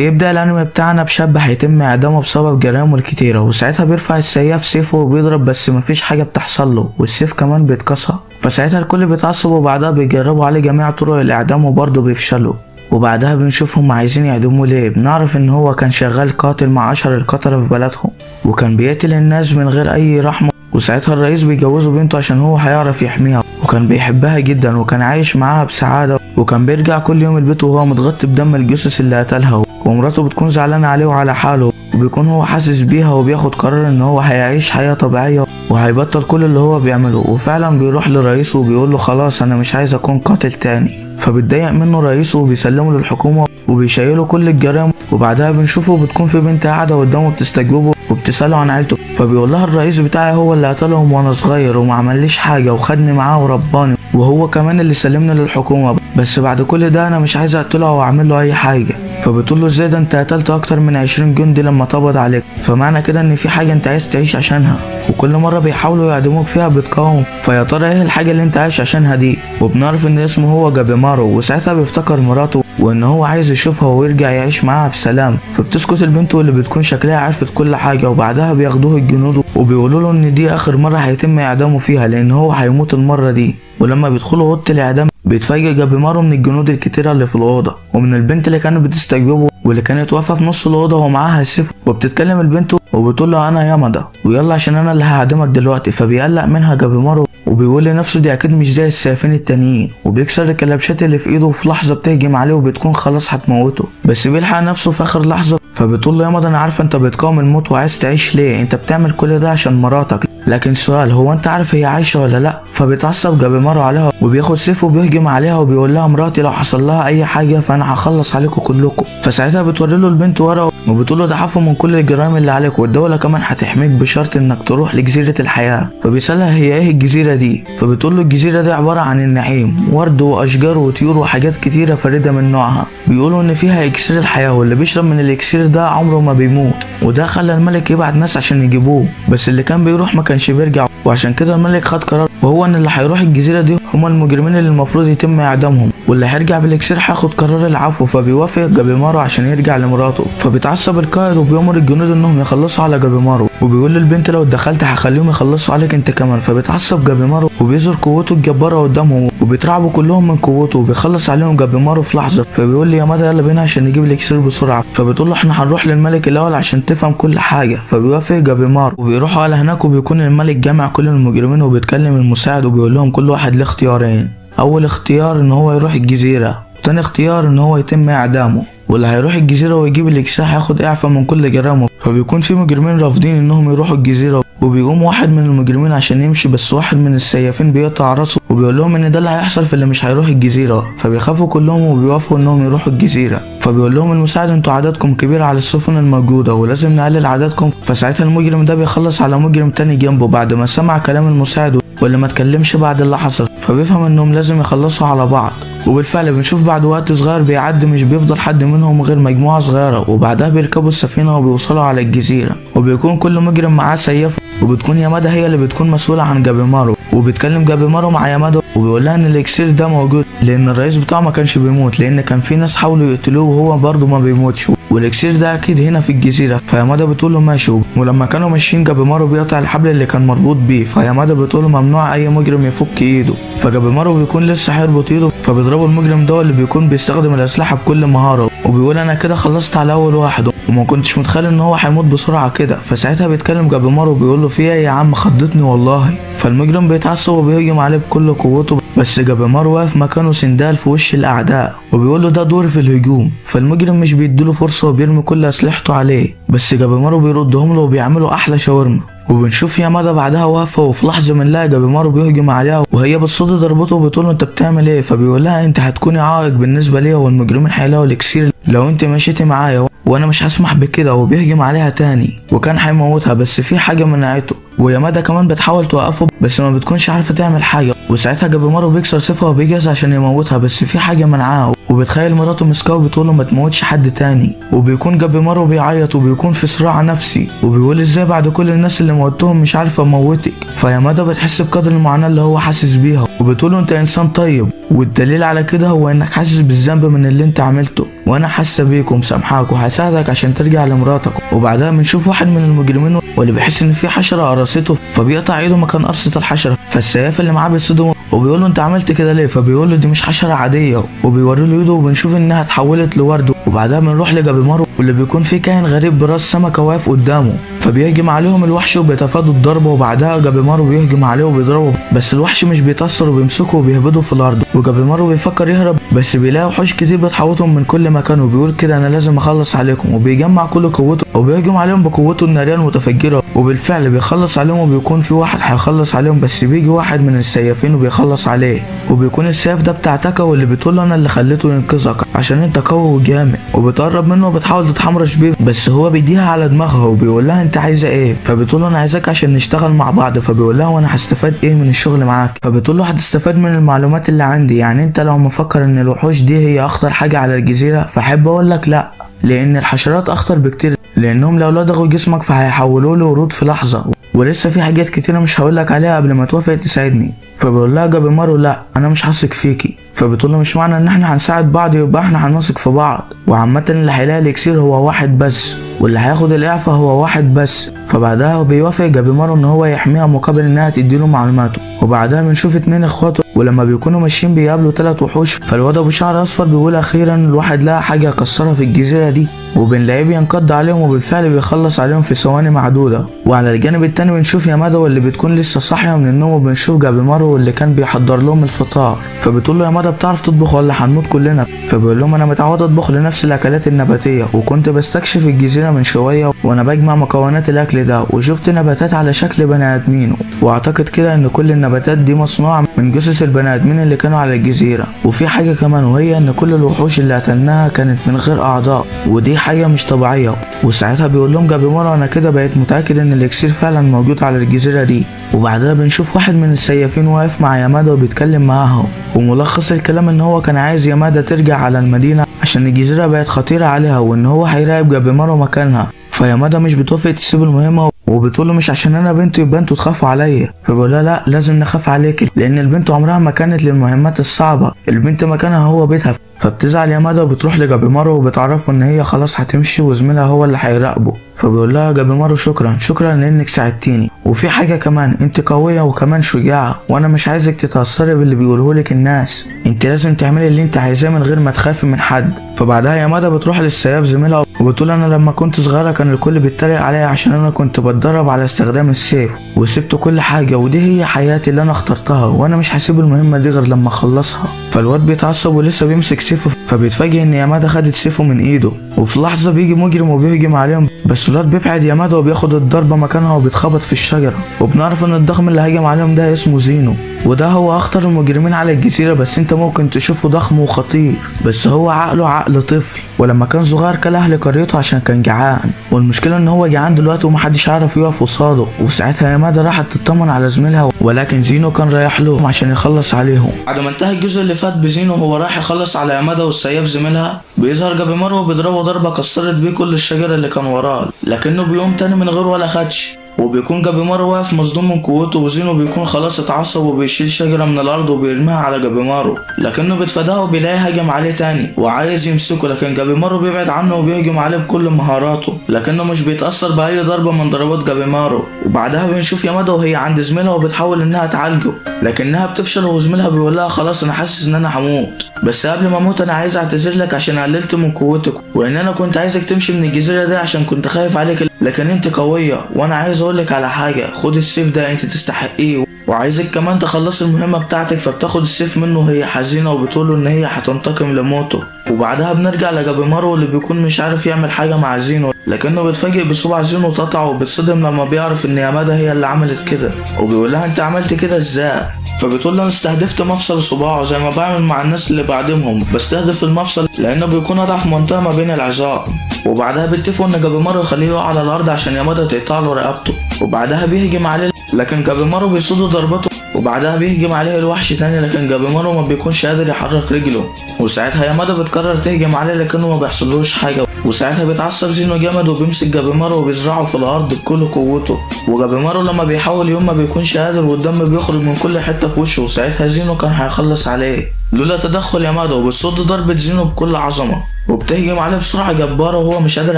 يبدأ الأنمي بتاعنا بشاب هيتم إعدامه بسبب جرائمه الكتيرة، وساعتها بيرفع السياف سيفه وبيضرب بس مفيش حاجة بتحصل له، والسيف كمان بيتكسر. فساعتها الكل بيتعصب وبعدها بيجربوا عليه جميع طرق الإعدام وبرضه بيفشلوا. وبعدها بنشوفهم عايزين يعدموه ليه. بنعرف ان هو كان شغال قاتل مع اشهر القتلة في بلدهم، وكان بيقتل الناس من غير اي رحمة. وساعتها الرئيس بيجوزه بنته عشان هو هيعرف يحميها، وكان بيحبها جدا وكان عايش معاها بسعادة. وكان بيرجع كل يوم البيت وهو متغطي بدم الجثث اللي قتلها، ومراته بتكون زعلانة عليه وعلى حاله، وبيكون هو حاسس بيها وبياخد قرار ان هو هيعيش حياة طبيعية وهيبطل كل اللي هو بيعمله. وفعلا بيروح لرئيسه وبيقول له خلاص انا مش عايز اكون قاتل تاني. فبتضايق منه رئيسه وبيسلمه للحكومة وبيشيله كل الجرائم. وبعدها بنشوفه بتكون في بنت قاعدة قدامه بتستجوبه وبتسأله عن عيلته، فبيقول لها الرئيس بتاعي هو اللي قتلهم وانا صغير وما عمليش حاجة وخدني معاه ورباني، وهو كمان اللي سلمني للحكومة، بس بعد كل ده انا مش عايز اقتله او اعمل له اي حاجة. فبتقول له ازاي ده انت قتلت اكتر من 20 جندي لما قبض عليك، فمعنى كده ان في حاجة انت عايز تعيش عشانها، وكل مرة بيحاولوا يعدموك فيها بتقاوم. فيا ترى ايه الحاجة اللي انت عايش عشانها دي؟ وبنعرف ان اسمه هو جابيمارو، وساعتها بيفتكر مراته وان هو عايز يشوفها ويرجع يعيش معاها في سلام. فبتسكت البنت واللي بتكون شكلها عرفت كل حاجة، وبعدها بياخدوه الجنود وبيقولوا له ان دي اخر مرة هيتم اعدامه فيها لان هو هيموت المرة دي. ولما بيدخلوا اوضه الاعدام بيتفاجئ جابيمارو من الجنود الكتيرة اللي في الاوضه ومن البنت اللي كانت بتستجوبه واللي كانت واقفه في نص الاوضه ومعاها السيف. وبتتكلم البنت وبتقول له انا يامادا ويلا عشان انا اللي هعدمك دلوقتي. فبيقلق منها جابيمارو وبيقول لنفسه دي اكيد مش زي السيافين التانيين، وبيكسر الكلبشات اللي في ايده وفي لحظه بتهجم عليه وبتكون خلاص هتموته، بس بيلحق نفسه في اخر لحظه. فبتقول له يامادا انا عارفه انت بتقاوم الموت وعايز تعيش ليه، انت بتعمل كل ده عشان مراتك، لكن سؤال هو انت عارف هي عايشه ولا لا؟ فبيتعصب جابيمارو عليها وبياخد سيفه وبيهجم عليها وبيقول لها مراتي لو حصل لها اي حاجه فانا هخلص عليكم كلكم. فساعتها بتوري له البنت ورقه وبتقول له ده عفو من كل الجرائم اللي عليك والدوله كمان هتحميك بشرط انك تروح لجزيره الحياه. فبيسالها هي ايه الجزيره دي؟ فبتقول له الجزيره دي عباره عن النعيم، ورد واشجار وطيور وحاجات كتيره فريده من نوعها. بيقولوا ان فيها اكسير الحياه واللي بيشرب من الاكسير ده عمره ما بيموت، وده خلى الملك يبعت ناس عشان يجيبوه، بس اللي كان بيروح ما كانش بيرجع. وعشان كده الملك خد قرار وهو ان اللي هيروح الجزيره دي هما المجرمين اللي المفروض يتم اعدامهم، واللي هيرجع بالاكسير هياخد قرار العفو. فبيوافق جابيمارو عشان يرجع لمراته. فبيتعصب القائد وبيامر الجنود انهم يخلصوا على جابيمارو وبيقول للبنت لو اتدخلت هخليهم يخلصوا عليك انت كمان. فبيتعصب جابيمارو وبيظهر قوته الجباره قدامهم وبيترعبوا كلهم من قوته وبيخلص عليهم جابيمارو في لحظه. فبيقول لي يا مدى يلا بينا عشان نجيب الاكسير بسرعه. فبتقول له احنا هنروح للملك الاول عشان تفهم كل حاجه. فبيوافق جابيمارو وبيروحوا على هناك وبيكون الملك جامع كل المجرمين وبيتكلم المساعد وبيقول لهم كل واحد له اختيارين، اول اختيار ان هو يروح الجزيره، وتاني اختيار ان هو يتم اعدامه، واللي هيروح الجزيره ويجيب الاكسير هياخد اعفاء من كل جرائمه. فبيكون في مجرمين رافضين انهم يروحوا الجزيره وبيقوم واحد من المجرمين عشان يمشي، بس واحد من السيافين بيقطع راسه وبيقول لهم ان ده اللي هيحصل في اللي مش هيروح الجزيره. فبيخافوا كلهم وبيوافقوا انهم يروحوا الجزيره. فبيقول لهم المساعد انتوا عددكم كبير على السفن الموجوده ولازم نقلل عددكم. فساعتها المجرم ده بيخلص على مجرم تاني جنبه بعد ما سمع كلام المساعد واللي ما اتكلمش بعد اللي حصل، فبيفهم انهم لازم يخلصوا على بعض. وبالفعل بنشوف بعد وقت صغير بيعدي مش بيفضل حد منهم غير مجموعه صغيره، وبعدها بيركبوا السفينه وبيوصلوا على الجزيره وبيكون كل مجرم معاه سيف، وبتكون يامادا هي اللي بتكون مسؤوله عن جابيمارو. وبيتكلم جابيمارو مع يامادا وبيقول لها ان الاكسير ده موجود لان الرئيس بتاعه ما كانش بيموت، لان كان في ناس حاولوا يقتلوه وهو برضه ما بيموتش، والاكسير ده اكيد هنا في الجزيره. فيامادا بتقول له ماشي. ولما كانوا ماشيين جابيمارو بيقطع الحبل اللي كان مربوط بيه، فيامادا بتقول له ممنوع اي مجرم يفك ايده. فجابيمارو بيكون لسه هيربط ايده فبيضربه المجرم ده اللي بيكون بيستخدم الاسلحه بكل مهاره، وبيقول انا كده خلصت على اول واحد وما كنتش متخيل ان هو هيموت بسرعه كده. فساعتها بيتكلم جابيمارو وبيقول له في ايه يا عم خضتني والله. فالمجرم بيتعصب وبيهجم عليه بكل قوته، بس جابيمارو واقف مكانه سندال في وش الاعداء وبيقول له ده دور في الهجوم. فالمجرم مش بيديله فرصه وبيرمي كل اسلحته عليه، بس جابيمارو بيردهم له وبيعملوا احلى شاورما. وبنشوف يامادا بعدها واقفه وفي لحظه بنلاقي جابيمارو بيهجم عليها وهي بتصد ضربته وبتقول له انت بتعمل ايه؟ فبيقول لها انت هتكوني عائق بالنسبه ليا والمجرمين هيلاقوا الاكسير لو انت مشيتي معايا وانا مش هسمح بكده. وبيهجم عليها تاني وكان هيموتها بس في حاجه منعته، ويامادا كمان بتحاول توقفه بس ما بتكونش عارفه تعمل حاجه. وساعتها جابيمارو بيكسر سيفها وبيجهز عشان يموتها بس في حاجه منعاه، وبتخيل مراته مسكاه وبتقول له ما تموتش حد تاني. وبيكون جابيمارو بيعيط وبيكون في صراع نفسي وبيقول ازاي بعد كل الناس اللي موتهم مش عارفه اموتك. فيامادا بتحس بقدر المعاناه اللي هو حاسس بيها وبتقول له انت انسان طيب والدليل على كده هو انك حاسس بالذنب من اللي انت عملته، وانا حاسه بيك ومسامحاك وهساعدك عشان ترجع لمراتك. وبعدها بنشوف واحد من المجرمين واللي بيحس ان في حشره قرصته فبيقطع ايده مكان قرصه الحشره، فالسياف اللي معاه بيصدمه وبيقول له انت عملت كده ليه؟ فبيقول له دي مش حشره عاديه، وبيوري له ايده وبنشوف انها اتحولت لورد. وبعدها بنروح لجابيمارو واللي بيكون فيه كائن غريب براس سمكه واقف قدامه، فبيهجم عليهم الوحش وبيتفادوا الضربه. وبعدها جابيمارو بيهجم عليه وبيضربه، بس الوحش مش بيتاثر وبيمسكه وبيهبده في الارض. وجابيمارو بيفكر يهرب بس بيلاقي وحوش كتير بتحوطهم من كل مكان، وبيقول كده انا لازم اخلص عليكم، وبيجمع كل قوته وبيهجم عليهم بقوته الناريه المتفجره. وبالفعل بيخلص عليهم، وبيكون في واحد هيخلص عليهم بس بيجي واحد من السيافين وبيخلص عليه، وبيكون السيف ده بتاع تاكا واللي بتقول له انا اللي خليته ينقذك عشان انت قوي وجامد. وبتقرب منه وبتحاول تتحمرش بيه بس هو بيديها على دماغها وبيقول لها انت عايزه ايه؟ فبتقول له انا عايزاك عشان نشتغل مع بعض. فبيقول لها وانا هستفاد ايه من الشغل معاك؟ فبتقول له هتستفاد من المعلومات اللي عندي. يعني انت لو مفكر ان الوحوش دي هي اخطر حاجه على الجزيره فاحب اقول لك لا، لان الحشرات اخطر بكتير، لانهم لو لدغوا جسمك فهيحولوا له ورود في لحظه، ولسه في حاجات كتيره مش هقولك عليها قبل ما توافق تساعدني. فبيقول لها جابيمارو لا انا مش هثق فيكي. فبتقول له مش معنى ان احنا هنساعد بعض يبقى احنا هنثق في بعض، وعامه اللي هيلاقي الاكسير هو واحد بس، واللي هياخد الاعفاء هو واحد بس. فبعدها بيوافق جابيمارو ان هو يحميها مقابل انها تديله معلوماته. وبعدها بنشوف 2 اخواته ولما بيكونوا ماشيين بيقابلوا 3 وحوش، فالواد ابو شعر اصفر بيقول اخيرا الواحد لقى حاجه يكسرها في الجزيره دي، وبنلاقيه بينقض عليهم وبالفعل بيخلص عليهم في ثواني معدوده. وعلى الجانب التاني بنشوف يامادا واللي بتكون لسه صاحيه من النوم، وبنشوف جابيمارو واللي كان بيحضر لهم الفطار. فبتقول له يامادا بتعرف تطبخ ولا هنموت كلنا؟ فبيقول لهم انا متعود اطبخ لنفس الاكلات النباتيه، وكنت بستكشف الجزيره من شويه وانا بجمع مكونات الاكل ده وشفت نباتات على شكل بني ادمين، واعتقد كده ان كل النباتات دي مصنوعه من جثث البني ادمين اللي كانوا على الجزيره. وفي حاجه كمان وهي ان كل الوحوش اللي قتلناها كانت من غير اعضاء، ودي حاجه مش طبيعيه. وساعتها بيقول لهم جابيمارو انا كده بقيت متاكد ان الاكسير فعلا موجود على الجزيره دي. وبعدها بنشوف واحد من السيافين واقف مع يامادا وبيتكلم معاهم، وملخص الكلام ان هو كان عايز يامادا ترجع على المدينه عشان الجزيره بقت خطيره عليها، وان هو هيراقب جابيمارو مكانها. فيامادا مش بتوافق تسيب المهمه وبتقول له مش عشان انا بنت يبقى انتوا تخافوا عليا. فبيقول لها لا لازم نخاف عليك، لان البنت عمرها ما كانت للمهمات الصعبه، البنت مكانها هو بيتها. فبتزعل يامادا وبتروح لجابيمارو وبتعرفه ان هي خلاص هتمشي وزميلها هو اللي هيراقبه. فبيقول لها جابيمارو شكرا لانك ساعدتيني، وفي حاجه كمان انت قويه وكمان شجاعه، وانا مش عايزك تتاثري باللي بيقوله لك الناس، انت لازم تعملي اللي انت عايزاه من غير ما تخافي من حد. فبعدها يامادا بتروح للسياف زميلها وبتقول انا لما كنت صغيره كان الكل بيتريق عليا عشان انا كنت بتدرب على استخدام السيف، وسبت كل حاجه ودي هي حياتي اللي انا اخترتها، وانا مش هسيب المهمه دي غير لما اخلصها. فالواد بيتعصب ولسه بيمسك سيفه، فبيتفاجئ ان يامادا خدت سيفه من ايده، وفي لحظه بيجي مجرم وبيهجم عليهم، بس الواد بيبعد يامادا وبياخد الضربه مكانها وبيتخبط في الشجره. وبنعرف ان الضخم اللي هجم عليهم ده اسمه زينو، وده هو اخطر المجرمين على الجزيره، بس انت ممكن تشوفه ضخم وخطير بس هو عقله عقل طفل، ولما كان صغير كل اهل قريته عشان كان جعان، والمشكله ان هو جعان دلوقتي ومحدش عارف يقف قصاده. وساعتها يامادا راحت تطمن على زميلها، ولكن زينو كان رايح لهم عشان يخلص عليهم. بعد ما انتهى الجزء اللي فات بزينو هو رايح يخلص على يامادا والسياف زميلها، بيظهر جابيمارو وبيضربه ضربه كسرت بيه كل الشجر اللي كان وراه، لكنه بيقوم تاني من غير ولا خدش، وبيكون جابيمارو واقف مصدوم من قوته، وزينو بيكون خلاص اتعصب وبيشيل شجرة من الأرض وبيرميها على جابيمارو، لكنه بيتفاداها وبيلاقيه هجم عليه تاني وعايز يمسكه، لكن جابيمارو بيبعد عنه وبيهجم عليه بكل مهاراته، لكنه مش بيتأثر بأي ضربة من ضربات جابيمارو. وبعدها بنشوف يامادا وهي عند زميلها وبتحاول إنها تعالجه، لكنها بتفشل وزميلها بيقول لها خلاص أنا حاسس إن أنا هموت، بس قبل ما أموت أنا عايز أعتذر لك عشان قللت من قوتك، وإن أنا كنت عايزك تمشي من الجزيرة دي عشان كنت خايف عليك، لكن أنت قوية، وأنا عايز أقولك على حاجة، خد السيف ده أنت تستحقيه، وعايزك كمان تخلص المهمة بتاعتك. فبتاخد السيف منه وهي حزينة وبتقوله ان هي هتنتقم لموته. وبعدها بنرجع لجابيمارو اللي بيكون مش عارف يعمل حاجة مع زينو، لكنه بيتفاجئ بصبع زينو اتقطع وبتصدم لما بيعرف ان يامادا هي اللي عملت كده، وبيقول لها انت عملت كده ازاي؟ فبتقول له انا استهدفت مفصل صباعه زي ما بعمل مع الناس اللي بعدمهم، بستهدف المفصل لانه بيكون اضعف منطقة ما بين العظام. وبعدها بيتفقوا ان جابيمارو يخليه يقع على الارض عشان يامادا تقطع له رقبته، وبعدها بيهجم عليه لكن جابيمارو بيصد ضربته، وبعدها بيهجم عليه الوحش تاني لكن جابيمارو ما بيكونش قادر يحرك رجله، وساعتها يامادا بتقرر تهجم عليه لكنه ما بيحصلوش حاجه، وساعتها بيتعصب زينو جامد وبيمسك جابيمارو وبيزرعه في الارض بكل قوته، وجابيمارو لما بيحاول يوم ما بيكونش قادر والدم بيخرج من كل حته في وشه، وساعتها زينو كان هيخلص عليه. لولا تدخل يامادا وبتصد ضربة زينو بكل عظمة، وبتهجم عليه بسرعة جبارة وهو مش قادر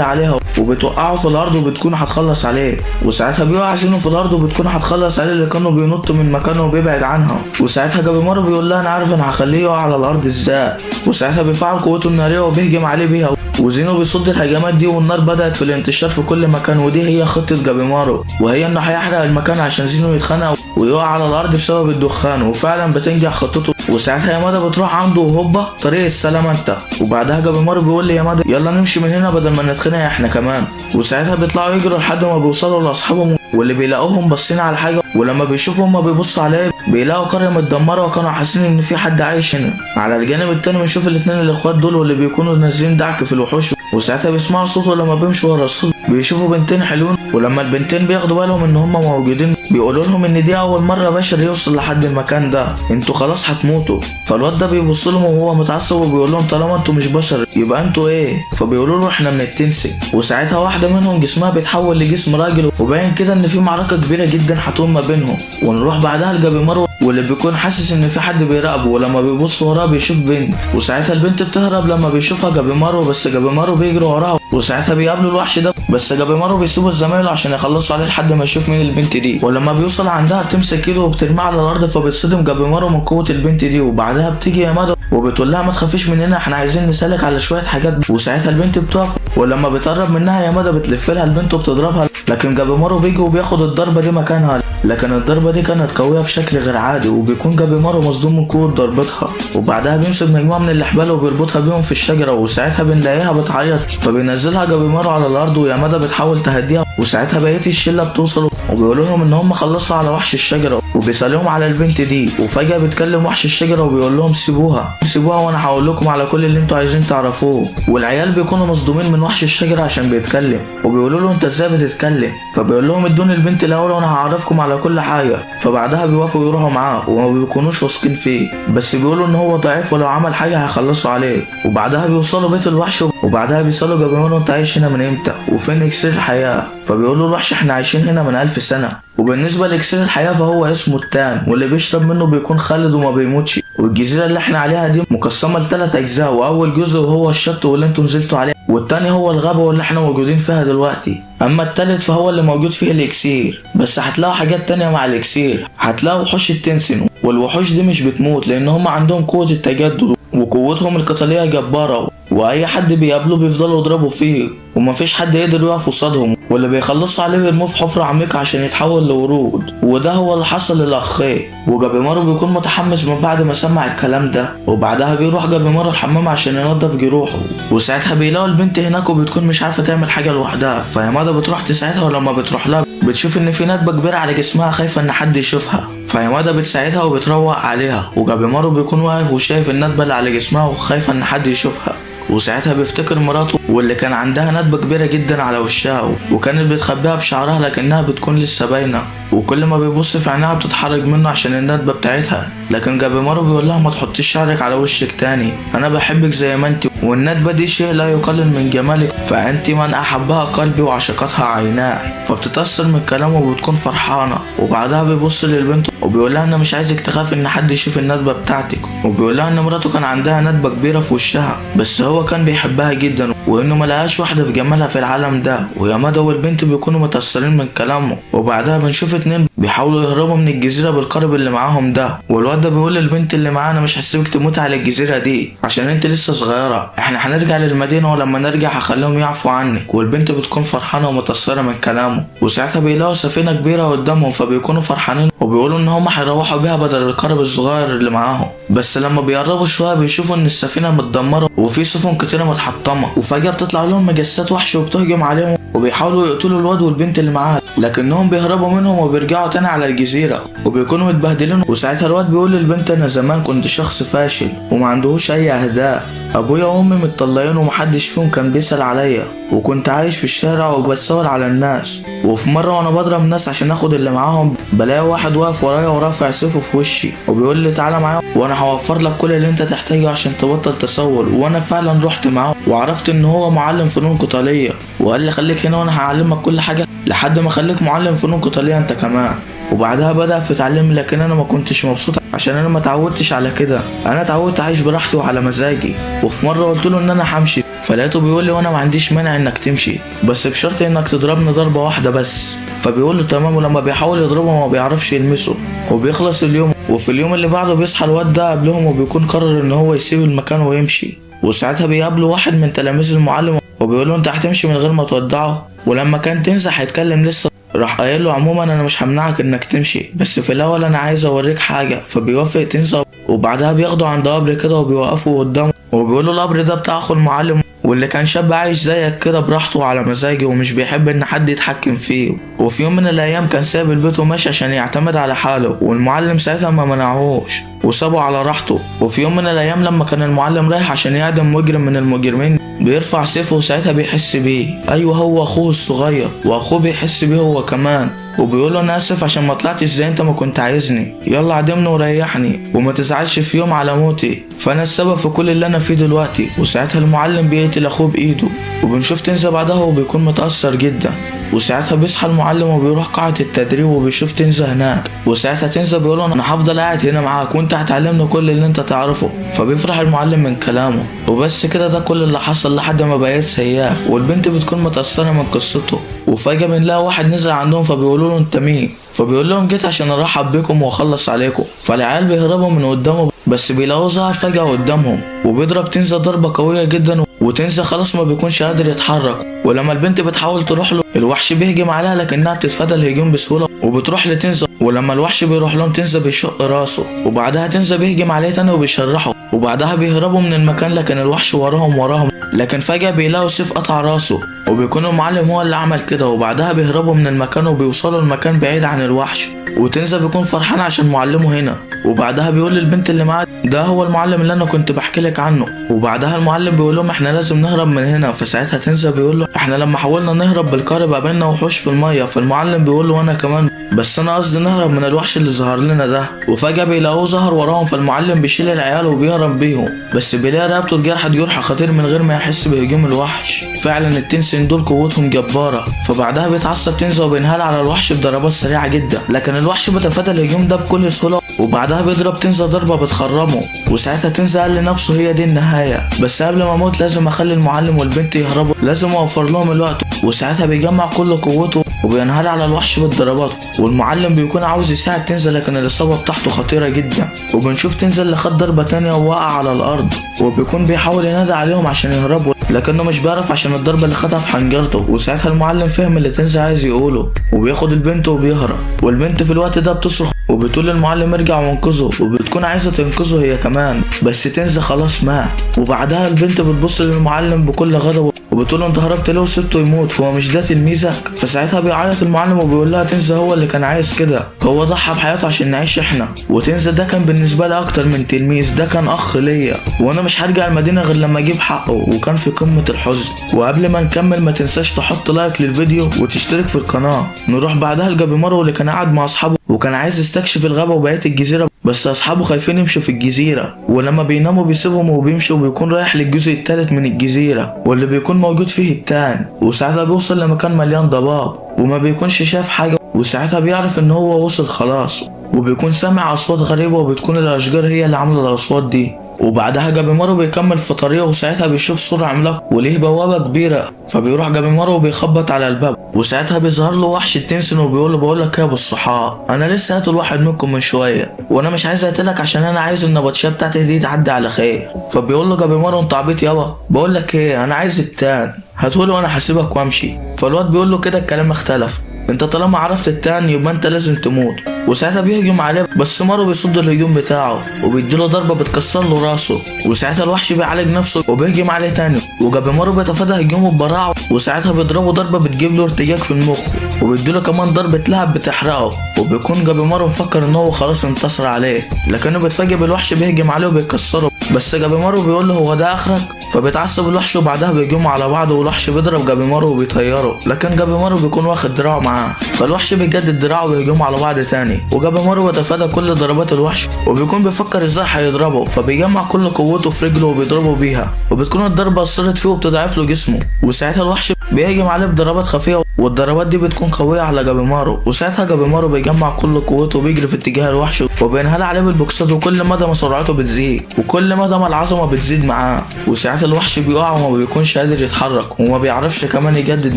عليها، وبتوقعه في الأرض وبتكون هتخلص عليه. وساعتها بيقع زينو في الأرض وبتكون هتخلص عليه لكنه بينط من مكانه وبيبعد عنها. وساعتها جابيمارو بيقول لها أنا عارف أنا هخليه يقع على الأرض إزاي. وساعتها بيفعل قوته النارية وبيهجم عليه بيها، وزينو بيصد الهجمات دي، والنار بدأت في الانتشار في كل مكان. ودي هي خطة جابيمارو، وهي انه هيحرق المكان عشان زينو يتخنق ويقع على الارض بسبب الدخان. وفعلا بتنجح خطته، وساعتها يامادا بتروح عنده وهوبا طريق السلام انت. وبعدها جابيمارو بيقول ليامادا يلا نمشي من هنا بدل ما نتخنق احنا كمان. وساعتها بيطلعوا يجروا لحد ما بيوصلوا لاصحابهم، واللي بيلاقوهم باصين على حاجه، ولما بيشوفوا هما بيبصوا عليه بيلاقوا قريه متدمره، وكانوا حاسين ان في حد عايش هنا. على الجانب التاني بنشوف الاتنين الاخوات دول واللي بيكونوا نازلين دعك في الوحوش، وساعتها بيسمعوا صوت، ولما بيمشوا ورا الصوت بيشوفوا بنتين حلوين، ولما البنتين بياخدوا بالهم ان هم موجودين بيقولوا لهم ان دي اول مره بشر يوصل لحد المكان ده، انتوا خلاص هتموتوا. فالواد ده بيبص لهم وهو متعصب وبيقول لهم طالما انتوا مش بشر يبقى انتوا ايه؟ فبيقولوا له احنا من التنسي. وساعتها واحده منهم جسمها بيتحول لجسم راجل، وباين كده ان في معركه كبيره جدا هتقوم ما بينهم. ونروح بعدها لجابيمارو واللي بيكون حاسس ان في حد بيراقبه، ولما بيبص وراه بيشوف بنت، وساعتها البنت بتهرب لما بيشوفها جابيمارو، بس جابيمارو بيجري وراها. وساعتها بيقابلوا الوحش ده، بس جابيمارو بيسيبوا زمايله عشان يخلصوا عليه لحد ما يشوف مين البنت دي. ولما بيوصل عندها بتمسك ايده وبترميه على الارض، فبتصدم جابيمارو من قوه البنت دي. وبعدها بتيجي يامادا وبتقول لها ما تخافيش مننا، احنا عايزين نسالك على شويه حاجات. وساعتها البنت بتقف، ولما بتقرب منها يامادا بتلف لها البنت وبتضربها، لكن جابيمارو بيجي وبياخد الضربه دي مكانها. لكن الضربه دي كانت قويه بشكل غير عادي، وبيكون جابيمارو مصدوم من قوه ضربتها. وبعدها بيمسك مجموعه من الاحبال وبيربطها بيهم في الشجره، وساعتها بنلاقيها بتعيط، فبينزلها جابيمارو على الارض، ويامادا بتحاول تهديها. وساعتها بقيه الشله بتوصل وبيقولوا لهم ان هم خلصوا على وحش الشجره، وبيسالهم على البنت دي. وفجاه بيتكلم وحش الشجره وبيقول لهم سيبوها وانا هقول لكم على كل اللي انتوا عايزين تعرفوه. والعيال بيكونوا مصدومين من وحش الشجره عشان بيتكلم، وبيقولوا له انت ازاي بتتكلم؟ فبيقول لهم ادوني البنت الاول وانا هعرفكم على كل حاجه. فبعدها بيوافقوا يروحوا معاه، وما بيكونوش واثقين فيه، بس بيقولوا ان هو ضعيف ولو عمل حاجه هيخلصوا عليه. وبعدها بيوصلوا بيت الوحش، وبعدها بيسالوا جابيمارو انت عايش هنا من امتى وفين اكسير الحياه؟ فبيقولوا الوحش احنا عايشين هنا من 1000 سنه. وبالنسبه لاكسير الحياه فهو اسمه التان، واللي بيشرب منه بيكون خالد وما بيموتش. والجزيره اللي احنا عليها دي مقسمه ل3 اجزاء، واول جزء وهو الشط واللي انتوا نزلتوا عليه، والتاني هو الغابه واللي احنا موجودين فيها دلوقتي. اما التالت فهو اللي موجود فيه الاكسير، بس هتلاقوا حاجات تانية مع الاكسير. هتلاقوا وحوش التنسن، والوحوش دي مش بتموت لان هم عندهم قوه التجدد، وقوتهم القتاليه جباره، واي حد بيقابله بيفضلوا يضربوا فيه، ومفيش حد يقدر يقف قصادهم، واللي بيخلصوا عليه بيرموه في حفره عميقه عشان يتحول لورود. وده هو اللي حصل للاخين. وجابيمارو بيكون متحمس من بعد ما سمع الكلام ده، وبعدها بيروح جابيمارو الحمام عشان ينظف جروحه. وساعتها بيلاقوا البنت هناك وبتكون مش عارفه تعمل حاجه لوحدها، فيامادا بتروح تساعدها، ولما بتروح لها بتشوف ان في ندبه كبيره على جسمها خايفه ان حد يشوفها، فيامادا بتساعدها وبتروق عليها. وجابيمارو بيكون واقف وشايف الندبه اللي على جسمها وخايفه ان حد يشوفها. وساعتها بيفتكر مراته واللي كان عندها ندبه كبيره جدا على وشها، وكانت بتخبيها بشعرها لكنها بتكون لسه باينه، وكل ما بيبص في عينها بتتحرك منه عشان الندبه بتاعتها. لكن جابيمارو بيقول لها ما تحطيش شعرك على وشك تاني، انا بحبك زي ما انت، والندبه دي شيء لا يقلل من جمالك، فانت من احبها قلبي وعشقتها عيناه. فبتتاثر من كلامه وبتكون فرحانه. وبعدها بيبص للبنت وبيقول لها انا مش عايزك تخاف ان حد يشوف الندبه بتاعتك، وبيقول لها ان مراته كان عندها ندبه كبيره في وشها، بس هو كان بيحبها جدا، وانه ملقاش واحده في جمالها في العالم ده. ويامادا والبنت بيكونوا متاثرين من كلامه. وبعدها بنشوف 2 بيحاولوا يهربوا من الجزيره بالقارب اللي معاهم ده، والواد ده بيقول للبنت اللي معانا مش هسيبك تموتي على الجزيره دي عشان انت لسه صغيره، احنا هنرجع للمدينه ولما نرجع هخليهم يعفوا عنك. والبنت بتكون فرحانه ومتاثره من كلامه. وساعتها بيلاقوا سفينه كبيره قدامهم، فبيكونوا فرحانين وبيقولوا ان هم هيروحوا بيها بدل القارب الصغير اللي معاهم. بس لما بيقربوا شويه بيشوفوا ان السفينه متدمره وفي سفن كتيره متحطمه، وفجاه بتطلع لهم مجسات وحش وبتهجم عليهم وبيحاولوا يقتلوا الواد والبنت اللي معاه، لكنهم بيهربوا منهم وبيرجعوا تاني على الجزيره وبيكونوا متبهدلين. وساعتها الواد بيقول للبنت انا زمان كنت شخص فاشل وما عندهوش اي اهداف، ابويا وامي متطلقين ومحدش فيهم كان بيسأل عليا، وكنت عايش في الشارع وبتصور على الناس. وفي مره وانا بضرب الناس عشان اخد اللي معاهم بلاقي واحد واقف ورايا ورافع سيفه في وشي وبيقول لي تعالى معايا وانا هوفر لك كل اللي انت تحتاجه عشان تبطل تصور. وانا فعلا رحت معاه وعرفت ان هو معلم فنون قتاليه، وقال لي خليك هنا وانا هعلمك كل حاجه لحد ما اخليك معلم فنون قتاليه انت كمان. وبعدها بدأ في تعليمي، لكن انا ما كنتش مبسوط عشان انا ما اتعودتش على كده، انا اتعودت اعيش براحتي وعلى مزاجي. وفي مره قلت له ان انا همشي، فلقيته بيقول لي وانا ما عنديش مانع انك تمشي بس بشرط انك تضربني ضربه واحده بس. فبيقول له تمام، ولما بيحاول يضربه ما بيعرفش يلمسه وبيخلص اليوم. وفي اليوم اللي بعده بيصحى الواد ده قبلهم وبيكون قرر ان هو يسيب المكان ويمشي. وساعتها بيقابله واحد من تلاميذ المعلم وبيقول له انت هتمشي من غير ما تودعه. ولما كان تنزا هيتكلم لسه راح قايل له عموما انا مش همنعك انك تمشي، بس في الاول انا عايز اوريك حاجه. فبيوافق تنزا وبعدها بياخده عند قبر كده وبيوقفه قدامه وبيقول له القبر ده بتاع اخو المعلم واللي كان شاب عايش زيك كده براحته وعلى مزاجه ومش بيحب ان حد يتحكم فيه. وفي يوم من الايام كان سايب البيت وماشي عشان يعتمد على حاله، والمعلم ساعتها ما منعهوش وسابه على راحته. وفي يوم من الايام لما كان المعلم رايح عشان يعدم مجرم من المجرمين بيرفع سيفه وساعتها بيحس بيه. ايوه هو اخوه الصغير، واخوه بيحس بيه هو كمان وبيقول له انا اسف عشان ما طلعتش زي انت ما كنت عايزني، يلا عدمني وريحني وما تزعلش في يوم على موتي، فانا السبب في كل اللي انا فيه دلوقتي. وساعتها المعلم بيقتل اخوه بايده وبنشوف تنزا بعدها وبيكون متأثر جدا. وساعتها بيصحى المعلم وبيروح قاعة التدريب وبيشوف تنزا هناك. وساعتها تنزا بيقول له انا هفضل قاعد هنا معاك وانت هتعلمني كل اللي انت تعرفه. فبيفرح المعلم من كلامه. وبس كده ده كل اللي حصل لحد ما بقيت سياف، والبنت بتكون متأثرة من قصته. وفجأة بنلاقي واحد نزل عندهم فبيقولوا له انت مين؟ فبيقول لهم جيت عشان ارحب بكم واخلص عليكم. فالعيال بيهربوا من قدامه بس بيلاقوه ظهر فجأة قدامهم وبيضرب تنزا ضربة قوية جدا وتنزا خلاص ما بيكونش قادر يتحرك. ولما البنت بتحاول تروح له الوحش بيهجم عليها لكنها بتتفادى الهجوم بسهولة وبتروح لتنزا. ولما الوحش بيروح لهم تنزا بيشق راسه وبعدها تنزا بيهجم عليه تاني وبيشرحه. وبعدها بيهربوا من المكان لكن الوحش وراهم لكن فجأة بيلاقوا سيف قطع راسه وبيكون المعلم هو اللي عمل كده. وبعدها بيهربوا من المكان وبيوصلوا المكان بعيد عن الوحش وتنزا بيكون فرحان عشان معلمه هنا. وبعدها بيقول للبنت اللي معاه ده هو المعلم اللي انا كنت بحكي لك عنه. وبعدها المعلم بيقول لهم احنا لازم نهرب من هنا. فساعتها تنزا بيقول له احنا لما حاولنا نهرب بالقارب قابلنا وحوش في الميه. فالمعلم بيقول له وانا كمان بس انا قصدي نهرب من الوحش اللي ظهر لنا ده. وفجأة بيلاقوه ظهر وراهم فالمعلم بيشيل العيال وبيهرب بيهم بس بيلاقي رقبته الجرح جرح خطير من غير ما يحس بهجوم الوحش. فعلا التنسين دول قوتهم جبارة. فبعدها بيتعصب تنزا وبينهال على الوحش بضربات سريعة جدا لكن الوحش بيتفادى الهجوم ده بكل سهولة. وبعدها بيضرب تنزا ضربة بتخرمه وساعتها تنزا قال لنفسه هي دي النهاية، بس قبل ما اموت لازم اخلي المعلم والبنت يهربوا، لازم اوفر لهم الوقت. وساعتها بيجمع كل قوته وبينهال على الوحش بالضربات. والمعلم بيكون عاوز يساعد تنزا لكن الاصابة بتاعته خطيرة جدا. وبنشوف تنزا اللي خد ضربة تانية ووقع على الارض وبيكون بيحاول ينادي عليهم عشان يهربوا لكنه مش بيعرف عشان الضربة اللي خدها في حنجرته. وساعتها المعلم فهم اللي تنزا عايز يقوله وبياخد البنت وبيهرب. والبنت في الوقت ده بتصرخ وبتقول للمعلم ارجع وانقذه وبتكون عايزة تنقذه هي كمان بس تنزا خلاص مات. وبعدها البنت بتبص للمعلم بكل غضب وبتقول له انت هربت ليه وسبته يموت، هو مش ده تلميذك؟ فساعتها بيعيط المعلم وبيقول لها تنزا هو اللي كان عايز كده، هو ضحى بحياته عشان نعيش احنا، وتنزا ده كان بالنسبه لي اكتر من تلميذ، ده كان اخ ليا وانا مش هرجع المدينه غير لما اجيب حقه. وكان في قمه الحزن. وقبل ما نكمل ما تنساش تحط لايك للفيديو وتشترك في القناه. نروح بعدها لجابيمارو اللي كان قاعد مع اصحابه وكان عايز يستكشف الغابه وبقيه الجزيره بس اصحابه خايفين يمشوا في الجزيره ولما بيناموا بيسيبهم وبيمشوا وبيكون رايح للجزء الثالث من الجزيره واللي بيكون موجود فيه التان. وساعتها بيوصل لمكان مليان ضباب وما بيكونش شاف حاجه وساعتها بيعرف ان هو وصل خلاص وبيكون سامع اصوات غريبه وبتكون الاشجار هي اللي عامله الاصوات دي. وبعدها جابيمارو بيكمل في طريقه وساعتها بيشوف صورة عملاق وليه بوابة كبيرة فبيروح جابيمارو وبيخبط على الباب وساعتها بيظهر له وحش التنسن وبيقول له بقول لك يا ابو الصحاب انا لسه قاتل واحد منكم من شويه وانا مش عايز اقتلك عشان انا عايز النبطشيه بتاعتي دي تعدي على خير. فبيقول له جابيمارو انت عبيط يابا، بقول لك ايه انا عايز التان هتقوله وانا هسيبك وامشي. فالواد بيقول له كده الكلام اختلف، انت طالما عرفت التان يبقى انت لازم تموت. وساعتها بيهجم عليه بس مارو بيصد الهجوم بتاعه وبيديله ضربه بتكسر له راسه وساعتها الوحش بيعالج نفسه وبيهجم عليه تاني وجابيمارو بيتفادى هجومه ببراعه وساعتها بيضربه ضربه بتجيب له ارتجاج في المخ وبيديله كمان ضربه لهب بتحرقه وبيكون جابيمارو مفكر ان هو خلاص انتصر عليه لكنه بيتفاجئ بالوحش بيهجم عليه وبيكسره بس جابيمارو بيقول له هو ده اخرك؟ فبيتعصب الوحش وبعدها بيهجموا على بعض والوحش بيضرب جابيمارو وبيطيره لكن جابيمارو بيكون واخد دراعه معاه فالوحش بيجدد دراعه وبيهجموا على بعض تاني وجابيمارو بيتفادى كل ضربات الوحش وبيكون بيفكر ازاي هيضربه فبيجمع كل قوته في رجله وبيضربه بيها وبتكون الضربه اثرت فيه وبتضعف له جسمه وساعتها الوحش بيهجم عليه بضربات خفيه والضربات دي بتكون قوية على جابيمارو، وساعتها جابيمارو بيجمع كل قوته وبيجري في اتجاه الوحش وبينهال عليه بالبوكسات، وكل مدى ما سرعته بتزيد وكل مدى ما العظمة بتزيد معاه، وساعتها الوحش بيقع وما بيكونش قادر يتحرك وما بيعرفش كمان يجدد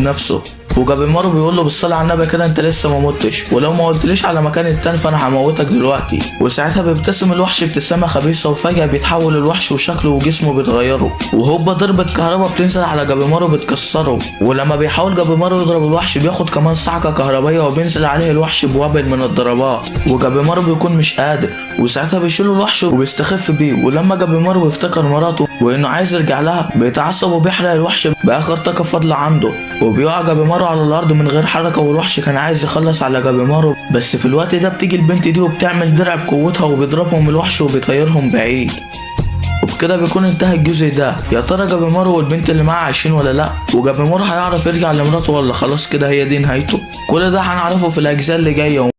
نفسه. وجابيمارو بيقول له بالصلاة على النبي كده انت لسه ما متش، ولو ما قلتليش على مكان التاني فانا هموتك دلوقتي. وساعتها بيبتسم الوحش ابتسامة خبيثة، وفجأة بيتحول الوحش وشكله وجسمه بيتغيروا، وهوبا ضربة كهرباء بتنزل على جابيمارو بتكسره. ولما بيحاول جابيمارو يضرب الوحش بياخد كمان صعقة كهربائية وبينزل عليه الوحش بوابل من الضربات، وجابيمارو بيكون مش قادر، وساعتها بيشيلوا الوحش وبيستخف بيه. ولما جابيمارو بيفتكر مراته وانه عايز يرجع لها بيتعصب وبيحرق الوحش باخر طاقة فاضلة عنده، وبيقع جابيمارو على الارض من غير حركة. والوحش كان عايز يخلص على جابيمارو، بس في الوقت ده بتيجي البنت دي وبتعمل درع بقوتها وبيضربهم الوحش وبيطيرهم بعيد. وبكده بيكون انتهى الجزء ده. يا ترى جابيمارو والبنت اللي معاه عايشين ولا لا؟ وجابيمارو هيعرف يرجع لمراته ولا خلاص كده هي دي نهايته؟ كل ده هنعرفه في الاجزاء اللي جايه.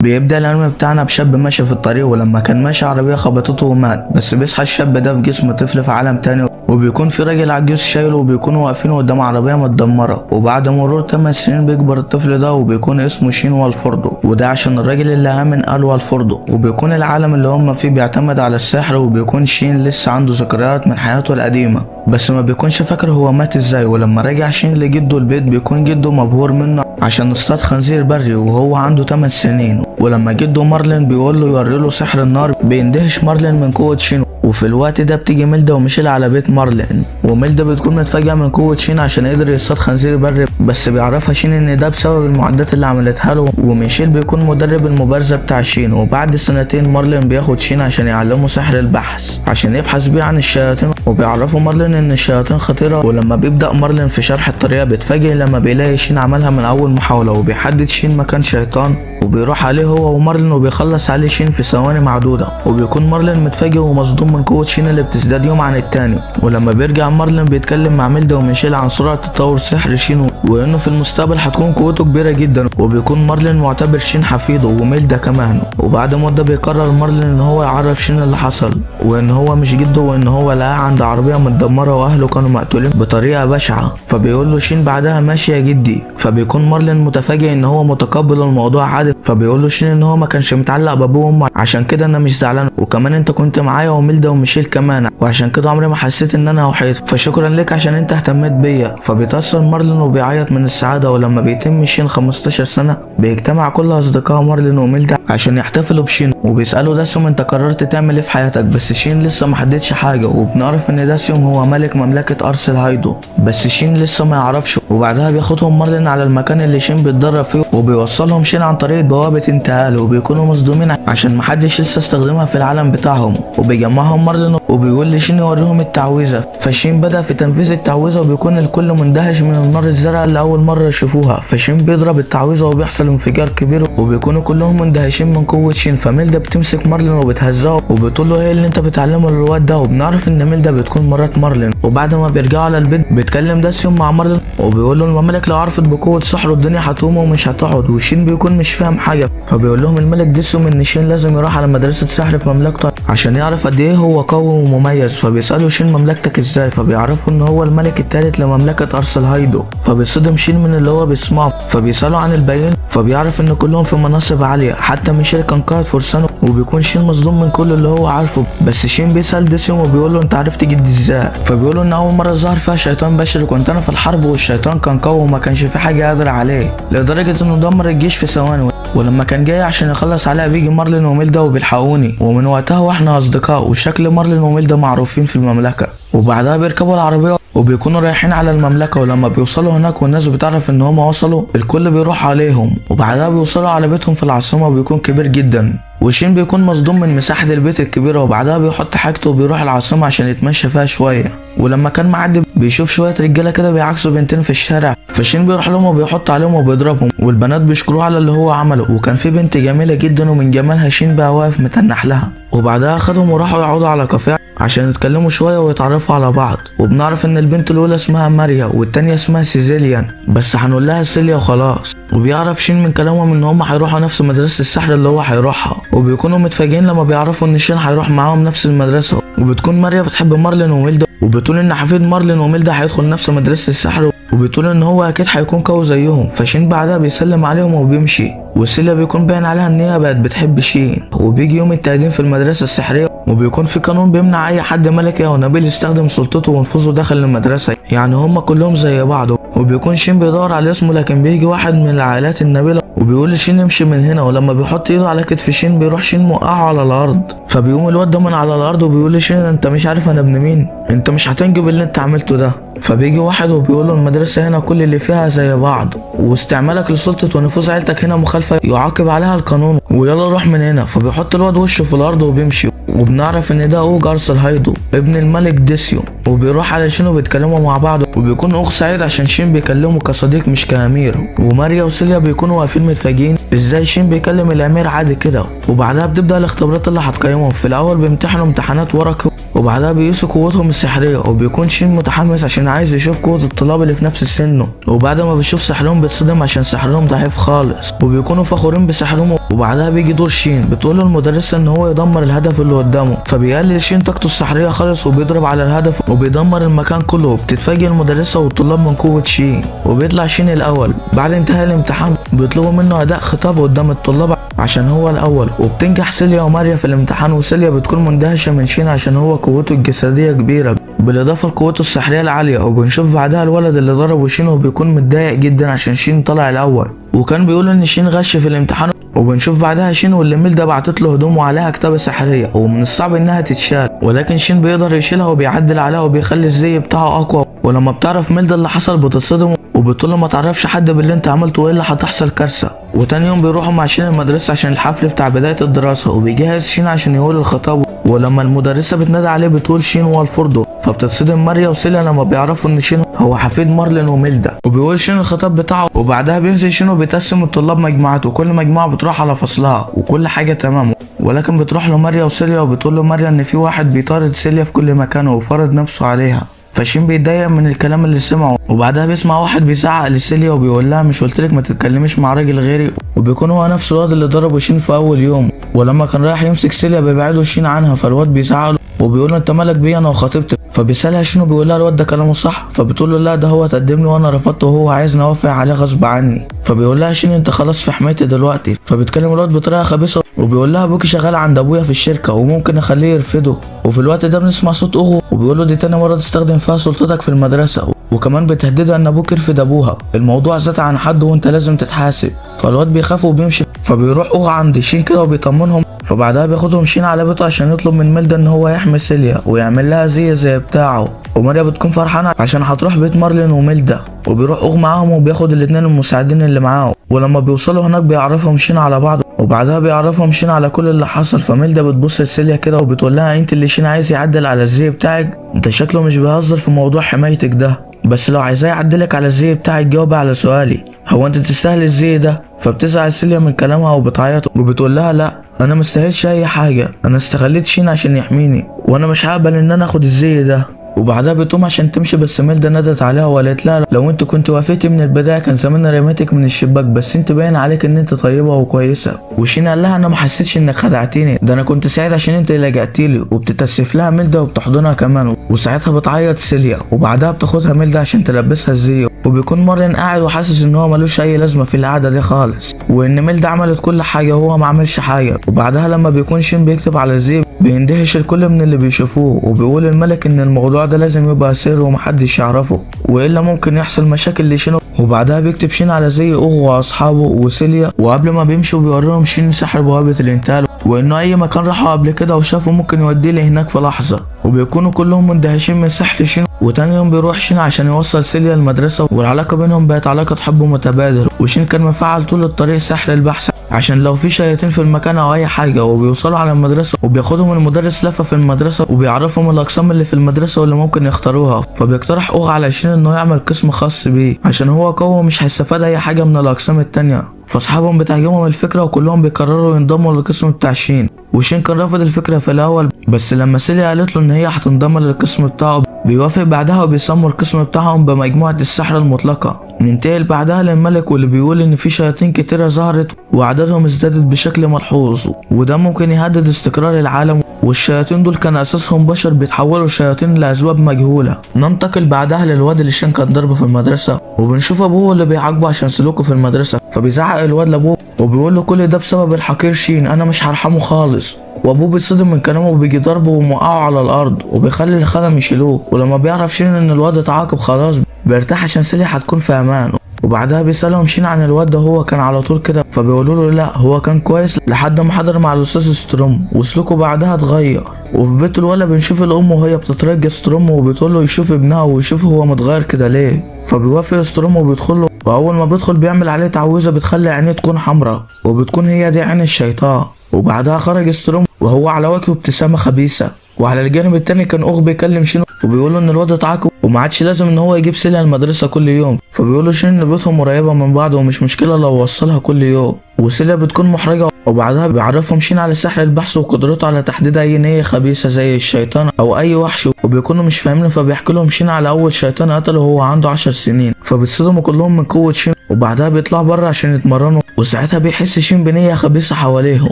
بيبدأ الأنمي بتاعنا بشاب ماشي في الطريق، ولما كان ماشي عربية خبطته ومات، بس بيصحى الشاب ده في جسم طفل في عالم تاني، وبيكون في راجل عجوز شايله، وبيكونوا واقفين قدام عربية متدمرة. وبعد مرور 8 سنين بيكبر الطفل ده وبيكون اسمه شين والفوردو، وده عشان الراجل اللي آمن قال والفوردو. وبيكون العالم اللي هم فيه بيعتمد على السحر، وبيكون شين لسه عنده ذكريات من حياته القديمة بس ما بيكونش فاكر هو مات ازاي. ولما راجع شين لجده البيت بيكون جده مبهور منه عشان اصطاد خنزير بري وهو عنده 8 سنين. ولما جده مارلين بيقول له يوري له سحر النار بيندهش مارلين من قوة شين. وفي الوقت ده بتيجي ميلدا وميشيل على بيت مارلين، وميلدا بتكون متفاجئة من قوة شين عشان قدر يصطاد خنزير بري، بس بيعرفها شين ان ده بسبب المعدات اللي عملتها له. وميشيل بيكون مدرب المبارزة بتاع شين. وبعد سنتين مارلين بياخد شين عشان يعلمه سحر البحث عشان يبحث بيه عن الشياطين، وبيعرفوا مارلين ان الشياطين خطيرة. ولما بيبدأ مارلين في شرح الطريقة بيتفاجئ لما بيلاقي شين عملها من اول محاولة، وبيحدد شين مكان شيطان وبيروح عليه هو ومارلين وبيخلص عليه شين في ثواني معدودة. وبيكون مارلين متفاجئ ومصدوم من قوة شين اللي بتزداد يوم عن التاني. ولما بيرجع مارلين بيتكلم مع ميلدا وميشيل عن سرعة تطور سحر شين وانه في المستقبل هتكون قوته كبيرة جدا، وبيكون مارلين معتبر شين حفيده وميلدا كمان. وبعد مدة بيقرر مارلين ان هو يعرف شين اللي حصل وان هو مش جده، وان هو لقاه عند عربية متدمرة واهله كانوا مقتولين بطريقة بشعة. فبيقول له شين بعدها ماشي يا جدي. فبيكون مارلين متفاجئ ان هو متقبل الموضوع عادي. فبيقول له شين ان هو ما كانش متعلق بابوه وامه عشان كده انا مش زعلان، وكمان انت كنت معايا وميلدا وميشيل كمان، وعشان كده عمري ما حسيت ان انا وحيد، فشكرا لك عشان انت اهتميت بيا. فبيتأثر مارلين وبيعيط من السعادة. ولما بيتم شين 15 سنة بيجتمع كل اصدقاء مارلين وميلدا عشان يحتفلوا بشين، وبيسألوا داسيوم انت قررت تعمل ايه في حياتك؟ بس شين لسه ما حددش حاجة. وبنعرف ان داسيوم هو ملك مملكة ارسل هايدو، بس شين لسه ما يعرفش. وبعدها بياخدهم مارلين على المكان اللي شين بيتدرب فيه، وبيوصلهم شين عن طريق بوابة انتقال، وبيكونوا مصدومين عشان محدش لسه استخدمها في العالم بتاعهم. وبيجمعهم مارلين وبيقول لشين يوريهم التعويذة. فشين بدأ في تنفيذ التعويذة وبيكون الكل مندهش من النار الزرقاء اللي اول مرة يشوفوها. فشين بيضرب التعويذة وبيحصل انفجار كبير وبيكونوا كلهم مندهشين من قوة شين. فميلدا بتمسك مارلين وبتهزقه وبتقول له ايه اللي انت بتعلمه للواد ده. وبنعرف ان ميلدا بتكون مرات مارلين. وبعد ما بيرجعوا على البيت بيتكلم داسيوم مع مارلين وبيقول له المملكة لو عرفت بقوة سحره الدنيا هتقوم ومش هتقعد. وشين بيكون مش فاهم حاجة. فبيقول لهم الملك داسيوم ان شين لازم يروح على مدرسة سحر في مملكته عشان يعرف قد ايه هو قوي ومميز. فبيسألوا شين مملكتك ازاي؟ فبيعرفوا ان هو الملك الثالث لمملكة ارسل هايدو. فبيصدم شين من اللي هو بيسمعه. فبيسألوا عن الباقيين فبيعرف ان كلهم في مناصب عالية، حتى ميشيل كان قائد فرسانه. وبيكون شين مصدوم من كل اللي هو عارفه. بس شين بيسأل داسيوم وبيقول له انت عرفت جدي ازاي؟ فبيقول له ان اول مرة ظهر فيها شيطان بشري كنت انا في الحرب، والشيطان كان قوي وما كانش في حاجة قادرة عليه لدرجة انه دمر الجيش في ثواني. ولما كان جاي عشان يخلص عليها بيجي مارلين وميلدا وبيلحقوني، ومن وقتها واحنا اصدقاء. وشكل مارلين وميلدا معروفين في المملكة. وبعدها بيركبوا العربية وبيكونوا رايحين على المملكة. ولما بيوصلوا هناك والناس بتعرف ان هم وصلوا الكل بيروح عليهم. وبعدها بيوصلوا على بيتهم في العاصمة وبيكون كبير جدا. وشين بيكون مصدوم من مساحة البيت الكبيرة. وبعدها بيحط حاجته وبيروح العاصمة عشان يتمشى فيها شوية. ولما كان معدي بيشوف شوية رجالة كده بيعكسوا بنتين في الشارع. فشين بيروح لهم وبيحط عليهم وبيضربهم، والبنات بيشكروه على اللي هو عمله. وكان في بنت جميلة جدا ومن جمالها شين بقى واقف متنح لها. وبعدها خدهم وراحوا يقعدوا على كافيه عشان يتكلموا شوية ويتعرفوا على بعض. وبنعرف ان البنت الاولى اسمها ماريا والتانية اسمها سيزيليان، بس هنقول لها سيليا وخلاص. وبيعرف شين من كلامهم ان هم هيروحوا نفس مدرسة السحر اللي هو هيروحها. وبيكونوا متفاجئين لما بيعرفوا ان شين هيروح معاهم نفس المدرسة. وبتكون ماريا بتحب مارلين وميلدا وبتقول ان حفيد مارلين وميلدا هيدخل نفس مدرسة السحر، وبتقول ان هو اكيد هيكون قوي زيهم. فشين بعدها بيسلم عليهم وبيمشي، وسيليا بيكون باين عليها ان هي بقت بتحب شين. وبيجي يوم التقديم في المدرسة السحرية، وبيكون في قانون بيمنع اي حد ملكي او نبيل يستخدم سلطته ونفوذه داخل المدرسة، يعني هما كلهم زي بعض. وبيكون شين بيدور على اسمه، لكن بيجي واحد من العائلات النبيلة وبيقول لشين يمشي من هنا، ولما بيحط ايده على كتف شين بيروح شين موقعه على الارض. فبيقوم الواد ده من على الارض وبيقول لشين انت مش عارف انا ابن مين؟ انت مش هتنجب اللي انت عملته ده. فبيجي واحد وبيقول له المدرسة هنا كل اللي فيها زي بعض، واستعمالك لسلطة ونفوذ عيلتك هنا مخالفة يعاقب عليها القانون، ويلا روح من هنا. فبيحط الواد وشه في الارض وبيمشي، وبنعرف ان ده اوج ارثر ابن الملك ديسيو. وبيروح على شين وبيتكلموا مع بعض، وبيكون اوغ سعيد عشان شين بيكلمه كصديق مش كامير. وماريا وسيليا بيكونوا واقفين متفاجئين ازاي شين بيكلم الامير عادي كده. وبعدها بتبدا الاختبارات اللي هتقيمهم. في الاول بيمتحنوا امتحانات ورقي، وبعدها بيقيسوا قوتهم السحريه. وبيكون شين متحمس عشان عايز يشوف قوه الطلاب اللي في نفس سنه، وبعد ما بيشوف سحرهم بيتصدم عشان سحرهم ضعيف خالص، وبيكونوا فخورين بسحرهم. وبعدها بيجي دور شين، بتقول له المدرسه ان هو يدمر الهدف اللي قدامه. فبيقلل شين طاقته السحريه خالص وبيضرب على الهدف وبيدمر المكان كله. وبتتفاجئ المدرسه والطلاب من قوه شين، وبيطلع شين الاول. بعد انتهاء الامتحان بيطلبوا منه اداء خطاب قدام الطلاب عشان هو الاول. وبتنجح سيليا وماريا في الامتحان، وسيليا بتكون مندهشه من شين عشان هو قوته الجسديه كبيره بالاضافه لقوته السحريه العاليه. وبنشوف بعدها الولد اللي ضربه شين وبيكون متضايق جدا عشان شين طلع الاول، وكان بيقول ان شين غش في الامتحان. وبنشوف بعدها شين واللي ميلدا بعتت له هدوم وعليها كتابه سحريه، ومن الصعب انها تتشال، ولكن شين بيقدر يشيلها وبيعدل عليها وبيخلي الزي بتاعه اقوى. ولما بتعرف ميلدا اللي حصل بتصدم وبتقول له ما تعرفش حد باللي انت عملته والا هتحصل كارثه. وتاني يوم بيروحوا مع شين المدرسه عشان الحفل بتاع بدايه الدراسه، وبيجهز شين عشان يقول الخطاب. ولما المدرسه بتنادي عليه بتقول شين والفوردو. فبتتصدم ماريا وسيليا لما بيعرفوا ان شين هو حفيد مارلين وميلدا، وبيقول شين الخطاب بتاعه. وبعدها بينزل شين وبيتقسم الطلاب مجموعات، وكل مجموعه بتروح على فصلها وكل حاجه تمام. ولكن بتروح له ماريا وسيليا وبتقول له ماريا ان في واحد بيطارد سيليا في كل مكان وفرض نفسه عليها. فشين بيتضايق من الكلام اللي سمعه، وبعدها بيسمع واحد بيزعق لسيليا وبيقول لها مش قلتلك ما تتكلميش مع راجل غيري؟ وبيكون هو نفس الواد اللي ضربه شين في اول يوم. ولما كان رايح يمسك سيليا بيبعده شين عنها، فالواد بيزعق له وبيقول له انت مالك بيا انا وخطيبتي؟ فبيسالها شين وبيقول لها الواد ده كلامه صح؟ فبتقول له لا ده هو تقدم لي وانا رفضته وهو عايزني اوافق عليه غصب عني. فبيقول لها شين انت خلاص في حمايتي دلوقتي. فبيتكلم الواد بطريقه خبيثه وبيقول لها ابوكي شغال عند ابويا في الشركه وممكن اخليه يرفضه. وفي الوقت ده بنسمع صوت اخوه وبيقول له دي تاني مره تستخدم فيها سلطتك في المدرسه، وكمان بتهددها ان ابوك يرفض ابوها. الموضوع زاد عن حد وانت لازم تتحاسب. فالواد بيخاف وبيمشي. فبيروح اخوه عند شين كده وبيطمنهم. فبعدها بياخدهم شين على بيته عشان يطلب من ميلدا ان هو يحمي سيليا ويعمل لها زي بتاعه. وماريا بتكون فرحانه عشان هتروح بيت مارلين وميلدا، وبيروح اخوه معاهم وبياخد الاتنين المساعدين اللي معاه. ولما بيوصلوا هناك بيعرفهم شين على بعض، وبعدها بيعرفهم شين على كل اللي حصل. فميلدا بتبص لسيليا كده وبتقول لها انت اللي شين عايز يعدل على الزي بتاعك؟ انت شكله مش بيهزر في موضوع حمايتك ده، بس لو عايزاه يعدلك على الزي بتاعك جاوبي على سؤالي، هو انت تستاهل الزي ده؟ فبتزعل سيليا من كلامها وبتعيط وبتقول لها لا انا مستاهلش اي حاجه، انا استغليت شين عشان يحميني وانا مش هقبل ان انا اخد الزي ده. وبعدها بتقوم عشان تمشي، بس ميلدا نادت عليها وقالت لها لو انت كنت وافقتي من البدايه كان زماننا رميتك من الشباك، بس انت باين عليك ان انت طيبه وكويسه. وشين قال لها انا ما حسيتش انك خدعتيني، ده انا كنت سعيد عشان انت اللي لجأتي لي. وبتتاسف لها ميلدا وبتحضنها كمان، وساعتها بتعيط سيليا. وبعدها بتاخدها ميلدا عشان تلبسها الزي. وبيكون مارلين قاعد وحاسس ان هو ملوش اي لازمه في القعده دي خالص، وان ميلدا عملت كل حاجه وهو ما عملش حاجه. وبعدها لما بيكون شين بيكتب على الزي بيندهش الكل من اللي بيشوفوه، وبيقول الملك ان الموضوع ده لازم يبقى سر ومحدش يعرفه والا ممكن يحصل مشاكل لشين. وبعدها بيكتب شين على زي اخوه واصحابه وسيليا، وقبل ما بيمشوا بيوريهم شين سحر بوابه الانتقال، وانه اي مكان راحوا قبل كده وشافوا ممكن يوديه لهناك في لحظه. وبيكونوا كلهم مندهشين من سحر شين. وتاني يوم بيروح شين عشان يوصل سيليا المدرسه، والعلاقه بينهم بقت علاقه حب متبادل. وشين كان مفعل طول الطريق سحر البحث عشان لو في شياطين في المكان او اي حاجه. وبيوصلوا على المدرسه وبياخدهم المدرس لفه في المدرسه وبيعرفهم الاقسام اللي في المدرسه واللي ممكن يختاروها. فبيقترح اخوه على شين انه يعمل قسم خاص بيه عشان هو قوي مش هيستفاد اي حاجه من الاقسام التانيه. فاصحابهم بتعجبهم الفكره وكلهم بيقرروا ينضموا للقسم بتاع شين. وشين كان رافض الفكره في الاول، بس لما سيليا قالت له ان هي هتنضم للقسم بتاعه بيوافق بعدها، وبيسموا القسم بتاعهم بمجموعه السحر المطلقه ننتقل بعدها للملك واللي بيقول ان في شياطين كتيرة ظهرت وعددهم ازدادت بشكل ملحوظ، وده ممكن يهدد استقرار العالم، والشياطين دول كان اساسهم بشر بيتحولوا شياطين لاسباب مجهولة. ننتقل بعدها للواد اللي شان كان ضربه في المدرسة، وبنشوف ابوه اللي بيعاقبه عشان سلوكه في المدرسة، فبيزعق الواد لابوه وبيقول له كل ده بسبب الحقير شين، انا مش هرحمه خالص. وابوه بيتصدم من كلامه وبيجي ضربه وموقعه على الارض وبيخلي الخدم يشيلوه، ولما بيعرف شين ان الواد اتعاقب خلاص بيرتاح عشان سيلي هتكون في امان. وبعدها بيسألهم شين عن الواد ده هو كان على طول كده، فبيقولوا له لا هو كان كويس لحد ما حضر مع الاستاذ ستروم وسلوكه بعدها اتغير. وفي بيت الولد بنشوف الام وهي بتترجى ستروم وبتقول له يشوف ابنها ويشوف هو متغير كده ليه، فبيوافق ستروم وبيدخل له، واول ما بيدخل بيعمل عليه تعويذه بتخلي عينيه تكون حمراء وبتكون هي دي عين الشيطان. وبعدها خرج ستروم وهو على وجهه ابتسامه خبيثه. وعلى الجانب التاني كان اخ بيكلم شين وبيقول له ان الواد اتعاقب وما عادش لازم ان هو يجيب سيلة المدرسه كل يوم، فبيقول له شين ان بيوتهم قريبه من بعض ومش مشكله لو وصلها كل يوم، وسيلة بتكون محرجه. وبعدها بيعرفهم شين على سحر البحث وقدرته على تحديد اي نية خبيثة زي الشيطان او اي وحش، وبيكونوا مش فاهمين، فبيحكي لهم شين على اول شيطان قتله وهو عنده 10 سنين، فبيتصدموا كلهم من قوة شين. وبعدها بيطلعوا بره عشان يتمرنوا، وساعتها بيحس شين بنية خبيثة حواليهم،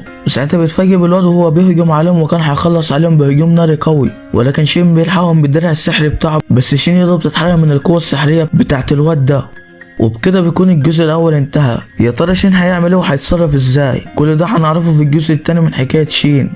وساعتها بيتفاجئ بالواد وهو بيهجم عليهم وكان هيخلص عليهم بهجوم ناري قوي، ولكن شين بيلحقهم بالدرع السحري بتاعه، بس شين يضرب تتحرق من القوة السحرية بتاعت الواد ده. وبكده بيكون الجزء الاول انتهى. يا ترى شين هيعمل ايه وهيتصرف ازاي؟ كل ده هنعرفه في الجزء التاني من حكاية شين.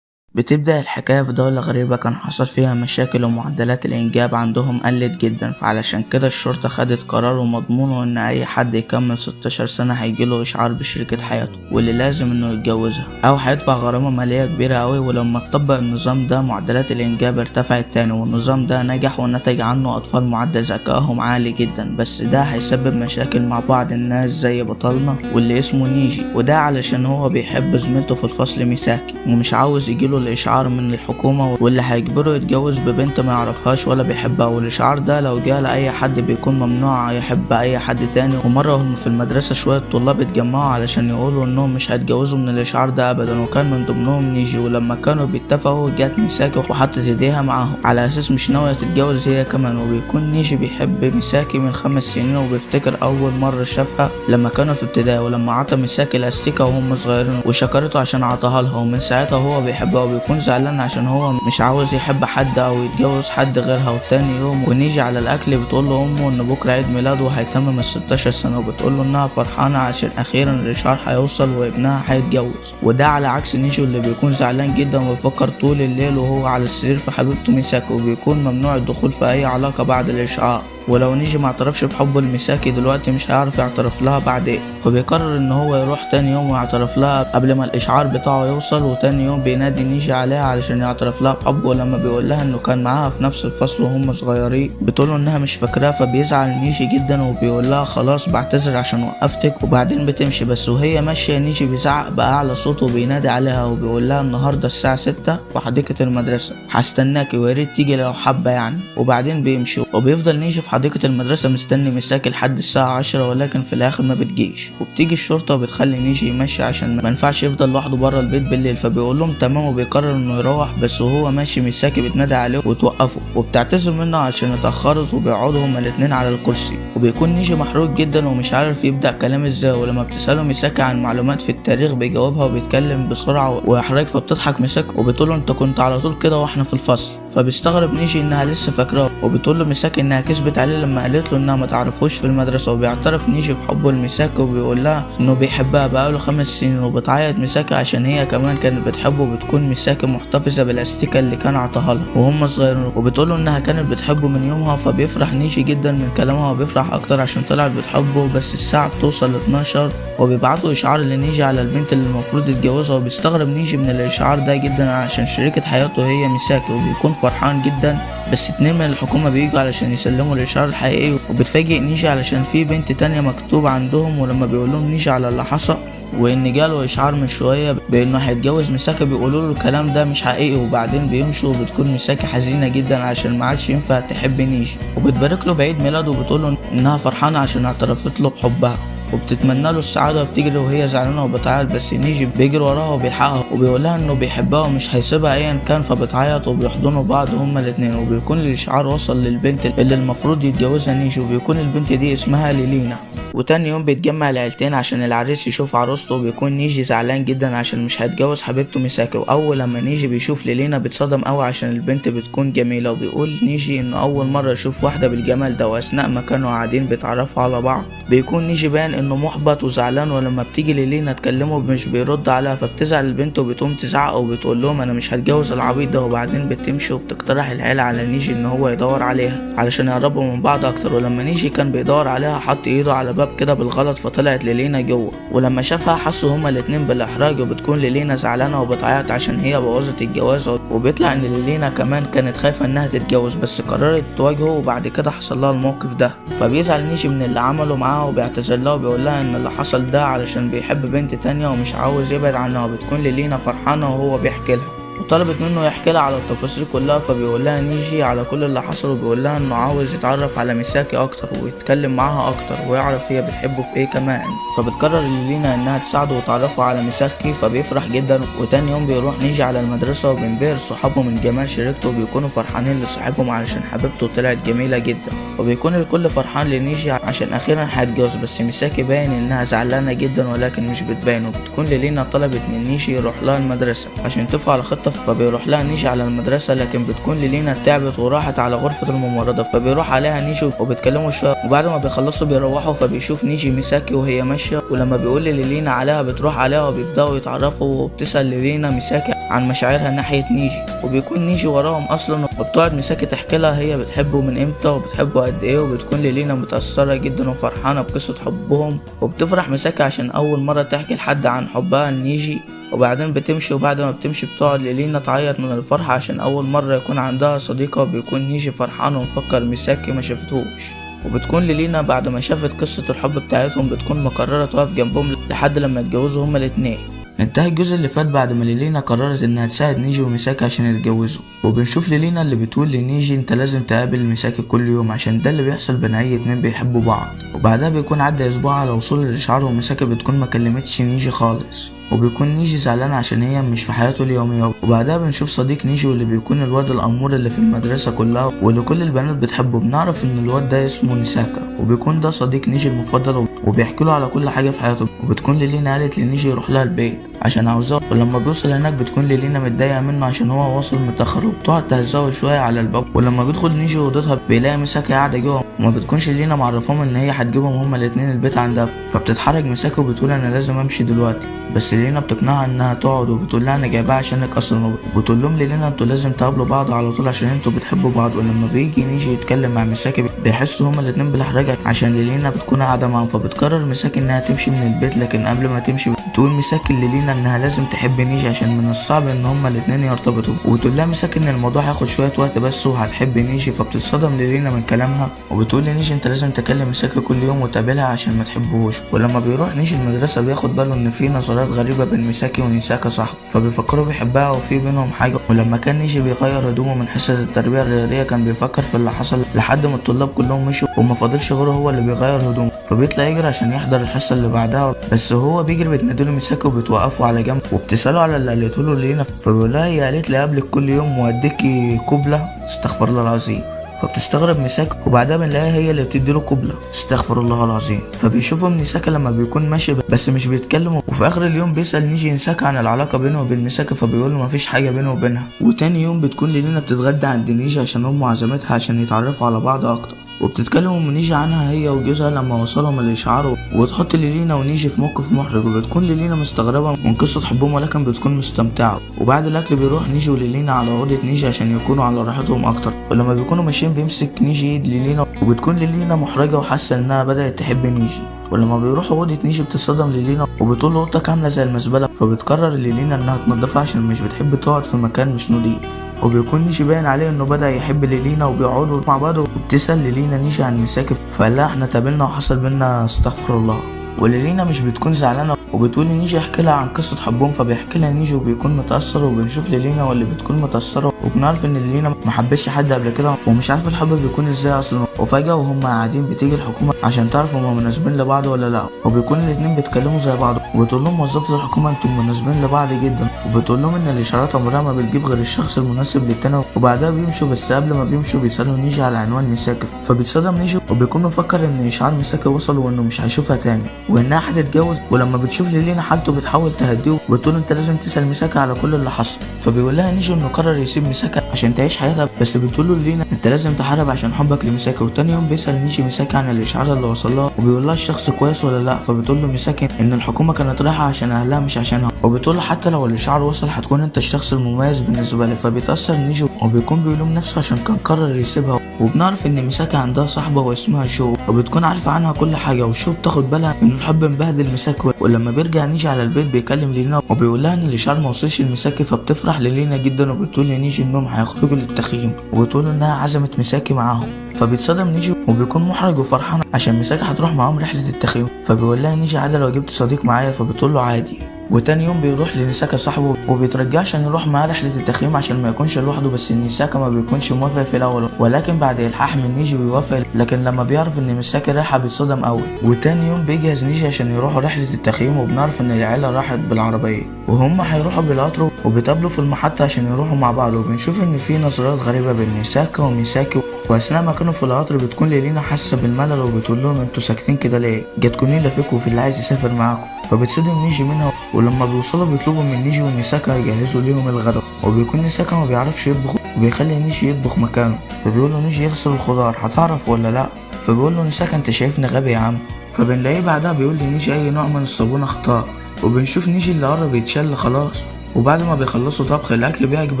بتبدأ الحكاية في دولة غريبة كان حصل فيها مشاكل ومعدلات الإنجاب عندهم قلت جدا، فعلشان كده الشرطة خدت قرار ومضمونه إن أي حد يكمل 16 سنة هيجيله إشعار بشريكة حياته واللي لازم إنه يتجوزها أو هيدفع غرامة مالية كبيرة أوي. ولما اتطبق النظام ده معدلات الإنجاب ارتفعت تاني، والنظام ده نجح ونتج عنه أطفال معدل ذكائهم عالي جدا، بس ده هيسبب مشاكل مع بعض الناس زي بطلنا واللي اسمه نيجي، وده علشان هو بيحب زميلته في الفصل ميساكي ومش عاوز يجيله الاشعار من الحكومة واللي هيجبره يتجوز ببنت ما يعرفهاش ولا بيحبها، والاشعار ده لو جه لاي حد بيكون ممنوع يحب اي حد تاني. ومرة هم في المدرسة شوية طلاب اتجمعوا علشان يقولوا انهم مش هيتجوزوا من الاشعار ده ابدا، وكان من ضمنهم نيجي. ولما كانوا بيتفقوا جت ميساكي وحطت ايديها معاهم على اساس مش ناوية تتجوز هي كمان. وبيكون نيجي بيحب ميساكي من 5 سنين، وبيفتكر اول مرة شافها لما كانوا في ابتدائي، ولما عطى ميساكي الاستيكة وهم صغيرين وشكرته عشان عطاها لها، ومن ساعتها هو بيحبها وبيكون زعلان عشان هو مش عاوز يحب حد او يتجوز حد غيرها. وتاني يوم ونيجي على الاكل بتقول له امه ان بكره عيد ميلاده وهيتمم 16 سنه، وبتقول له انها فرحانه عشان اخيرا الاشعار هيوصل وابنها هيتجوز. وده على عكس نيجي اللي بيكون زعلان جدا وبيفكر طول الليل وهو على السرير في حبيبته ميساكي، وبيكون ممنوع الدخول في اي علاقه بعد الاشعار. ولو نيجي ما اعترفش بحبه لميساكي دلوقتي مش هيعرف يعترف لها بعدين، فبيقرر ان هو يروح تاني يوم ويعترف لها قبل ما الاشعار بتاعه يوصل. وتاني يوم بينادي نيجي عليها علشان يعترف لها بحبه، ولما بيقول لها انه كان معاها في نفس الفصل وهم صغيرين بتقوله انها مش فاكراه، فبيزعل نيجي جدا وبيقول لها خلاص بعتذر عشان وقفتك، وبعدين بتمشي. بس وهي ماشيه نيجي بيزعق بأعلى صوته وبينادي عليها وبيقول لها النهارده الساعه 6 في حديقه المدرسه، هستناكي ويا ريت تيجي لو حابه يعني. وبعدين بيمشي وبيفضل نيجي في حديقة المدرسة مستني ميساكي لحد الساعة 10، ولكن في الآخر ما بتجيش. وبتيجي الشرطة وبتخلي نيجي يمشي عشان ما ينفعش يفضل لوحده بره البيت بالليل، فبيقول لهم تمام وبيقرر انه يروح. بس وهو ماشي ميساكي بتنادي عليه وتوقفه وبتعتذر منه عشان اتأخرت، وبيقعدوا هما الاتنين على الكرسي. وبيكون نيجي محروق جدا ومش عارف يبدأ كلام ازاي، ولما بتسأله ميساكي عن معلومات في التاريخ بيجاوبها وبيتكلم بسرعة ويحرج، فبتضحك ميساكي وبتقوله انت كنت على طول كده واحنا في الفصل. فبيستغرب نيجي انها لسه فاكراه، وبتقول له ميساكي انها كسبت عليه لما قالت له انها ما تعرفوش في المدرسه. وبيعترف نيجي بحبه لميساكي وبيقول لها انه بيحبها بقاله 5 سنين، وبتعيط ميساكي عشان هي كمان كانت بتحبه. وبتكون ميساكي محتفظه بالاستيكه اللي كان عطاها لها وهم صغيرين، وبتقول له انها كانت بتحبه من يومها. فبيفرح نيجي جدا من كلامها وبيفرح اكتر عشان طلعت بتحبه. بس الساعه بتوصل 12 وبيبعتوا اشعار لنيجي على البنت اللي المفروض يتجوزها، وبيستغرب نيجي من الاشعار ده جدا عشان شريكه حياته هي ميساكي، وبيكون فرحان جدا. بس 2 من الحكومة بييجوا علشان يسلموا الإشعار الحقيقي، وبتفاجئ نيجي علشان في بنت تانية مكتوب عندهم. ولما بيقولهم نيجي على اللي حصل وإن جاله إشعار من شوية بإنه هيتجوز ميساكي بيقولوا له الكلام ده مش حقيقي، وبعدين بيمشوا. وبتكون ميساكي حزينة جدا عشان ما عادش ينفع تحب نيجي، وبتبارك له بعيد ميلاده وبتقول له إنها فرحانة عشان اعترفت له بحبها. وبتتمنى له السعاده وبتجري وهي زعلانه وبتعيط، بس نيجي بيجري وراها وبيلحقها وبيقولها انه بيحبها ومش هيسيبها ايا كان، فبتعيط وبيحضنوا بعض هما الاتنين. وبيكون الاشعار وصل للبنت اللي المفروض يتجوزها نيجي، وبيكون البنت دي اسمها ليلينا. وتاني يوم بيتجمع العيلتين عشان العريس يشوف عروسته، وبيكون نيجي زعلان جدا عشان مش هيتجوز حبيبته ميساكي. واول لما نيجي بيشوف ليلينا بيتصدم قوي عشان البنت بتكون جميله، وبيقول نيجي انه اول مره يشوف واحده بالجمال ده. واثناء ما كانوا قاعدين بيتعرفوا على بعض بيكون نيجي باين انه محبط وزعلان، ولما بتيجي ليلينا تكلمه مش بيرد عليها، فبتزعل البنت وبتقوم تزعق وبتقول لهم انا مش هتجوز العبيط ده. وبعدين بتمشي وبتقترح العيله على نيجي ان هو يدور عليها علشان يقربوا من بعض اكتر. ولما نيجي كان بيدور عليها حط ايده على باب كده بالغلط فطلعت ليلينا جوه، ولما شافها حسوا هما الاتنين بالاحراج، وبتكون ليلينا زعلانه وبتعيط عشان هي بوظت الجواز. وبيطلع ان ليلينا كمان كانت خايفه انها تتجوز بس قررت تواجهه، وبعد كده حصل لها الموقف ده. فبيزعل نيجي من اللي عمله معاها وبيعتذر لها وبيقول لها ان اللي حصل ده علشان بيحب بنت تانية ومش عاوز يبعد عنها. وبتكون ليلينا فرحانه وهو بيحكي لها وطلبت منه يحكي لها على التفاصيل كلها، فبيقول لها نيجي على كل اللي حصل، وبيقول لها انه عاوز يتعرف على ميساكي اكتر ويتكلم معاها اكتر ويعرف هي بتحبه في ايه كمان. فبتقرر ليلينا انها تساعده وتعرفه على ميساكي، فبيفرح جدا. وتاني يوم بيروح نيجي على المدرسه وبينبهر صحابه من جمال شريكته، وبيكونوا فرحانين لصاحبهم علشان حبيبته طلعت جميله جدا. وبيكون الكل فرحان لنيجي عشان اخيرا هيتجوز، بس ميساكي باين انها زعلانه جدا ولكن مش بتبين. وبتكون ليلينا طلبت من نيجي يروح لها المدرسه عشان يتفقوا على خطه، فبيروح لها نيجي على المدرسة، لكن بتكون ليلينا تعبت وراحت على غرفة الممرضة. فبيروح عليها نيجي وبيتكلموا شوية، وبعد ما بيخلصوا بيروحوا فبيشوف نيجي ميساكي وهي ماشية، ولما بيقول ليلينا عليها بتروح عليها وبيبدأوا يتعرفوا، وبتسأل ليلينا ميساكي عن مشاعرها ناحية نيجي. وبيكون نيجي وراهم أصلا، وبتقعد ميساكي تحكي لها هي بتحبه من امتى وبتحبه قد ايه. وبتكون ليلينا متأثرة جدا وفرحانة بقصة حبهم، وبتفرح ميساكي عشان أول مرة تحكي لحد عن حبها لنيجي. وبعدين بتمشي، وبعد ما بتمشي بتقعد ليلينا تعيط من الفرحة عشان أول مرة يكون عندها صديقة. وبيكون نيجي فرحان ومفكر ميساكي ما شافتهوش. وبتكون ليلينا بعد ما شافت قصة الحب بتاعتهم بتكون مقررة تقف جنبهم لحد لما يتجوزوا هما الاتنين. انتهى الجزء اللي فات بعد ما ليلينا قررت انها تساعد نيجي وميساكي عشان يتجوزوا، وبنشوف ليلينا اللي بتقول لنيجي انت لازم تقابل ميساكي كل يوم عشان ده اللي بيحصل بين اي اتنين بيحبوا بعض. وبعدها بيكون عدى اسبوع على وصول الاشعار، وميساكي بتكون ما كلمتش نيجي خالص، وبيكون نيجي زعلان عشان هي مش في حياته اليومية. وبعدها بنشوف صديق نيجي واللي بيكون الواد الأمور اللي في المدرسة كلها واللي كل البنات بتحبه. بنعرف ان الواد ده اسمه نيساكا، وبيكون ده صديق نيجي المفضل وبيحكي له على كل حاجة في حياته. وبتكون ليلينا قالت لنيجي يروح لها البيت عشان عاوزاه، ولما بيوصل هناك بتكون ليلينا متضايقة منه عشان هو واصل متأخر، وبتقعد تهزقه شوية على الباب. ولما بيدخل نيجي اوضتها بيلاقي ميساكي قاعدة جوه، وما بتكونش ليلينا معرفاهم ان هي هتجيبهم هما الاتنين البيت عندها. فبتتحرك ميساكي وبتقول انا لازم امشي دلوقتي، بس ليلينا بتقنعها انها تقعد، وبتقول لها انا جايباها عشانك اصلا. وبتقول لهم ليلينا انتوا لازم تقابلوا بعض على طول عشان انتوا بتحبوا بعض. ولما بيجي نيجي يتكلم مع ميساكي بيحسوا هما الاتنين بالاحراج عشان ليلينا بتكون قاعده معاهم. فبتقرر ميساكي انها تمشي من البيت، لكن قبل ما تمشي بتقول ميساكي ليلينا انها لازم تحب نيجي عشان من الصعب ان هما الاتنين يرتبطوا. وتقول لها ميساكي ان الموضوع هياخد شويه وقت بس وهتحب نيجي. فبتتصدم ليلينا من كلامها، وبتقول لنيجي انت لازم تكلم ميساكي كل يوم وتقابلها عشان ما تحبهوش. ولما بيروح نيجي المدرسه بياخد باله ان في نظرات غريبه بين ميساكي ونيساكا صاحبه، فبيفكروا بيحبها وفي بينهم حاجه. ولما كان نيجي بيغير هدومه من حصه التربيه الرياضيه كان بيفكر في اللي حصل لحد ما الطلاب كلهم مشوا وما فاضلش غيره هو اللي بيغير هدومه. فبيطلع يجري عشان يحضر الحصه اللي بعدها، بس هو بيجري بتناديله ميساكي وبتوقفه على جنب وبتساله على اللي قالته له لينا. فبيقول لها هي قالت لي قبلك كل يوم واديكي قبله، استغفر الله العظيم. فبتستغرب ميساكي، وبعدها بنلاقيها هي اللي بتديله قبله، استغفر الله العظيم. فبيشوفوا ميساكي لما بيكون ماشي بس مش بيتكلموا. وفي اخر اليوم بيسال نيجي ميساكي عن العلاقه بينه وبين ميساكي، فبيقول له مفيش حاجه بينه وبينها. وتاني يوم بتكون لينا بتتغدى عند نيجي عشان امه عزمتها عشان يتعرفوا على بعض اكتر، وبتتكلم ام نيجي عنها هي وجوزها لما وصلهم الاشعار، وتحط ليلينا ونيجي في موقف محرج. وبتكون ليلينا مستغربه من قصه حبهم ولكن بتكون مستمتعه. وبعد الاكل بيروح نيجي وليلينا على اوضه نيجي عشان يكونوا على راحتهم اكتر. ولما بيكونوا ماشيين بيمسك نيجي ايد ليلينا، وبتكون ليلينا محرجه وحاسه انها بدات تحب نيجي. ولما بيروحوا اوضه نيجي بتصدم ليلينا وبتقول له اوضتك عامله زي المزبله. فبتقرر ليلينا انها تنضفها عشان مش بتحب تقعد في مكان مش نضيف. وبيكون نيجي باين عليه انه بدا يحب ليلينا وبيقعدوا مع بعض. وبتسال ليلينا نيجي عن ميساكي، فقال لها احنا تقابلنا وحصل بينا استغفر الله. وليلينا مش بتكون زعلانه وبتقول نيجي يحكي لها عن قصه حبهم، فبيحكي لها نيجي وبيكون متاثر. وبنشوف ليلينا واللي بتكون متاثره، وبنعرف ان ليلينا ما حبتش حد قبل كده ومش عارفه الحب بيكون ازاي اصلا. وفجأة وهم قاعدين بتيجي الحكومة عشان تعرف هما مناسبين لبعض ولا لا، وبيكون الاتنين بيتكلموا زي بعض، وبتقول لهم موظفة الحكومة انتم مناسبين لبعض جدا، وبتقول لهم ان الاشارات عمرها ما بتجيب غير الشخص المناسب للتاني. وبعدها بيمشوا، بس قبل ما بيمشوا بيسألوا نيجي على عنوان ميساكي، فبيتصدم نيجي وبيكون مفكر ان اشعار ميساكي وصل وانه مش هيشوفها تاني وانها هتتجوز. ولما بتشوف ليلينا حالته بتحاول تهديه وبتقول انت لازم تسأل ميساكي على كل اللي حصل. فبيقول لها نيجي انه قرر يسيب ميساكي عشان تعيش حياتها، بس بتقول له ليلينا انت لازم تحارب عشان حبك لميساكي. وتاني يوم بيسأل نيجي ميساكي عن الاشعار اللي وصل لها وبيقول لها الشخص كويس ولا لا، فبتقول له ميساكي ان الحكومة كانت رايحة عشان اهلها مش عشانها، وبتقول له حتى لو الاشعار وصل هتكون انت الشخص المميز بالنسبة لي. فبيتأثر نيجي وبيكون بيلوم نفسه عشان كان قرر يسيبها. وبنعرف ان ميساكي عندها صاحبة واسمها شو، وبتكون عارفة عنها كل حاجة، وشو بتاخد بالها ان الحب مبهدل ميساكي. ولما بيرجع نيجي على البيت بيكلم لينا وبيقول لها ان الاشعار ما وصلش لميساكي، فبتفرح لينا جدا وبتقول لنيجي انهم هيخرجوا للتخييم، وبتقول انها عزمت ميساكي معاهم. فبيتصدم نيجي وبيكون محرج وفرحان عشان ميساكي هتروح معاهم رحلة التخييم، فبيقول لها نيجي عادي لو جبت صديق معايا، فبتقول له عادي. وتاني يوم بيروح لنيساكا صاحبه وبيترجاه عشان يروح معاه رحلة التخييم عشان ما يكونش لوحده، بس نيساكا ما بيكونش موافق في الاول، ولكن بعد الحاح من نيجي بيوافق، لكن لما بيعرف ان ميساكي رايحة بيتصدم قوي. وتاني يوم بيجهز نيجي عشان يروحوا رحلة التخييم، وبنعرف ان العيلة راحت بالعربية وهم هيروحوا بالقطر، وبيتقابلوا في المحطة عشان يروحوا مع بعض. وبنشوف ان في نظرات غريبة بين نيساكا وميساكي، واثناء ما كانوا في القطر بتكون ليلينا حاسة بالملل وبتقول لهم انتوا ساكتين كده ليه؟ جاتكم نيلة فيكم وفي اللي عايز يسافر معاكم. فبتصدم نيجي منها، ولما بيوصلوا بيطلبوا من نيجي ونيساكا يجهزوا ليهم الغداء، وبيكون نيساكا ما بيعرفش يطبخ وبيخلي نيجي يطبخ مكانه، فبيقول له نيجي يغسل الخضار هتعرف ولا لا؟ فبيقول له نيساكا انت شايفني غبي يا عم؟ فبنلاقيه بعدها بيقول لنيجي اي نوع من الصابون اختار، وبنشوف نيجي اللي قرب يتشل خلاص. وبعد ما بيخلصوا طبخ الاكل بيعجب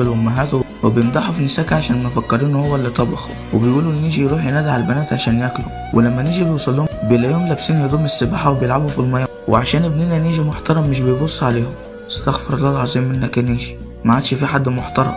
الامهات وبيمدحوا في نيساكا عشان مفكرين هو اللي طبخ، وبيقولوا نيجي يروح ينادي على البنات عشان ياكلوا. ولما نيجي بيوصل لهم بيلاقيهم لابسين هدوم السباحه وبيلعبوا في الميه، وعشان ابننا نيجي محترم مش بيبص عليهم. استغفر الله العظيم منك يا نيجي، ما عادش في حد محترم.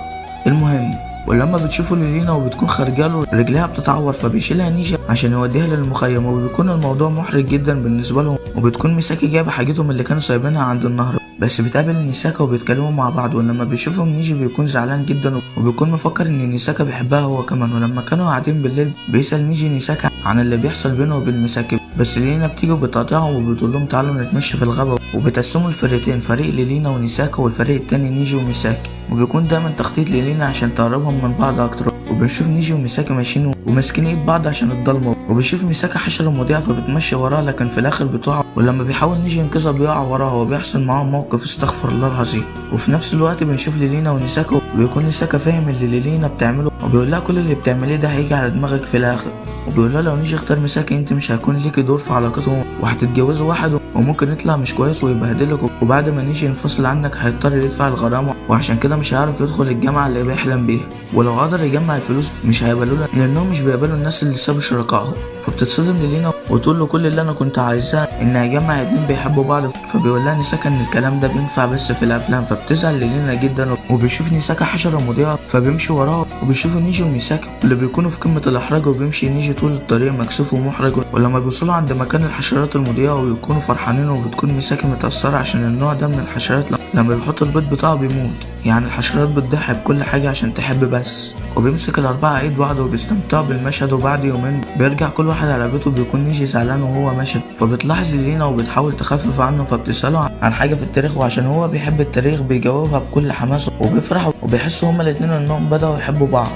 المهم ولما بتشوفوا ليلينا وبتكون خارجاله رجليها بتتعور، فبيشيلها نيجي عشان يوديها للمخيم، وبيكون الموضوع محرج جدا بالنسبه لهم. وبتكون ميساكي جايبه حاجتهم اللي كانوا سايبينها عند النهر، بس بتقابل نيساكا وبيتكلموا مع بعض. ولما بيشوفهم نيجي بيكون زعلان جدا وبيكون مفكر ان نيساكا بيحبها هو كمان. ولما كانوا قاعدين بالليل بيسأل نيجي نيساكا عن اللي بيحصل بينه وبين ميساكي، بس ليلينا بتيجي وبتقاطعهم وبتقول لهم تعالوا نتمشى في الغابة، وبتقسموا الفريقين، فريق ليلينا ونيساكا والفريق التاني نيجي وميساكي، وبيكون دايما تخطيط ليلينا عشان تقربهم من بعض اكتر. وبنشوف نيجي وميساكي ماشيين وماسكين ايد بعض عشان الضلمه، وبنشوف ميساكي حشرة مضيعة فبتمشي وراها لكن في الاخر بتقع، ولما بيحاول نيجي ينقذها بيقع وراها وبيحصل معاهم موقف استغفر الله العظيم. وفي نفس الوقت بنشوف ليلينا ونيساكا وبيكون نيساكا فاهم اللي ليلينا بتعمله، وبيقول لها كل اللي بتعمليه ده هيجي على دماغك في الاخر. وبيقول لها لو نيجي اختار ميساكي انت مش هيكون ليكي دور في علاقتهم وهتتجوزوا واحد وممكن يطلع مش كويس ويبهدلك، وبعد ما نيجي ينفصل عنك هيضطر يدفع الغرامه، وعشان كده مش هيعرف يدخل الجامعه اللي بيحلم بيها، ولو قدر يجمع الفلوس مش هيقبلوا له لانهم مش بيقبلوا الناس اللي سابوا شركائهم. فبتتصدم ليلينا وتقول له كل اللي انا كنت عايزاه ان اجمع اتنين بيحبوا بعض، فبيقول لها نيساكا ان الكلام ده بينفع بس في الافلام، فبتزعل ليلينا جدا. وبيشوف نيساكا حشره مضيعه فبيمشي وراها، وبيشوفوا نيجي وميساكي اللي بيكونوا في قمه الاحراج، وبيمشي نيجي طول الطريق مكسوف ومحرج. ولما بيوصلوا عند مكان الحشرات المضيعه ويكونوا فرحانين، وبتكون ميساكي متأثرة عشان النوع ده من الحشرات لما بيحط البيض بتاعه بيموت، يعني الحشرات بتضحي بكل حاجة عشان تحب بس. وبيمسك الأربعة ايد بعض وبيستمتعوا بالمشهد، وبعد يومين بيرجع كل واحد على بيته. بيكون نيجي زعلان وهو ماشي، فبتلاحظ ليلينا وبتحاول تخفف عنه، فبتسأله عن حاجة في التاريخ، وعشان هو بيحب التاريخ بيجاوبها بكل حماس وبيفرحوا وبيحسوا هما الاتنين انهم بدأوا يحبوا بعض.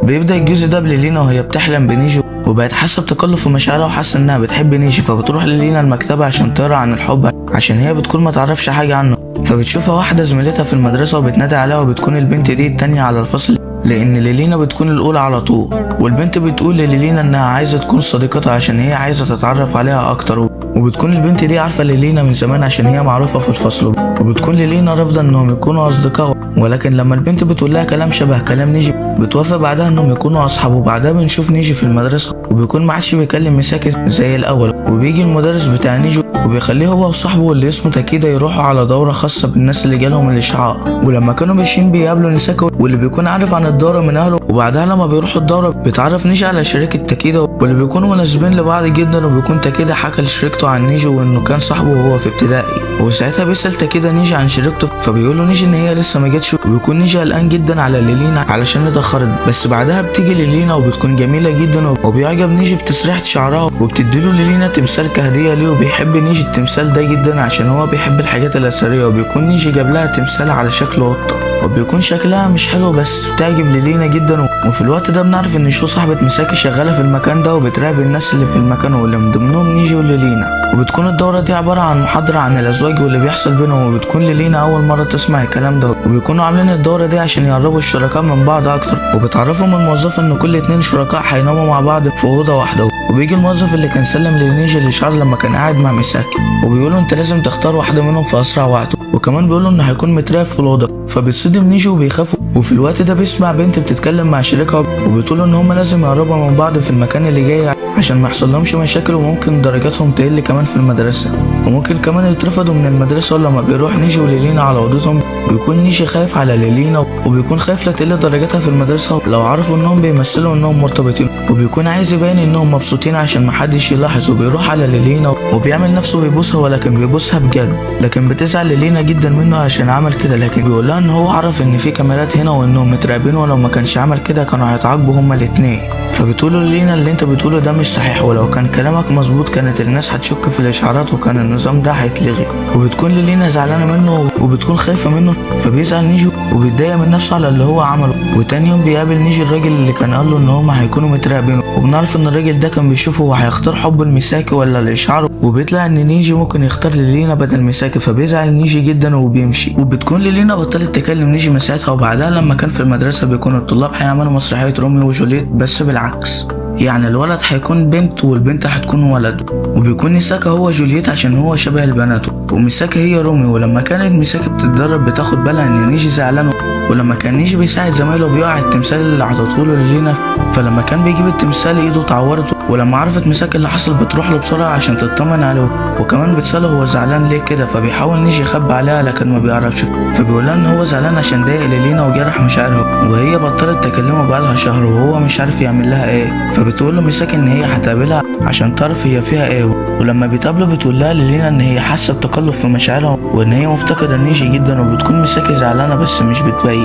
بيبدأ الجزء ده بليلينا وهي بتحلم بنيجي وبقت حاسه بتقلب في مشاعرها وحاسه انها بتحب نيجي، فبتروح ليلينا المكتبه عشان تقرا عن الحب عشان هي بتكون ما تعرفش حاجه عنه. فبتشوفها واحده زميلتها في المدرسه وبتنادي عليها، وبتكون البنت دي التانية على الفصل لان ليلينا بتكون الاولى على طول. والبنت بتقول لليلينا انها عايزه تكون صديقتها عشان هي عايزه تتعرف عليها اكتر، وبتكون البنت دي عارفه ليلينا من زمان عشان هي معروفه في الفصل، وبتكون ليلينا رافضه انهم يكونوا اصدقاء، ولكن لما البنت بتقول لها كلام شبه كلام نيجي بتوافق بعدها انهم يكونوا اصحاب. وبعدها بنشوف نيجي في المدرسه وبيكون ما عادش بيكلم ميساكي زي الاول، وبيجي المدرس بتاع نيجي وبيخليه هو وصاحبه اللي اسمه تاكيدا يروحوا على دورة خاصة بالناس اللي جالهم الإشعاع. ولما كانوا ماشيين بيقابلوا نيساكا واللي بيكون عارف عن الدورة من أهله، وبعدها لما بيروحوا الدورة بيتعرف نيجي على شريكة تاكيدا واللي بيكونوا مناسبين لبعض جدا. وبيكون تاكيدا حكى لشريكته عن نيجي وإنه كان صاحبه وهو في ابتدائي، وساعتها بيسأل تاكيدا نيجي عن شريكته، فبيقول له نيجي إن هي لسه ما جتش. وبيكون نيجي قلقان جدا على ليلينا علشان اتأخرت، بس بعدها بتيجي ليلينا وبتكون جميلة جدا وبيعجب نيجي بتسريحة شعرها وبتديله ليلينا تمثال كهدية ليه. وبيحب نيجي التمثال ده جدا عشان هو بيحب الحاجات الأثرية. وبيكون نيجي جاب لها تمثال على شكل قطة وبيكون شكلها مش حلو بس بتعجب ليلينا جدا. وفي الوقت ده بنعرف ان شو صاحبة ميساكي شغالة في المكان ده وبتراقب الناس اللي في المكان واللي من ضمنهم نيجي وليلينا. وبتكون الدورة دي عبارة عن محاضرة عن الأزواج واللي بيحصل بينهم، وبتكون ليلينا أول مرة تسمع الكلام ده. وبيكونوا عاملين الدورة دي عشان يقربوا الشركاء من بعض أكتر، وبتعرفهم الموظفة إن كل 2 شركاء هيناموا مع بعض في أوضة واحدة. وبيجي الموظف اللي كان سلم لنيجي الإشعار لما كان قاعد مع ميساكي وبيقوله أنت لازم تختار واحدة منهم في أسرع وقت، وكمان بيقوله إنه هيكون متراقب في الأوضة. فبيتصدم نيجي وبيخاف. وفي الوقت ده بيسمع بنت بتتكلم مع شريكها وبتقول ان هم لازم يقربوا من بعض في المكان اللي جاي عشان ما يحصلهمش مشاكل، وممكن درجاتهم تقل كمان في المدرسه، وممكن كمان يترفضوا من المدرسه. ولما بيروح نيجي وليلينا على اوضتهم بيكون نيجي خايف على ليلينا وبيكون خايف لا تقل درجاتها في المدرسه لو عرفوا انهم بيمثلوا انهم مرتبطين، وبيكون عايز يبين انهم مبسوطين عشان محدش يلاحظ. وبيروح على ليلينا وبيعمل نفسه بيبوسها، ولكن بيبوسها بجد. لكن بتزعل ليلينا جدا منه عشان عمل كده، لكن بيقول لها ان هو عرف ان في كاميرات هنا وانهم متراقبين، ولو ما كانش عمل كده كانوا هيتعاقبوا هما الاتنين. فبتقوله لينا اللي انت بتقوله ده مش صحيح، ولو كان كلامك مظبوط كانت الناس هتشك في الاشعارات وكان النظام ده هيتلغي. وبتكون لينا زعلانه منه وبتكون خايفه منه، فبيزعل نيجي وبيتضايق من نفسه على اللي هو عمله. وتاني يوم بيقابل نيجي الراجل اللي كان قال له ان هما هيكونوا متراقبين، وبنعرف ان الراجل ده كان بيشوفه هو هيختار حب الميساكي ولا الاشعار، وبيطلع ان نيجي ممكن يختار لينا بدل ميساكي. فبيزعل نيجي جدا وبيمشي. وبتكون لينا بطلت تكلم نيجي من ساعتها. وبعدها لما كان في المدرسه بيكون الطلاب هيعملوا مسرحيه روميو وجولييت بس بالعكس، يعني الولد هيكون بنت والبنت هتكون ولد. وبيكون ميساكا هو جولييت عشان هو شبه البنات، وميساكا هي روميو. ولما كانت ميساكا بتتدرب بتاخد بالها ان نيجي زعلان، ولما كان نيجي بيساعد زمايله بيقع التمثال اللي عطته له لينا. فلما كان بيجيب التمثال ايده اتعورت، ولما عرفت ميساكا اللي حصل بتروح له بسرعه عشان تطمن عليه، وكمان بتساله هو زعلان ليه كده. فبيحاول نيجي يخبي عليها لكن ما بيعرفش، فبيقول لها ان هو زعلان عشان ضايق لينا وجرح مشاعرها، وهي بطلت تكلمه بقالها شهر وهو مش عارف يعمل لها ايه. فبتقول له ميساكا ان هي هتقابلها عشان تعرف هي فيها ايه. ولما بيتقابلوا بتقول لها لينا ان هي حاسه بتقلب في مشاعرها وان هي مفتقده نيجي جدا، وبتكون ميساكا زعلانه بس مش بتبين.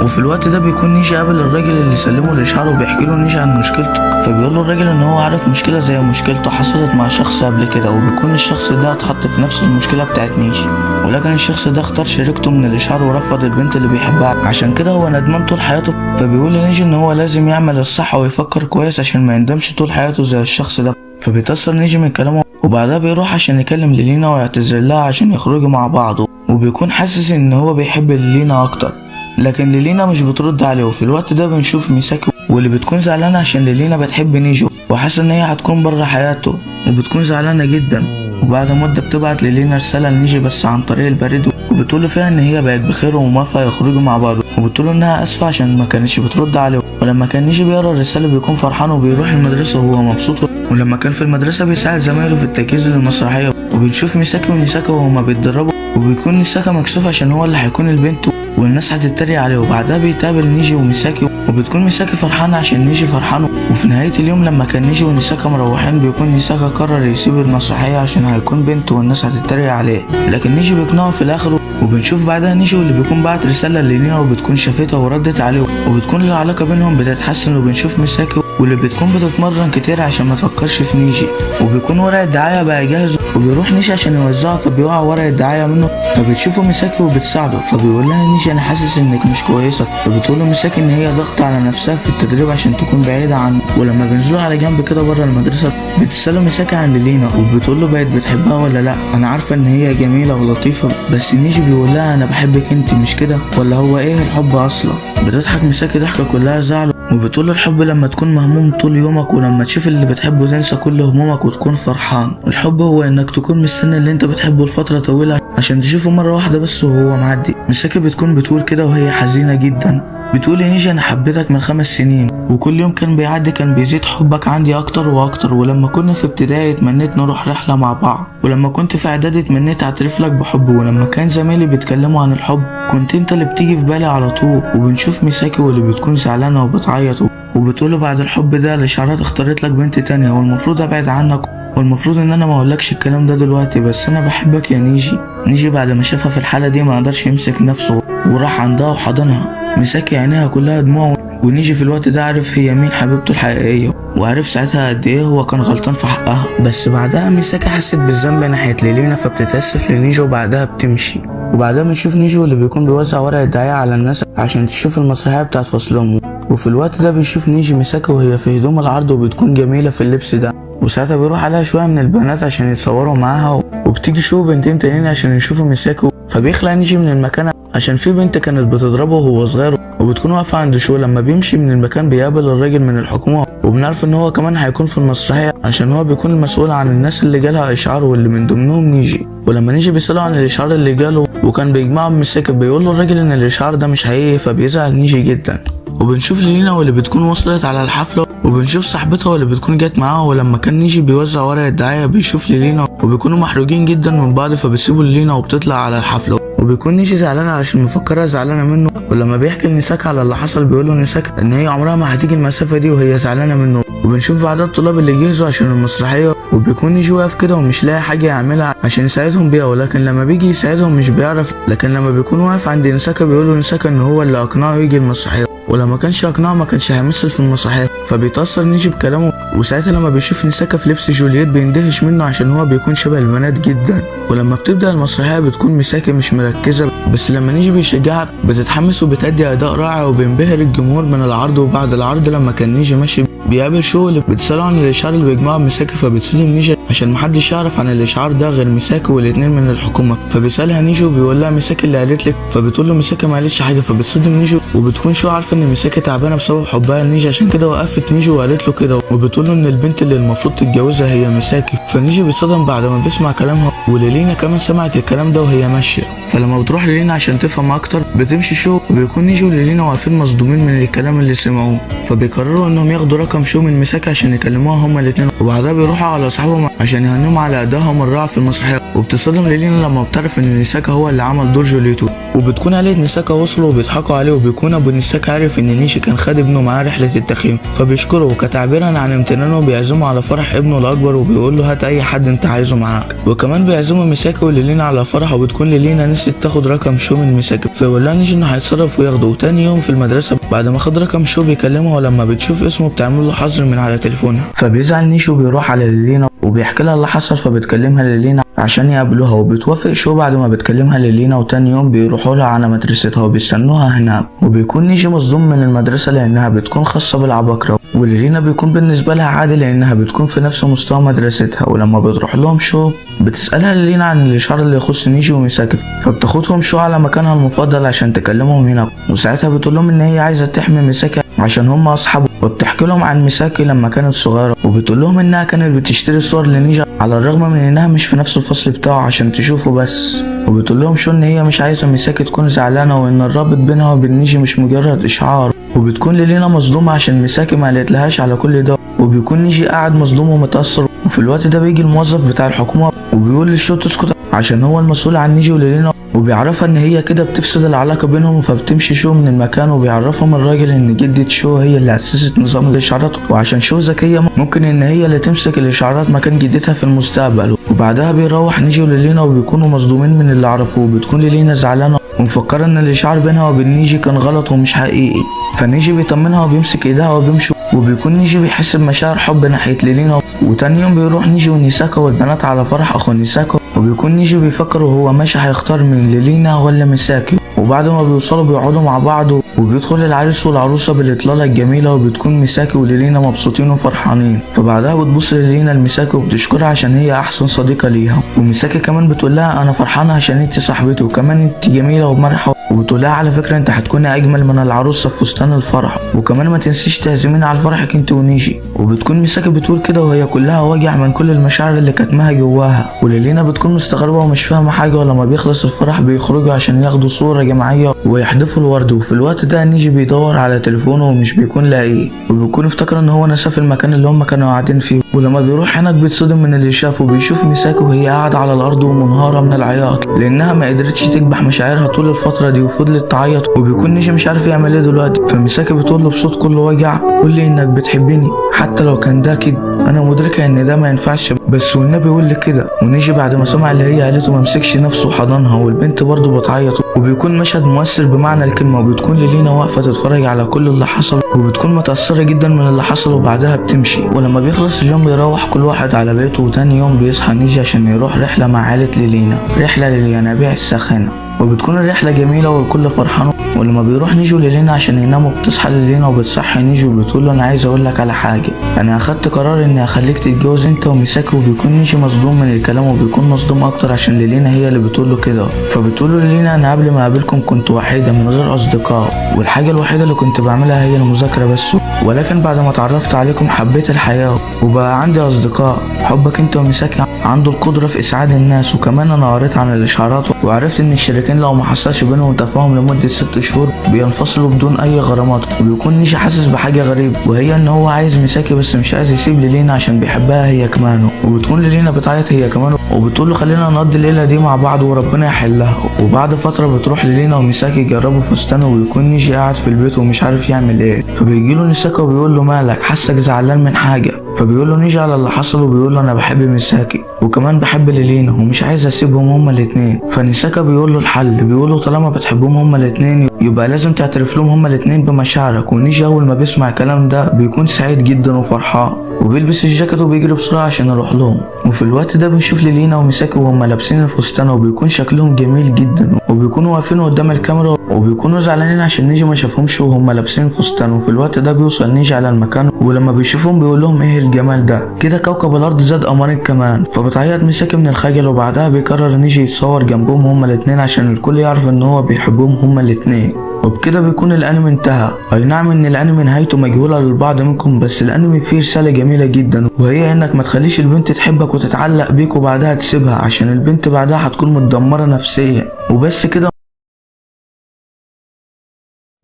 وفي الوقت ده بيكون نيجي قابل الراجل اللي سلمه الاشعار وبيحكي له نيجي عن مشكلته. فبيقول له الراجل ان هو عارف مشكله زي مشكلته حصلت مع شخص قبل كده، وبيكون الشخص ده اتحط في نفس المشكله بتاعت نيجي، ولكن الشخص ده اختار شريكته من الاشعار ورفض البنت اللي بيحبها، عشان كده هو ندمان طول حياته. فبيقول لنيجي ان هو لازم يعمل الصح ويفكر كويس عشان ما يندمش طول حياته زي الشخص ده. فبيتأثر نيجي من كلامه، وبعدها بيروح عشان يكلم لينا ويعتذر لها عشان يخرجوا مع بعض، وبيكون حاسس ان هو بيحب لينا اكتر، لكن لينا مش بترد عليه. وفي الوقت ده بنشوف ميساكي واللي بتكون زعلانه عشان لينا بتحب نيجي وحاسه ان هي هتكون بره حياته، وبتكون زعلانه جدا. وبعد مده بتبعت لينا رساله لنيجي بس عن طريق البريد، وبتقول له فيها ان هي بقت بخير وموافقه يخرجوا مع بعض، وبتقول له انها اسفه عشان ما كانتش بترد عليه. ولما كان نيجي بيقرا الرساله بيكون فرحان وبيروح المدرسه وهو مبسوط. ولما كان في المدرسه بيساعد زمايله في التجهيز للمسرحيه، وبنشوف ميساكي ونيساكا وهما بيتدربوا، وبيكون نيساكا مكسوف عشان هو اللي هيكون البنت والناس هتتريق عليه. وبعدها بيتقابل نيجي وميساكي، وبتكون ميساكي فرحانه عشان نيجي فرحان. وفي نهايه اليوم لما كان نيجي ونيساكا مروحين بيكون نيساكا قرر يسيب المسرحيه عشان هيكون بنت والناس هتتريق عليه، لكن نيجي بيقنعه في الاخر. وبنشوف بعدها نيجي واللي بيكون بعت رساله للينا وبتكون شافتها وردت عليه، وبتكون العلاقه بينهم بتتحسن. وبنشوف ميساكي واللي بتكون بتتمرن كتير عشان ما تفكرش في نيجي، وبيكون ورق الدعايه بقى جاهز، وبيروح نيجي عشان يوزعه فبيقع ورق الدعايه منه. فبتشوفه ميساكي وبتساعده، فبيقول لها نيجي انا حاسس انك مش كويسه. فبتقول له ميساكي ان هي ضغط على نفسها في التدريب عشان تكون بعيده عنه. ولما بينزلوا على جنب كده بره المدرسه بتساله ميساكي عن لينا، وبتقول له بقت بتحبها ولا لا. انا عارفه ان هي جميله ولطيفه، بس نيجي بيقول لها انا بحبك انت مش كده، ولا هو ايه الحب اصلا؟ بتضحك ميساكي ضحكه كلها زعل، وبتقول له الحب لما تكون مهموم طول يومك ولما تشوف اللي بتحبه تنسى كل همومك وتكون فرحان. الحب هو انك تكون مستني اللي انت بتحبه لفتره طويله عشان تشوفه مره واحده بس وهو معدي. ميساكي بتكون بتقول كده وهي حزينه جدا، بتقول يا نيجي انا حبيتك من 5 سنين وكل يوم كان بيعدي كان بيزيد حبك عندي اكتر واكتر، ولما كنا في ابتدائي اتمنيت نروح رحلة مع بعض، ولما كنت في اعدادي اتمنيت اعترف لك بحبي، ولما كان زمايلي بيتكلموا عن الحب كنت انت اللي بتيجي في بالي على طول. وبنشوف ميساكي واللي بتكون زعلانة وبتعيط وبتقوله بعد الحب ده الاشعارات اختارت لك بنت تانية والمفروض ابعد عنك، والمفروض ان انا ما اقولكش الكلام ده دلوقتي، بس انا بحبك يا نيجي. نيجي بعد ما شافها في الحالة دي ما قدرش يمسك نفسه وراح عندها وحضنها. ميساكي عينيها كلها دموع، ونيجي في الوقت ده عرف هي مين حبيبته الحقيقية، وعرف ساعتها قد ايه هو كان غلطان في حقها. بس بعدها ميساكي حست بالذنب ناحية ليلينا فبتتأسف لنيجي وبعدها بتمشي. وبعدها بنشوف نيجي واللي بيكون بيوزع ورق الدعاية على الناس عشان تشوف المسرحية بتاعت فصلهم. وفي الوقت ده بنشوف نيجي ميساكي وهي في هدوم العرض وبتكون جميلة في اللبس ده، وساعتها بيروح عليها شوية من البنات عشان يتصوروا معاها، وبتيجي شو بنتين تانيين عشان يشوفوا ميساكي. فبيخلع نيجي من المكان عشان في بنت كانت بتضربه وهو صغير وبتكون واقفة عند شو. لما بيمشي من المكان بيقابل الراجل من الحكومة، وبنعرف ان هو كمان هيكون في المسرحية عشان هو بيكون المسؤول عن الناس اللي جالها اشعار واللي من ضمنهم نيجي. ولما نيجي بيسأله عن الاشعار اللي جاله وكان بيجمعهم ميساكي بيقول له الراجل ان الاشعار ده مش حقيقي، فبيزعل نيجي جدا. وبنشوف لينا واللي بتكون وصلت على الحفلة، وبنشوف صاحبتها واللي بتكون جات معاها. ولما كان نيجي بيوزع ورق الدعاية بيشوف لينا وبيكونوا محروجين جدا من بعض فبيسيبوا لينا وبتطلع على الحفلة، وبيكون نيجي زعلانة علشان مفكرها زعلانة منه. ولما بيحكي لنيساكي على اللي حصل بيقول له نيساكي ان هي عمرها ما هتيجي المسافة دي وهي زعلانة منه. وبنشوف بعدها الطلاب اللي جهزوا عشان المسرحية، وبيكون نيجي واقف كده ومش لاقي حاجة يعملها عشان يساعدهم بيها، ولكن لما بيجي يساعدهم مش بيعرف. لكن لما بيكون واقف عند نيساكي بيقول له نيساكي ان هو اللي اقنعه يجي المسرحية، ولما كانش يقنعه ما كانش هيمثل في المسرحية. فبيتأثر نيجي بكلامه، وساعتها لما بيشوف نيساكي في لبس جولييت بيندهش منه عشان هو بيكون شبه البنات جدا. ولما بتبدأ المسرحية بتكون ميساكي مش مركزة، بس لما نيجي بيشجعها بتتحمس وبتأدي أداء رائع وبينبهر الجمهور من العرض. وبعد العرض لما كان نيجي ماشي بيقابل شو اللي بتسأله عن الإشعار اللي بيجمعه ميساكي، فبتصدم نيجي عشان محدش يعرف عن الإشعار ده غير ميساكي والاتنين من الحكومة. فبيسألها نيجي وبيقول لها ميساكي اللي قالت لك، فبتقول له ميساكي ما قالتش حاجة. فبتصدم نيجي وبتكون شو عارفة ان ميساكي تعبانة بسبب حبها لنيجي عشان كده وقفت نيجي وقالت له كده، وبتقول له ان البنت اللي المفروض تتجوزها هي ميساكي. فنيجي بيتصدم بعد ما بيسمع كلامها، وليلينا كمان سمعت الكلام ده وهي ماشية. فلما بتروح ليلينا عشان تفهم اكتر بتمشي شو، وبيكون نيجي وليلينا واقفين مصدومين من الكلام اللي سمعوه. فبيقرروا انهم ياخدوا رقم شو من ميساكي عشان يكلموها هما الاتنين، وبعدها بيروحوا على اصحابهم عشان يهنوهم على ادائهم الرائع في المسرحية. وبتصدم ليلينا لما بتعرف ان نيساكي هو اللي عمل دور جوليتو، وبتكون عيلة نيساكي وصلوا وبيضحكوا عليه، وبيكون ابو نيساكي عارف ان نيجي كان خد ابنه معاه رحلة التخييم فبيشكره، وكتعبيرا عن امتنانه بيعزمه على فرح ابنه الاكبر وبيقول له هات اي حد انت عايزه معاك. وكمان بيعزموا ميساكي وليلينا على فرح، وبتكون ليلينا نسيت تاخد رقم شو من ميساكي فيقول لها نيجي انه هيتصرف وياخده. وتاني يوم في المدرسة بعد ما خد رقم شو بيكلمها، ولما بتشوف اسمه بتعمل له حظر من على تليفونها. فبيزعل نيجي وبيروح على ليلينا وبيحكي لها اللي حصل، فبتكلمها ليلينا عشان يقابلوها، وبتوافق شو بعد ما بتكلمها ليلينا. وتاني يوم بيروحوا لها على مدرستها وبيستنوها هناك، وبيكون نيجي مصدوم من المدرسة لانها بتكون خاصة بالعباقرة، وليلينا بيكون بالنسبة لها عادي لانها بتكون في نفس مستوى مدرستها. ولما بتروح لهم شو بتسألها ليلينا عن الاشعار اللي يخص نيجي وميساكي، فبتاخدهم شو على مكانها المفضل عشان تكلمهم هناك، وساعتها بتقول لهم ان هي عايزة تحمي ميساكي عشان هم اصحابه، وبتحكي لهم عن ميساكي لما كانت صغيرة، وبتقول لهم انها كانت بتشتري صور لنيجي على الرغم من انها مش في نفس الفصل بتاعه عشان تشوفه بس. وبتقول لهم شو ان هي مش عايزة ميساكي تكون زعلانة وان الرابط بينها وبين نيجي مش مجرد اشعار. وبتكون ليلينا مصدومة عشان ميساكي ما قالتلهاش على كل ده، وبيكون نيجي قاعد مصدوم ومتأثر. وفي الوقت ده بيجي الموظف بتاع الحكومة وبيقول للشو تسكت عشان هو المسؤول عن نيجي وليلينا، وبيعرفها ان هي كده بتفسد العلاقة بينهم. فبتمشي شو من المكان، وبيعرفهم الراجل ان جدة شو هي اللي اسست نظام الاشعارات، وعشان شو ذكية ممكن ان هي اللي تمسك الاشعارات مكان جدتها في المستقبل. وبعدها بيروح نيجي وليلينا وبيكونوا مصدومين من اللي عرفوه، وبتكون ليلينا زعلانة ومفكرة ان الاشعار بينها وبين نيجي كان غلط ومش حقيقي. فنيجي بيطمنها وبيمسك ايدها وبيمشوا، وبيكون نيجي بيحس بمشاعر حب ناحية ليلينا. وتاني يوم بيروح نيجي ونيساكا والبنات على فرح اخو نيساكا، وبيكون نيجي بيفكر وهو ماشي هيختار من ليلينا ولا ميساكي. وبعد ما بيوصلوا بيقعدوا مع بعض، وبيدخل العريس والعروسة بالإطلالة الجميلة، وبتكون ميساكي وليلينا مبسوطين وفرحانين. فبعدها بتبص ليلينا لميساكي وبتشكرها عشان هي أحسن صديقة ليها، وميساكي كمان بتقول لها أنا فرحانة عشان انتي صاحبتي وكمان انتي جميلة ومرحة وبتقول لها على فكره انت هتكوني اجمل من العروسه في فستان الفرح، وكمان ما تنسيش تعزميني على فرحك انت ونيجي. وبتكون ميساكي بتقول كده وهي كلها وجع من كل المشاعر اللي كاتماها جواها، وليلينا بتكون مستغربه ومش فاهمه حاجه. ولما بيخلص الفرح بيخرجوا عشان ياخدوا صوره جماعيه ويحدفوا الورد، وفي الوقت ده نيجي بيدور على تليفونه ومش بيكون لاقيه، وبيكون افتكر ان هو نسى في المكان اللي هم كانوا قاعدين فيه. ولما بيروح هناك بيتصدم من اللي شافه، بيشوف ميساكي وهي قاعده على الارض ومنهاره من العياط لانها ما قدرتش تكبح مشاعرها طول الفتره دي وفضلت تعيط. وبيكون نيجي مش عارف يعمل ايه دلوقتي، فميساكي بتقول له بصوت كله وجع قول لي انك بتحبني حتى لو كان ده كده. انا مدركه ان ده ما ينفعش بس والنبي قول لي كده. ونيجي بعد ما سمع اللي هي قالته ما مسكش نفسه وحضنها، والبنت برضه بتعيط. وبيكون مشهد مؤثر بمعنى الكلمه، وبتكون ليلينا واقفه تتفرج على كل اللي حصل وبتكون متاثره جدا من اللي حصل، وبعدها بتمشي. ولما بيخلص اليوم بيروح كل واحد على بيته، وتاني يوم بيصحى نيجي عشان يروح رحله مع عائله ليلينا، رحله للينابيع الساخنه. وبتكون الرحله جميله والكل فرحان. ولما بيروح نيجي ليلينا عشان يناموا بتصحى ليلينا وبتصحي نيجي وبتقول له انا عايز اقول لك على حاجه، انا اخدت قرار اني اخليك تتجوز انت وميساكي. وبيكون نيجي مصدوم من الكلام، وبيكون مصدوم اكتر عشان ليلينا هي اللي بتقول له كده. فبتقول له ليلينا انا قبل ما اقابلكم كنت وحيده من غير اصدقاء، والحاجه الوحيده اللي كنت بعملها هي المذاكره بس، ولكن بعد ما اتعرفت عليكم حبيت الحياه وبقى عندي اصدقاء. حبك انت وميساكي عنده القدره في اسعاد الناس. وكمان انا قريت عن الاشعارات وعرفت ان الشريكين لو ما حصلش بينهم تفاهم لمده 6 شهور بينفصلوا بدون اي غرامات. وبيكون نيجي حاسس بحاجه غريبه، وهي ان هو عايز ميساكي بس مش عايز يسيب ليلينا عشان بيحبها هي كمان. وبتكون ليلينا بتعيط هي كمان وبتقول له خلينا نقضي الليله دي مع بعض وربنا يحلها. وبعد فتره بتروح ليلينا وميساكي يجربوا فستان، وبيكون نيجي قاعد في البيت ومش عارف يعمل ايه. فبيجي له ميساكي وبيقول له مالك حاسك زعلان من حاجه. فبيقول له نيجي على اللي حصل، وبيقول له انا بحب ميساكي وكمان بحب ليلينا ومش عايز اسيبهم هما الاثنين. فنيساكي بيقول له الحل، بيقول له طالما بتحبهم هما الاثنين يبقى لازم تعترف لهم هما الاثنين بمشاعرك. ونيجي اول ما بيسمع الكلام ده بيكون سعيد جدا وفرحان، وبيلبس الجاكيت وبيجري بسرعه عشان يروح لهم. وفي الوقت ده بنشوف ليلينا وميساكي وهما لابسين الفستان، وبيكون شكلهم جميل جدا، وبيكونوا واقفين قدام الكاميرا وبيكونوا زعلانين عشان نيجي ما شافهمش وهما لابسين فستان. وفي الوقت ده بيوصل نيجي على المكان، ولما بيشوفهم بيقول لهم ايه الجمال ده كده، كوكب الارض زاد قمرين كمان. فبتعيط ميساكي من الخجل، وبعدها بيقرر نيجي يتصور جنبهم هما الاثنين عشان الكل يعرف ان هو بيحبهم هما الاثنين. وبكده بيكون الانمي انتهى. اي نعم ان الانمي نهايته مجهوله للبعض منكم، بس الانمي فيه رساله جميله جدا، وهي انك ما تخليش البنت تحبك وتتعلق بيك وبعدها تسيبها، عشان البنت بعدها هتكون متدمره نفسيا. وبس كده.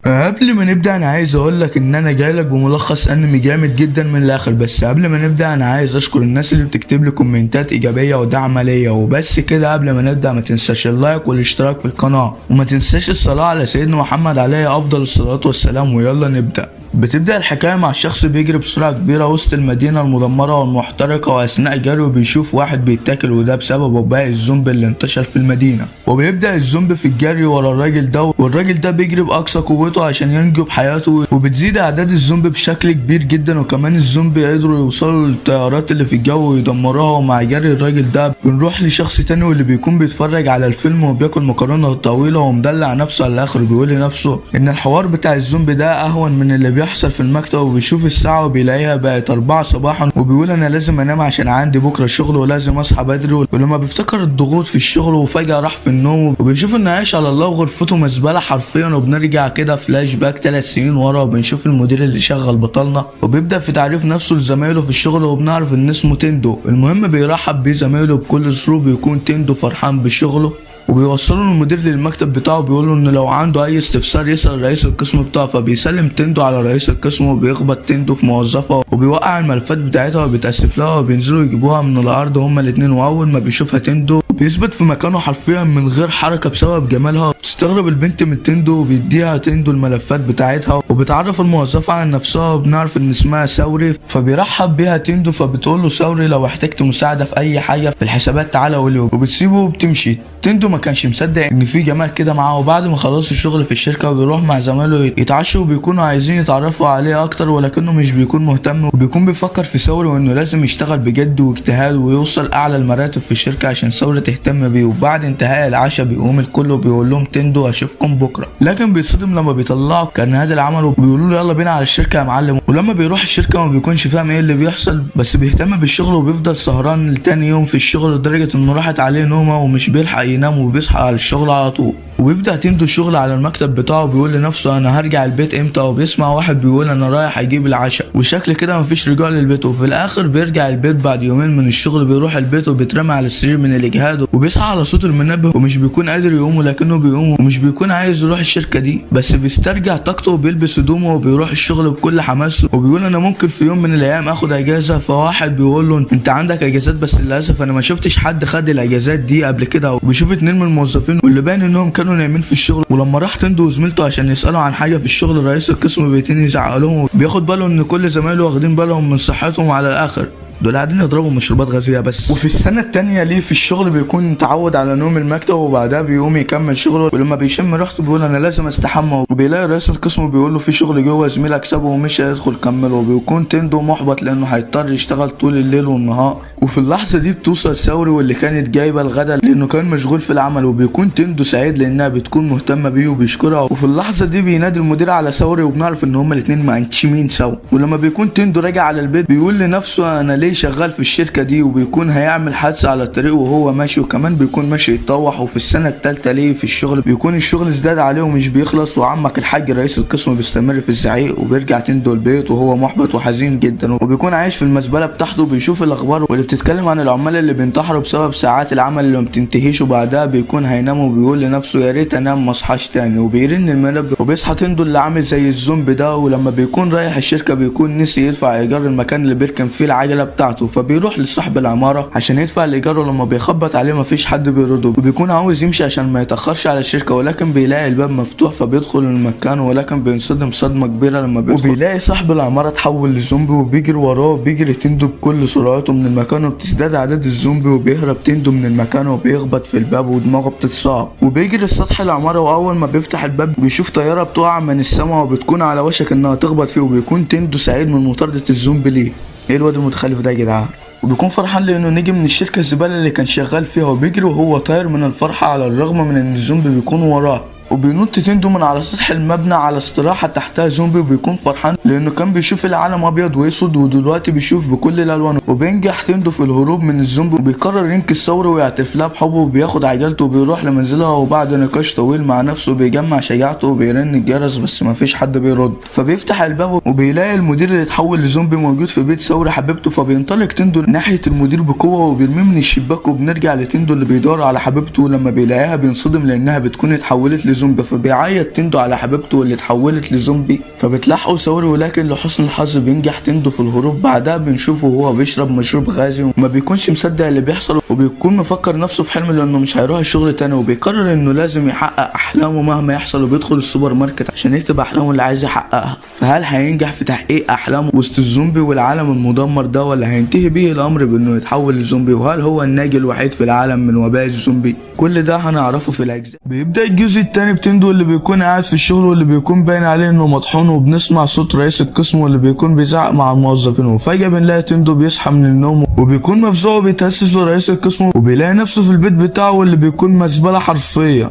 قبل ما نبدأ انا عايز اقولك ان انا جايلك بملخص انمي جامد جدا من الاخر. بس قبل ما نبدأ انا عايز اشكر الناس اللي بتكتب لي كومنتات ايجابية ودعم ليا. وبس كده قبل ما نبدأ ما تنساش اللايك والاشتراك في القناة، وما تنساش الصلاة على سيدنا محمد عليه افضل الصلاة والسلام. ويلا نبدأ. بتبدأ الحكاية مع شخص بيجري بسرعة كبيرة وسط المدينة المدمرة والمحترقة، وأثناء جريه بيشوف واحد بيتاكل، وده بسبب وباء الزومبي اللي انتشر في المدينة. وبيبدأ الزومبي في الجري ورا الراجل ده، والراجل ده بيجري بأقصى قوته عشان ينجو بحياته. وبتزيد أعداد الزومبي بشكل كبير جدا، وكمان الزومبي قدروا يوصلوا للطيارات اللي في الجو ويدمروها. ومع جري الراجل ده بنروح لشخص تاني واللي بيكون بيتفرج على الفيلم وبياكل مكرونة طويلة ومدلع نفسه على الآخر. بيقول لنفسه إن الحوار بتاع الزومبي ده أهون من اللي بيحصل في المكتب. وبيشوف الساعة وبيلاقيها بقت 4 صباحا، وبيقول انا لازم انام عشان عندي بكرة شغل ولازم اصحى بدري. ولما بيفتكر الضغوط في الشغل وفجأة راح في النوم، وبيشوف ان عايش على الله وغرفته مزبلة حرفيا. وبنرجع كده فلاش باك 3 سنين ورا، وبنشوف المدير اللي شغل بطلنا، وبيبدأ في تعريف نفسه لزمايله في الشغل، وبنعرف ان اسمه تندو. المهم بيرحب بيه زمايله بكل سرور، بيكون تندو فرحان بشغله، وبيوصلوا المدير للمكتب بتاعه، بيقولوا ان لو عنده اي استفسار يسأل رئيس القسم بتاعه. فبيسلم تندو على رئيس القسم، وبيخبط تندو في موظفه وبيوقع الملفات بتاعتها وبيتأسف لها، وبينزلوا يجيبوها من الارض هما الاتنين. واول ما بيشوفها تندو بيثبت في مكانه حرفيا من غير حركه بسبب جمالها. بتستغرب البنت من تندو، وبيديها تندو الملفات بتاعتها، وبتعرف الموظفه عن نفسها، وبنعرف ان اسمها سوري. فبيرحب بيها تندو، فبتقول له سوري لو احتجت مساعده في اي حاجه في الحسابات تعالى قولي، وبتسيبه وبتمشي. تندو ما كانش مصدق ان في جمال كده معاه. وبعد ما خلصوا الشغل في الشركه وبيروح مع زمايله يتعشوا، وبيكونوا عايزين يتعرفوا عليه اكتر، ولكنه مش بيكون مهتم، وبيكون بيفكر في سوري وانه لازم يشتغل بجد واجتهاد ويوصل اعلى المراتب في الشركه عشان سوري تهتم بيه. وبعد انتهاء العشاء بيقوم الكل بيقول لهم تندو اشوفكم بكره، لكن بيتصدم لما بيطلعوا كرنيهات العمل وبيقولوا له يلا بينا على الشركه يا معلم. ولما بيروح الشركه ما بيكونش فاهم ايه اللي بيحصل، بس بيهتم بالشغل وبيفضل سهران لتاني يوم في الشغل لدرجه انه راحت عليه نومه ومش بيلحق ينام وبيصحى على الشغل على طول. وبيبدأ تندو الشغل على المكتب بتاعه بيقول لنفسه انا هرجع البيت امتى، وبيسمع واحد بيقول انا رايح اجيب العشاء، وشكل كده مفيش رجوع للبيت. وفي الاخر بيرجع البيت بعد يومين من الشغل، بيروح البيت وبيترمى على السرير من الاجهاد وبيصحى على صوت المنبه ومش بيكون قادر يقوم، ولكنه بيقوم ومش بيكون عايز يروح الشركه دي، بس بيسترجع طاقته وبيلبس هدومه وبيروح الشغل بكل حماس وبيقول انا ممكن في يوم من الايام اخد اجازه. فواحد بيقول له انت عندك اجازات بس للاسف انا ما شفتش حد خد الاجازات دي قبل كده. وبيشوف اتنين من الموظفين واللي باين انهم كانوا نايمين في الشغل. ولما راح تندو وزميلته عشان يسالوا عن حاجه في الشغل، رئيس القسم بيتين يزعق لهم وبياخد باله ان كل زمايله واخدين بالهم من صحتهم على الاخر، دول قاعدين يضربوا مشروبات غازيه بس. وفي السنه التانية ليه في الشغل بيكون متعود على نوم المكتب وبعدها بيقوم يكمل شغله. ولما بيشم ريحته بيقول انا لازم استحمى، وبيلاقي رئيس القسم بيقول له في شغل جوه زميلك سابه ومش هيدخل كمله. وبيكون تندو محبط لانه هيضطر يشتغل طول الليل والنهار. وفي اللحظه دي بتوصل ثوري واللي كانت جايبه الغدا لانه كان مشغول في العمل، وبيكون تندو سعيد لانها بتكون مهتمه بيه وبيشكرها. وفي اللحظه دي بينادي المدير على ثوري وبنعرف ان هما الاثنين معنشمين سوا. ولما بيكون تندو راجع على البيت بيقول لنفسه انا ليه شغال في الشركه دي، وبيكون هيعمل حادثه على الطريق وهو ماشي، وكمان بيكون ماشي يتطوح. وفي السنه الثالثه ليه في الشغل بيكون الشغل ازداد عليه ومش بيخلص، وعمك الحاج رئيس القسم بيستمر في الزعيق. وبيرجع تندو البيت وهو محبط وحزين جدا، وبيكون عايش في المزبله بتاعته بيشوف الاخبار واللي بتتكلم عن العمال اللي بينتحروا بسبب ساعات العمل اللي ما بتنتهيش. وبعدها بيكون هينام وبيقول لنفسه يا ريت انام ما اصحاش تاني، وبيرن المنبه وبيصحى تندو اللي عامل زي الزومبي ده. ولما بيكون رايح الشركه بيكون نسي يدفع ايجار المكان اللي بيركن فيه العجله بتاعته، فبيروح لصاحب العماره عشان يدفع الايجار. ولما بيخبط عليه مفيش حد بيرده، وبيكون عاوز يمشي عشان ما يتاخرش على الشركه، ولكن بيلاقي الباب مفتوح فبيدخل المكان، ولكن بينصدم صدمه كبيره لما بيدخل وبيلاقي صاحب العماره اتحول لزومبي وبيجري وراه. وبيجري تندو بكل سرعته من المكان وبتزداد اعداد الزومبي، وبيهرب تندو من المكان وبيخبط في الباب ودماغه بتتصاب. وبيجري لسطح العماره، واول ما بيفتح الباب بيشوف طياره بتقع من السماء وبتكون على وشك انها تخبط فيه. وبيكون تندو سعيد من مطارده الزومبي ليه. ايه الواد المتخلف ده يا جدعان؟ وبيكون فرحان لانه نجي من الشركه الزباله اللي كان شغال فيها، وبيجري وهو طاير من الفرحه على الرغم من ان الزومبي بيكون وراه. وبينط تندو من على سطح المبنى على استراحه تحتها زومبي، وبيكون فرحان لانه كان بيشوف العالم ابيض واسود ودلوقتي بيشوف بكل الالوان. وبينجح تندو في الهروب من الزومبي وبيقرر ينقذ ثوري ويعترف لها بحبه، وبياخد عجلته وبيروح لمنزلها. وبعد نقاش طويل مع نفسه بيجمع شجاعته وبيرن الجرس بس مفيش حد بيرد. فبيفتح الباب وبيلاقي المدير اللي اتحول لزومبي موجود في بيت ثوري حبيبته. فبينطلق تندو ناحيه المدير بقوه وبيرميه من الشباك، وبنرجع لتندو اللي بيدور على حبيبته. لما بيلاقيها بينصدم لانها بتكون اتحولت زومبي، فبيعيط تندو على حبيبته اللي اتحولت لزومبي. فبتلاحقه ثوري، ولكن لحسن الحظ بينجح تندو في الهروب. بعدها بنشوفه وهو بيشرب مشروب غازي وما بيكونش مصدق اللي بيحصل، وبيكون مفكر نفسه في حلم لانه مش هيروح الشغل تاني. وبيقرر انه لازم يحقق احلامه مهما يحصل، وبيدخل السوبر ماركت عشان يكتب احلامه اللي عايز يحققها. فهل هينجح في تحقيق احلامه وسط الزومبي والعالم المدمر ده، ولا هينتهي بيه الامر بانه يتحول لزومبي؟ وهل هو الناجي الوحيد في العالم من وباء الزومبي؟ كل ده هنعرفه في الاجزاء. بيبدا الجزء الثاني بتندو اللي بيكون قاعد في الشغل واللي بيكون باين عليه انه مطحون، وبنسمع صوت رئيس القسم واللي بيكون بيزعق مع الموظفين. وفجاه بنلاقي تندو بيصحى من النوم وبيكون مفزوع وبيتاسف لرئيس القسم، وبيلاقي نفسه في البيت بتاعه واللي بيكون مزبله حرفيا.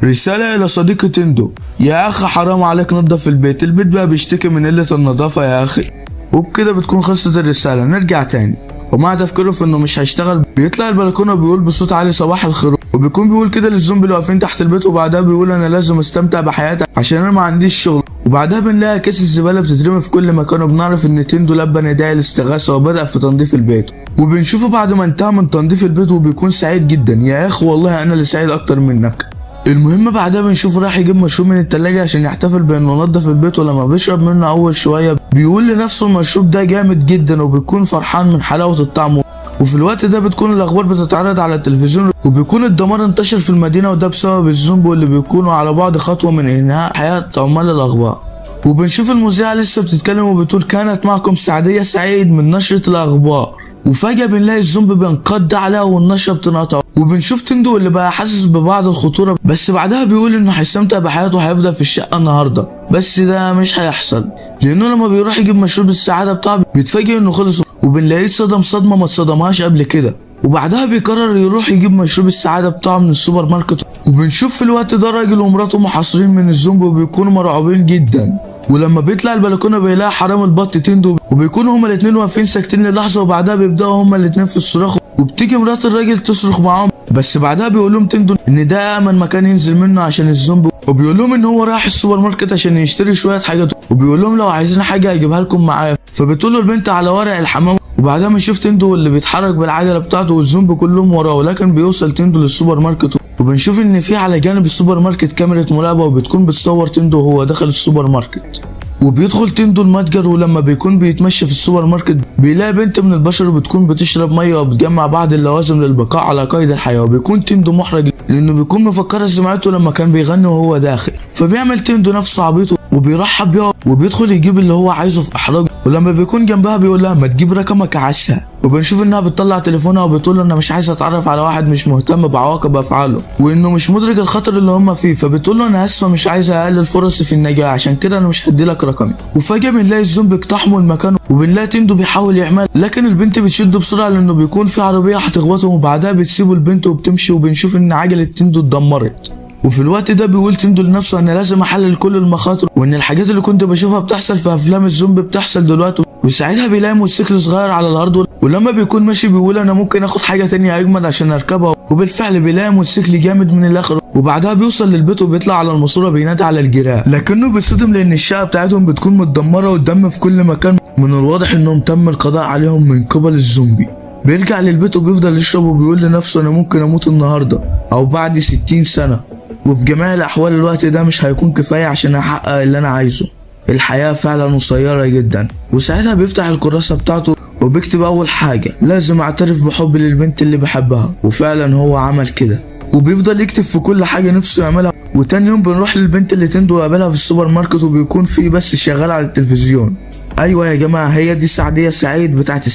رسالة إلى صديقي تندو: يا أخي حرام عليك نظف البيت بقى بيشتكي من قلة النظافة يا أخي. وبكده بتكون خلصت الرسالة. نرجع تاني، ومع تفكيره في انه مش هيشتغل بيطلع البلكونه وبيقول بصوت عالي صباح الخير، وبيكون بيقول كده للزومبي اللي واقفين تحت البيت. وبعدها بيقول انا لازم استمتع بحياتي عشان انا ما عنديش شغل. وبعدها بنلاقي كيس الزباله بتترمي في كل مكان، وبنعرف ان تندو لبى نداء الاستغاثه وبدأ في تنظيف البيت. وبنشوفه بعد ما انتهى من تنظيف البيت وبيكون سعيد جدا. يا اخي والله انا اللي سعيد اكتر منك. المهم بعدها بنشوفه راح يجيب مشروب من التلاجة عشان يحتفل بانه نظف البيت. ولما بيشرب منه اول شويه بيقول لنفسه المشروب ده جامد جدا، وبيكون فرحان من حلاوه الطعم. وفي الوقت ده بتكون الاخبار بتتعرض على التلفزيون، وبيكون الدمار انتشر في المدينه، وده بسبب الزومبي اللي بيكونوا على بعد خطوه من انهاء حياه عمال الاخبار. وبنشوف المذيعه لسه بتتكلم وبتقول كانت معكم سعديه سعيد من نشره الاخبار. وفجأة بنلاقي الزومبي بينقض عليها والنشرة بتنقطع. وبنشوف تندو اللي بقى حاسس ببعض الخطورة، بس بعدها بيقول انه هيستمتع بحياته وهيفضل في الشقة النهاردة. بس ده مش هيحصل، لانه لما بيروح يجيب مشروب السعادة بتاعه بيتفاجئ انه خلص، وبنلاقيه صدم صدمة ما اتصدمهاش قبل كده. وبعدها بيقرر يروح يجيب مشروب السعادة بتاعه من السوبر ماركت. وبنشوف في الوقت ده راجل ومراته محاصرين من الزومبي وبيكونوا مرعوبين جدا. ولما بيطلع البلكونه بيلاقي حرام البط تندو وبيكونوا هما الاتنين واقفين ساكتين للحظه، وبعدها بيبداوا هما الاتنين في الصراخ، وبتيجي مرات الراجل تصرخ معاهم، بس بعدها بيقول لهم تندو ان ده امن مكان ينزل منه عشان الزومبي، وبيقول لهم ان هو رايح السوبر ماركت عشان يشتري شويه حاجات، وبيقول لهم لو عايزين حاجه هجيبها لكم معايا. فبتقول له البنت على ورق الحمام، وبعدها بنشوف تندو اللي بيتحرك بالعجله بتاعته والزومبي كلهم وراه، ولكن بيوصل تندو للسوبر ماركت، وبنشوف ان في على جانب السوبر ماركت كاميرا مراقبه وبتكون بتصور تندو وهو داخل السوبر ماركت. وبيدخل تندو المتجر، ولما بيكون بيتمشى في السوبر ماركت بيلاقي بنت من البشر بتكون بتشرب ميه وبتجمع بعض اللوازم للبقاء على قيد الحياه، وبيكون تندو محرج لانه بيكون مفكرها سمعته لما كان بيغني وهو داخل، فبيعمل تندو نفسه عبيط وبيرحب بيها وبيدخل يجيب اللي هو عايزه في احراج، ولما بيكون جنبها بيقول لها ما تجيب رقمك عشا، وبنشوف انها بتطلع تليفونها وبتقول له انا مش عايزه اتعرف على واحد مش مهتم بعواقب افعاله وانه مش مدرك الخطر اللي هم فيه، فبتقول له انا اسفه مش عايزه اقلل فرصي في النجاه عشان كده انا مش هدي لك رقمي. وفجاه بنلاقي الزومبي اقتحموا المكان وبنلاقي تندو بيحاول يعمل، لكن البنت بتشده بسرعه لانه بيكون في عربيه هتخبطهم، وبعدها بتسيبوا البنت وبتمشي، وبنشوف ان عجله تندو اتدمرت. وفي الوقت ده بيقول تندو لنفسه انا لازم احلل كل المخاطر وان الحاجات اللي كنت بشوفها بتحصل في افلام الزومبي بتحصل دلوقتي، وساعتها بيلاقي موتوسيكل صغير على الارض، ولما بيكون ماشي بيقول انا ممكن اخد حاجه تانية اجمد عشان اركبها، وبالفعل بيلاقي موتوسيكل جامد من الاخر، وبعدها بيوصل للبيت وبيطلع على الماسوره بينادي على الجيران، لكنه بيتصدم لان الشقه بتاعتهم بتكون متدمره والدم في كل مكان، من الواضح انهم تم القضاء عليهم من قبل الزومبي. بيرجع للبيت وبيفضل يشرب وبيقول لنفسه انا ممكن اموت النهارده او بعد 60 سنه، وفي جميع الاحوال الوقت ده مش هيكون كفايه عشان احقق اللي انا عايزه. الحياه فعلا قصيره جدا. وساعتها بيفتح الكراسه بتاعته وبيكتب اول حاجه لازم اعترف بحبي للبنت اللي بحبها، وفعلا هو عمل كده، وبيفضل يكتب في كل حاجه نفسه يعملها. وتاني يوم بنروح للبنت اللي تندو قابلها في السوبر ماركت وبيكون في بس شغال على التلفزيون. ايوه يا جماعه هي دي سعديه سعيد بتاعت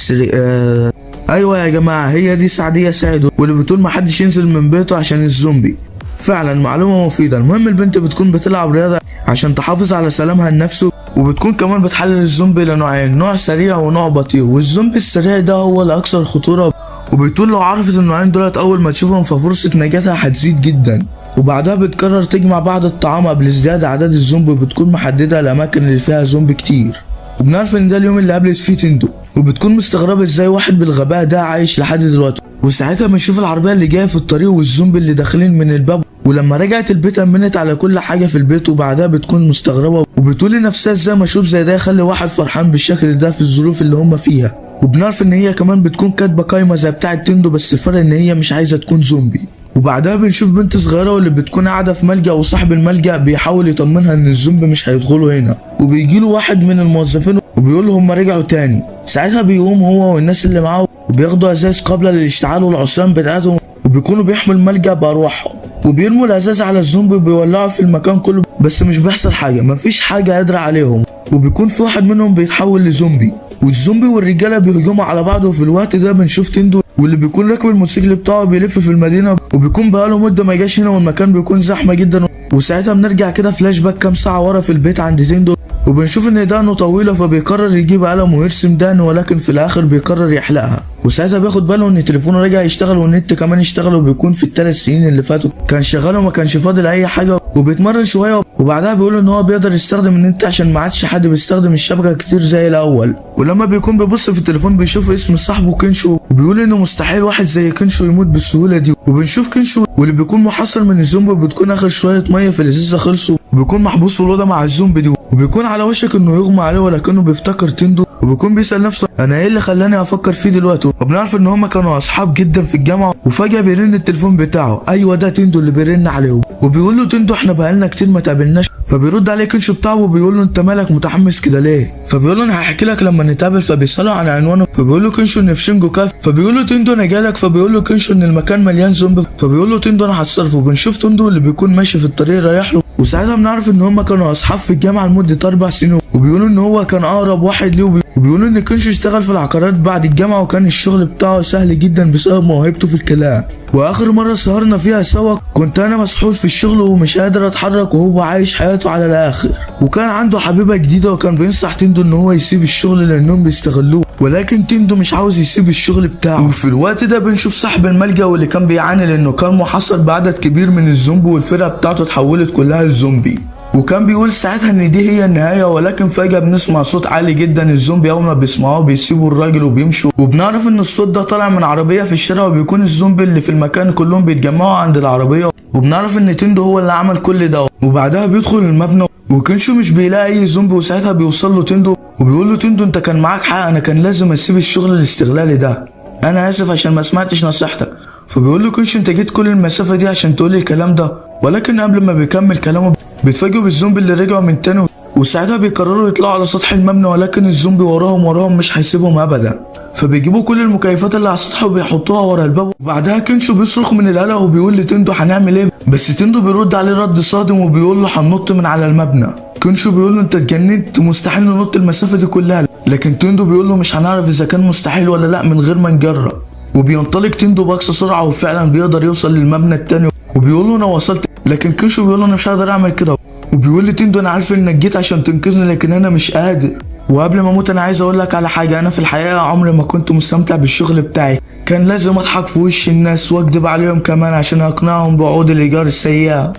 ايوه يا جماعه هي دي سعديه سعيد واللي بتقول محدش ينزل من بيته عشان الزومبي. فعلا معلومه مفيده. المهم البنت بتكون بتلعب رياضه عشان تحافظ على سلامها النفسي، وبتكون كمان بتحلل الزومبي لنوعين، نوع سريع ونوع بطيء، والزومبي السريع ده هو الاكثر خطوره، وبتقول لو عرفت النوعين دولت اول ما تشوفهم ففرصه نجاتها هتزيد جدا. وبعدها بتقرر تجمع بعض الطعام قبل ازدياد اعداد الزومبي، وبتكون محدده الاماكن اللي فيها زومبي كتير، وبنعرف ان ده اليوم اللي قابلت فيه تندو، وبتكون مستغربه ازاي واحد بالغباء ده عايش لحد دلوقتي. وساعتها بنشوف العربيه اللي جايه في الطريق والزومبي اللي داخلين من الباب، ولما رجعت البيت امنت على كل حاجه في البيت، وبعدها بتكون مستغربه وبتقول لنفسها ازاي مشروب زي ده يخلي واحد فرحان بالشكل ده في الظروف اللي هم فيها. وبنعرف ان هي كمان بتكون كاتبه قايمه زي بتاعه تندو، بس الفرق ان هي مش عايزه تكون زومبي. وبعدها بنشوف بنت صغيره واللي بتكون قاعده في ملجأ، وصاحب الملجأ بيحاول يطمنها ان الزومبي مش هيدخلوا هنا، وبيجيله واحد من الموظفين وبيقول له هم رجعوا تاني. ساعتها بيقوم هو والناس اللي معاه وبياخدوا ازاز قابله للاشتعال والعصيان بتاعتهم، وبيكونوا بيحموا الملجأ بارواحهم، وبيرموا الازاز على الزومبي وبيولعوا في المكان كله، بس مش بيحصل حاجه، مفيش حاجه قادره عليهم. وبيكون في واحد منهم بيتحول لزومبي، والزومبي والرجاله بيهجموا على بعض. وفي الوقت ده بنشوف تندو واللي بيكون راكب الموتوسيكل بتاعه بيلف في المدينه، وبيكون بقاله مده ما جاش هنا والمكان بيكون زحمه جدا. وساعتها بنرجع كده فلاش باك كام ساعه ورا في البيت عند تندو، وبنشوف ان دقنه طويله فبيقرر يجيب قلم ويرسم دقنه، ولكن في الاخر بيقرر يحلقها. وساعتها بياخد باله ان تليفونه رجع يشتغل والنت كمان يشتغل، وبيكون في ال3 سنين اللي فاتوا كان شغال وما كانش فاضل اي حاجه، وبيتمرن شويه. وبعدها بيقول ان هو بيقدر يستخدم النت عشان ما عادش حد بيستخدم الشبكه كتير زي الاول. ولما بيكون بيبص في التليفون بيشوف اسم صاحبه كينشو، وبيقول انه مستحيل واحد زي كينشو يموت بالسهوله دي. وبنشوف كينشو واللي بيكون محاصر من الزومبي بتكون اخر شويه ميه في الازازه خلصوا، وبيكون محبوس في الاوضه مع الزومبي دي، وبيكون على وشك انه يغمى عليه، ولكنه بيفتكر تندو وبيكون بيسال نفسه انا ايه اللي خلاني افكر فيه دلوقتي. وبنعرف ان هما كانوا اصحاب جدا في الجامعه، وفجاه بيرن التليفون بتاعه. ايوه ده تندو اللي بيرن عليه، وبيقول له تندو احنا بقالنا كتير ما تقابلناش. فبيرد عليه كينشو بتاعه وبيقول له انت مالك متحمس كده ليه؟ فبيقول له انا هحكي لك لما نتقابل. فبيساله عن عنوانه، فبيقول له كينشو ان في شينجو كاف. فبيقول له تندو انا جالك. فبيقول له كينشو ان المكان مليان زومبي. فبيقول له تندو انا هتصرف. وبنشوف تندو اللي بيكون ماشي في الطريق رايح له، وساعتها بنعرف ان هما كانوا اصحاب في الجامعه لمده 4 سنين، وبيقولوا ان هو كان اقرب واحد ليه، وبيقولوا ان كنشو اشتغل في العقارات بعد الجامعه، وكان الشغل بتاعه سهل جدا بسبب موهبته في الكلام. واخر مره سهرنا فيها سوا كنت انا مسحول في الشغل ومش قادر اتحرك، وهو عايش حياته على الاخر، وكان عنده حبيبه جديده، وكان بينصح تندو ان هو يسيب الشغل لانهم بيستغلوه، ولكن تندو مش عاوز يسيب الشغل بتاعه. وفي الوقت ده بنشوف صاحب الملجأ واللي كان بيعاني لانه كان محاصر بعدد كبير من الزومبي، والفرقه بتاعته اتحولت كلها لزومبي، وكان بيقول ساعتها ان دي هي النهايه. ولكن فجاه بنسمع صوت عالي جدا، الزومبي اول ما بيسمعوه بيسيبوا الراجل وبيمشوا، وبنعرف ان الصوت ده طالع من عربيه في الشارع، وبيكون الزومبي اللي في المكان كلهم بيتجمعوا عند العربيه، وبنعرف ان تندو هو اللي عمل كل ده. وبعدها بيدخل المبنى وكنشو مش بيلاقي اي زومبي، وساعتها بيوصل له تندو وبيقول له تندو انت كان معاك حق، انا كان لازم اسيب الشغل الاستغلالي ده، انا اسف عشان ما سمعتش نصيحتك. فبيقول له كنشو انت جيت كل المسافه دي عشان تقول لي الكلام ده، ولكن قبل ما بيكمل كلامه بيتفاجئوا بالزومبي اللي رجعوا من تاني، وساعتها بيقرروا يطلعوا على سطح المبنى، ولكن الزومبي وراهم مش هيسيبهم ابدا. فبيجيبوا كل المكيفات اللي على السطح وبيحطوها ورا الباب، وبعدها كنشو بيصرخ من القلق وبيقول لتندو هنعمل ايه، بس تندو بيرد عليه رد صادم وبيقول له هننط من على المبنى. كنشو بيقول له انت اتجننت، مستحيل ننط المسافه دي كلها، لكن تندو بيقول له مش هنعرف اذا كان مستحيل ولا لا من غير ما نجرب. وبينطلق تندو باقصى سرعه وفعلا بيقدر يوصل للمبنى التاني، وبيقول له انا وصلت، لكن كنشو بيقول له انا مش هقدر اعمل كده، وبيقول لي تندو انا عارف انك جيت عشان تنقذني لكن انا مش قادر، وقبل ما اموت انا عايز اقول لك على حاجه، انا في الحقيقه عمري ما كنت مستمتع بالشغل بتاعي، كان لازم اضحك في وش الناس واكدب عليهم كمان عشان اقنعهم بعقود الايجار السيئه.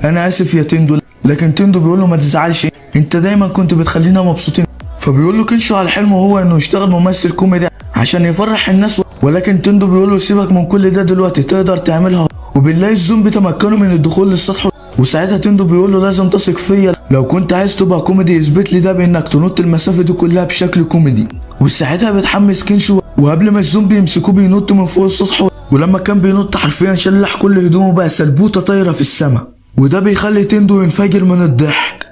انا اسف يا تندو، لكن تندو بيقول له ما تزعلش، انت دايما كنت بتخلينا مبسوطين. فبيقول له كنشو على حلمه هو انه يشتغل ممثل كوميدي عشان يفرح الناس، ولكن تندو بيقول له سيبك من كل ده دلوقتي، تقدر تعملها. وبنلاقي الزومبي تمكنوا من الدخول للسطح، وساعتها تندو بيقول له لازم تثق فيا، لو كنت عايز تبقى كوميدي اثبت لي ده بانك تنط المسافه دي كلها بشكل كوميدي. وساعتها بيتحمس كنشو، وقبل ما الزومبي يمسكوه بينط من فوق السطح، ولما كان بينط حرفيا شلح كل هدومه بقى سلبوته طايره في السماء، وده بيخلي تندو ينفجر من الضحك.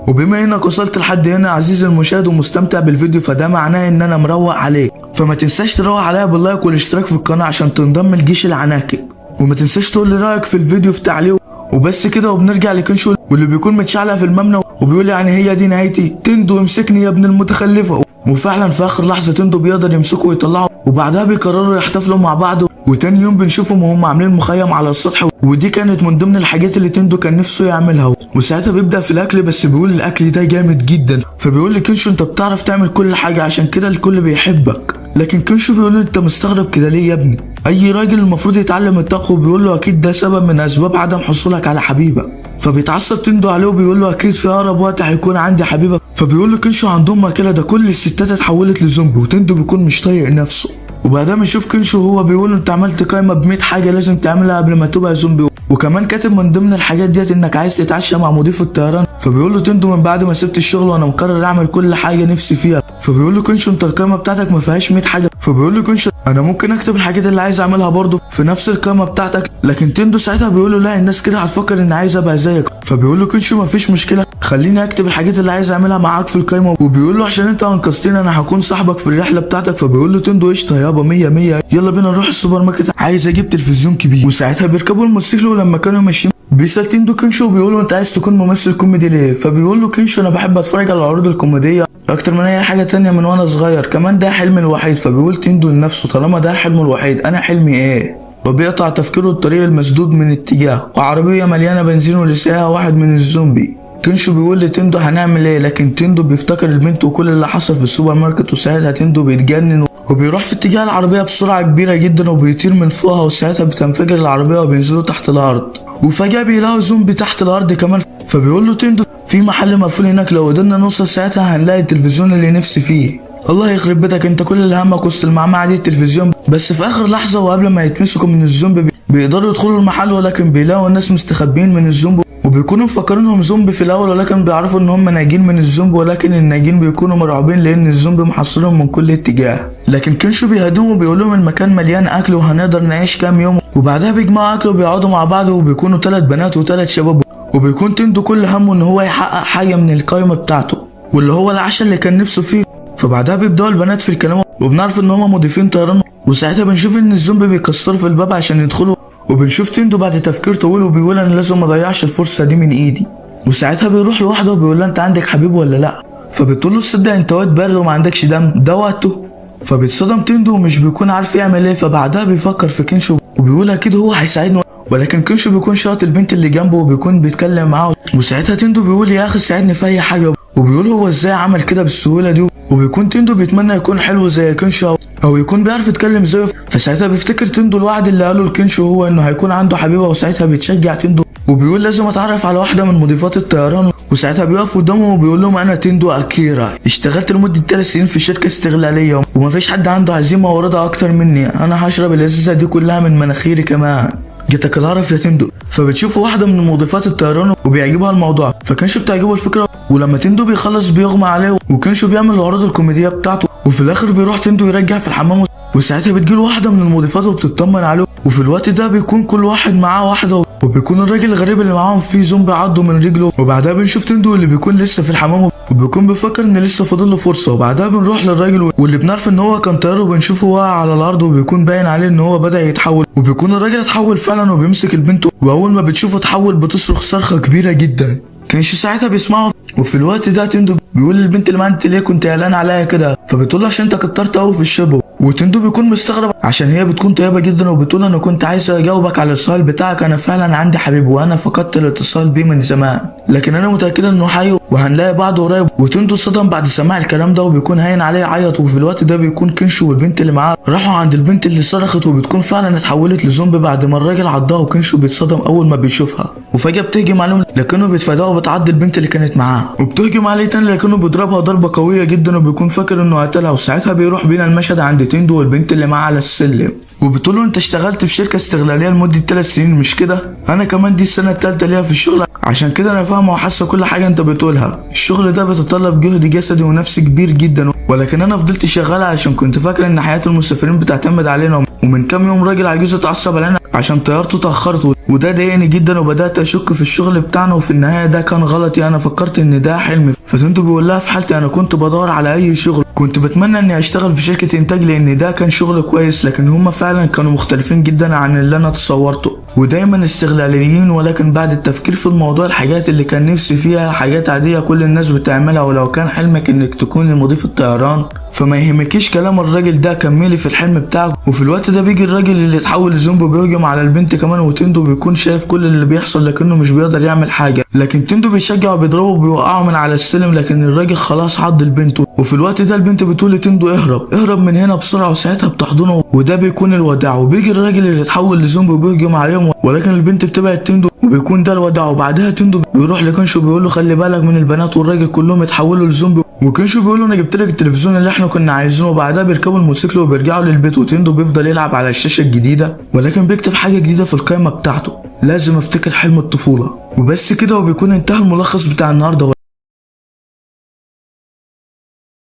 وبما انك وصلت لحد هنا عزيزي المشاهد ومستمتع بالفيديو، فده معناه ان انا مروق عليك، فما تنساش تروق عليا باللايك والاشتراك في القناه عشان تنضم لجيش العناكب، وما تنساش تقول لي رايك في الفيديو في تعليق. وبس كده، وبنرجع لكنشو واللي بيكون متشعلق في المبنى وبيقول يعني هي دي نهايتي، تندو امسكني يا ابن المتخلفه. وفعلا في اخر لحظه تندو بيقدر يمسكه ويطلعه، وبعدها بيقرروا يحتفلوا مع بعض. وتاني يوم بنشوفهم وهم عاملين مخيم على السطح، ودي كانت من ضمن الحاجات اللي تندو كان نفسه يعملها. وساعتها بيبدا في الاكل، بس بيقول الاكل ده جامد جدا، فبيقول لكنشو انت بتعرف تعمل كل حاجه عشان كده الكل بيحبك. لكن كنشو بيقول له انت مستغرب كده ليه يا ابني، اي راجل المفروض يتعلم الطبخ، وبيقول له اكيد ده سبب من اسباب عدم حصولك على حبيبه. فبيتعصب تندو عليه وبيقول له اكيد في اقرب وقت هيكون عندي حبيبه. فبيقول له كنشو عندهم ماكله ده كل الستات اتحولت لزومبي، وتندو بيكون مش طايق نفسه. وبعدها بنشوف كنشو هو بيقول له انت عملت قائمه ب100 حاجه لازم تعملها قبل ما تبقى زومبي، وكمان كاتب من ضمن الحاجات ديت انك عايز تتعشى مع مضيف الطيران. فبيقول له تندو من بعد ما سبت الشغل وانا مقرر اعمل كل حاجه نفسي فيها. فبيقول له كنشو انت القائمه بتاعتك ما فيهاش 100 حاجه. فبيقول له كنشو انا ممكن اكتب الحاجات اللي عايز اعملها برضه في نفس القائمه بتاعتك، لكن تندو ساعتها بيقول له لا الناس كده هتفكر ان عايز ابقى زيك. فبيقول له كنشو مفيش مشكله، خليني اكتب الحاجات اللي عايز اعملها معاك في القائمه. وبيقول له عشان انت انقذتني انا هكون صاحبك في الرحله بتاعتك. فبيقول له تندو قشطه يابا 100 100، يلا بينا نروح السوبر ماركت عايز اجيب تلفزيون كبير. وساعتها بيركبوا الموتوسيكل، ولما كانوا ماشيين بيسال تندو كنشو بيقول له انت عايز تكون ممثل كوميدي ليه؟ فبيقول له كنشو انا بحب اتفرج على العروض الكوميديه اكتر من اي حاجه تانية من وانا صغير، كمان ده حلمي الوحيد. فبيقول تندو لنفسه طالما ده حلمه الوحيد انا حلمي ايه؟ وبيقطع تفكيره الطريق المسدود من اتجاه، وعربيه مليانه بنزين ولساها واحد من الزومبي. كنشو بيقول لتندو هنعمل ايه، لكن تندو بيفتكر البنت وكل اللي حصل في السوبر ماركت، وساعتها تندو بيتجنن وبيروح في اتجاه العربيه بسرعه كبيره جدا وبيطير من فوقها، وساعتها بتنفجر العربيه وبينزلوا تحت الارض، وفجاه بيلاقوا زومبي تحت الارض كمان. فبيقول له تندو في محل مقفول هناك لو قدرنا نوصل ساعتها هنلاقي التلفزيون اللي نفسي فيه. الله يخرب بيتك انت كل اللي همك وسط المعمعه دي التلفزيون. بس في اخر لحظه وقبل ما يتمسكوا من الزومبي بيقدروا يدخلوا المحل، ولكن بيلاقوا الناس مستخبيين من الزومبي، وبيكونوا مفكرينهم زومبي في الاول، ولكن بيعرفوا ان هم ناجين من الزومبي، ولكن الناجين بيكونوا مرعوبين لان الزومبي محاصرهم من كل اتجاه. لكن كنشو بيهدوهم وبيقول لهم المكان مليان اكل وهنقدر نعيش كام يوم. وبعدها بيجمعوا اكل وبيقعدوا مع بعض، وبيكونوا 3 بنات و3 شباب، وبيكون تندو كل همه ان هو يحقق حاجه من القائمه بتاعته واللي هو العشاء اللي كان نفسه فيه. فبعدها بيبداوا البنات في الكلام، وبنعرف ان هم مضيفين طيران، وساعتها بنشوف ان الزومبي بيكسروا في الباب عشان يدخلوا، وبنشوف تندو بعد تفكير طويل وبيقول انا لازم ما اضيعش الفرصه دي من ايدي. وساعتها بيروح لواحده وبيقول لها انت عندك حبيب ولا لا؟ فبتقول له تصدق انت واد بارد وما عندكش دم، ده وقته. فبيتصدم تندو ومش بيكون عارف يعمل ايه، فبعدها بيفكر في كنشو وبيقول اكيد هو هيساعدني، ولكن كنشو بيكون شاط البنت اللي جنبه وبيكون بيتكلم معاه. وساعتها تندو بيقول يا اخي ساعدني في اي حاجه، وبيقول هو ازاي عمل كده بالسهوله دي. وبيكون تندو بيتمنى يكون حلو زي كنشو او يكون بيعرف يتكلم زيه. فساعتها بيفتكر تندو الوعد اللي قاله لكنشو هو انه هيكون عنده حبيبه، وساعتها بيتشجع تندو وبيقول لازم اتعرف على واحده من مضيفات الطيران. وساعتها بيقف قدامهم وبيقول لهم انا تندو اكيرا، اشتغلت لمده 3 سنين في شركه استغلاليه ومفيش حد عنده عزيمه ورضا اكتر مني، انا هشرب الازازه دي كلها من مناخيري كمان، جاتك العرف يا تندو. فبتشوف واحده من مضيفات الطيران وبيعجبها الموضوع، فكنشو بتعجبه الفكره. ولما تندو بيخلص بيغمى عليه وكنشو بيعمل العروض الكوميديه بتاعته، وفي الاخر بيروح تندو يرجع في الحمام. وساعتها بتجيله واحده من المضيفات وبتطمن عليه، وفي الوقت ده بيكون كل واحد معاه واحده، وبيكون الراجل الغريب اللي معاهم فيه زومبي عضه من رجله. وبعدها بنشوف تندو اللي بيكون لسه في الحمام وبيكون بيفكر ان لسه فاضل له فرصه. وبعدها بنروح للراجل واللي بنعرف ان هو كان طيار، وبنشوفه واقع على الارض وبيكون باين عليه ان هو بدا يتحول، وبيكون الراجل اتحول فعلا وبيمسك البنت، واول ما بتشوفه اتحول بتصرخ صرخه كبيره جدا. كانش ساعتها بيسمعه. وفي الوقت ده تندو بيقول للبنت اللي معاه انت ليه كنت قلقان عليا كده؟ فبتقول له عشان انت كترت قوي في الشرب. وتندو بيكون مستغرب عشان هي بتكون طيبه جدا، وبتقول انا كنت عايز اجاوبك على السؤال بتاعك، انا فعلا عندي حبيب وانا فقدت الاتصال بيه من زمان، لكن انا متاكده انه حي وهنلاقي بعض قريب. وتندو صدم بعد سماع الكلام ده وبيكون هين عليه يعيط. وفي الوقت ده بيكون كنشو والبنت اللي معاه راحوا عند البنت اللي صرخت، وبتكون فعلا اتحولت لزومبي بعد ما الراجل عضها، وكنشو بيتصدم اول ما بيشوفها. وفجاه بتهجم عليهم لكنه بيتفاداها وبتعض البنت اللي كانت معاه، وبتهجم عليه تاني لكنه بيضربها ضربه قويه جدا وبيكون فاكر انه قتلها. وساعتها بيروح بينا المشهد عند تندو والبنت اللي معاه على السلم، وبتقول له انت اشتغلت في شركه استغلاليه لمده 3 سنين مش كده؟ انا كمان دي السنه الثالثه ليا في الشغل، عشان كده انا فاهمه وحاسه كل حاجه انت بتقولها. الشغل ده بيتطلب جهد جسدي ونفسي كبير جدا، ولكن انا فضلت شغال علشان كنت فاكره ان حياه المسافرين بتعتمد علينا. ومن كام يوم راجل عجوز اتعصب علينا عشان طيارته اتاخرت، وده ضايقني جدا وبدات اشك في الشغل بتاعنا، وفي النهايه ده كان غلطي، انا فكرت ان ده حلمي. فتندو بيقول لها في حالتي انا كنت بدور على اي شغل، كنت بتمنى اني اشتغل في شركه انتاج لان ده كان شغل كويس، لكن هما فعلا كانوا مختلفين جدا عن اللي انا تصورته ودايما استغلاليين. ولكن بعد التفكير في الموضوع الحاجات اللي كان نفسي فيها حاجات عاديه كل الناس بتعملها، ولو كان حلمك انك تكون مضيف الطيران فما يهمكيش كلام الراجل ده، كملي في الحلم بتاعك. وفي الوقت ده بيجي الراجل اللي اتحول لزومبي بيهجم على البنت كمان، وتندو بيكون شايف كل اللي بيحصل لكنه مش بيقدر يعمل حاجه، لكن تندو بيشجع وبيضربه وبيوقعه من على السلم، لكن الراجل خلاص عض البنت. وفي الوقت ده البنت بتقول لتندو اهرب من هنا بسرعه، وساعتها بتحضنه وده بيكون الوداع. وبيجي الراجل اللي اتحول لزومبي وبيهجم عليهم، ولكن البنت بتبعد تندو وبيكون ده الوداع. وبعدها تندو بيروح لكنشو بيقول له خلي بالك من البنات والراجل كلهم اتحولوا لزومبي، وكنشو بيقول له انا جبت لك التلفزيون اللي احنا كنا عايزينه. وبعدها بيركبوا الموتوسيكل وبيرجعوا للبيت، وتندو بيفضل يلعب على الشاشه الجديده، ولكن بيكتب حاجه جديده في القائمه بتاعته، لازم افتكر حلم الطفوله. وبس كده وبيكون انتهى الملخص بتاع النهارده.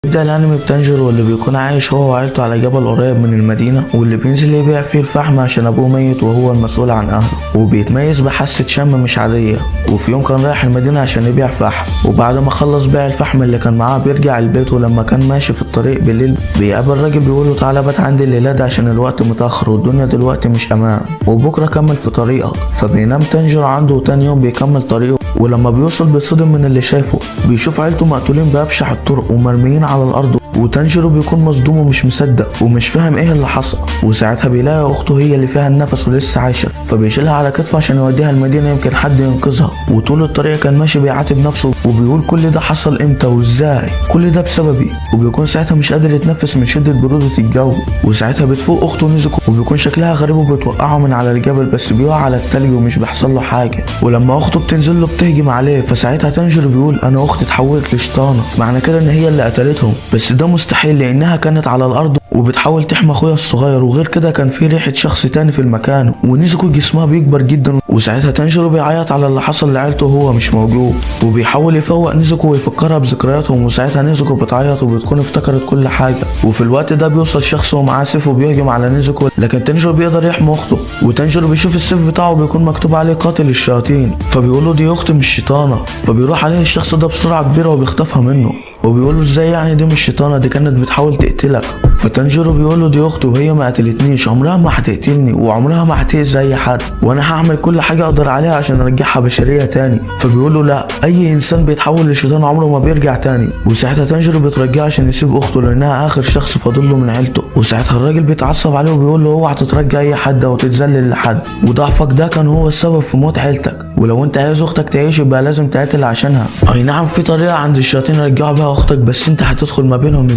بيبدأ الأنمي بتنجر واللي بيكون عايش هو وعيلته على جبل قريب من المدينة، واللي بينزل يبيع فيه الفحم عشان أبوه ميت وهو المسؤول عن أهله، وبيتميز بحاسة شم مش عادية. وفي يوم كان رايح المدينة عشان يبيع فحم، وبعد ما خلص بيع الفحم اللي كان معاه بيرجع البيت، ولما كان ماشي في الطريق بالليل بيقابل راجل بيقوله تعالى بات عندي الليلة دي عشان الوقت متأخر والدنيا دلوقتي مش أمان، وبكرة كمل في طريقك. فبينام تنجر عنده وتاني يوم بيكمل طريقه، ولما بيوصل بيتصدم من اللي شايفه، بيشوف عيلته مقتولين بأبشع الطرق ومرميين على الأرض، وتنجرو بيكون مصدوم ومش مصدق ومش فاهم ايه اللي حصل. وساعتها بيلاقي اخته هي اللي فيها النفس ولسه عايشه، فبيشيلها على كتفه عشان يوديها المدينه يمكن حد ينقذها. وطول الطريق كان ماشي بيعاتب نفسه وبيقول كل ده حصل امتى وازاي، كل ده بسببي. وبيكون ساعتها مش قادر يتنفس من شده بروده الجو. وساعتها بتفوق اخته نيزوكو وبيكون شكلها غريب وبتوقعه من على الجبل، بس بيقع على التلج ومش بيحصل له حاجه. ولما اخته بتنزل له بتهجم عليه، فساعتها تنجرو بيقول انا اختي اتحولت لشيطانه، معنى كده ان هي اللي قتلتهم، بس ده مستحيل لانها كانت على الارض وبتحاول تحمي اخويا الصغير، وغير كده كان في ريحه شخص تاني في المكان. ونيزوكو جسمها بيكبر جدا، وساعتها تنجرو بيعيط على اللي حصل لعيلته وهو مش موجود، وبيحاول يفوق نيزوكو ويفكرها بذكرياتهم. وساعتها نيزوكو بتعيط وبتكون افتكرت كل حاجه. وفي الوقت ده بيوصل شخص ومعاه سيف وبيهجم على نيزوكو، لكن تنجرو بيقدر يحمي اخته. وتنجرو بيشوف السيف بتاعه بيكون مكتوب عليه قاتل الشياطين، فبيقول له دي اختي مش شيطانه. فبيروح عليه الشخص ده بسرعه كبيره وبيخطفها منه. وبيقول له ازاي يعني دي مش شيطانه، دي كانت بتحاول تقتلك. فتانجيرو بيقول له دي اختي وهي ما قتلتنيش، عمرها ما هتقتلني وعمرها ما هتأذي اي حد، وانا هعمل كل حاجه اقدر عليها عشان ارجعها بشريه تاني. فبيقول له لا، اي انسان بيتحول لشيطان عمره ما بيرجع تاني. وساعتها تانجيرو بيترجع عشان يسيب اخته لانها اخر شخص فاضل له من عيلته. وساعتها الراجل بيتعصب عليه وبيقول له اوعى تترجى اي حد او تتذلل لحد، وضعفك ده كان هو السبب في موت عيلتك، ولو انت عايز اختك تعيش يبقى لازم تقاتل عشانها. اي نعم في طريقه عند الشياطين يرجعوا بيها اختك، بس انت هتدخل ما بينهم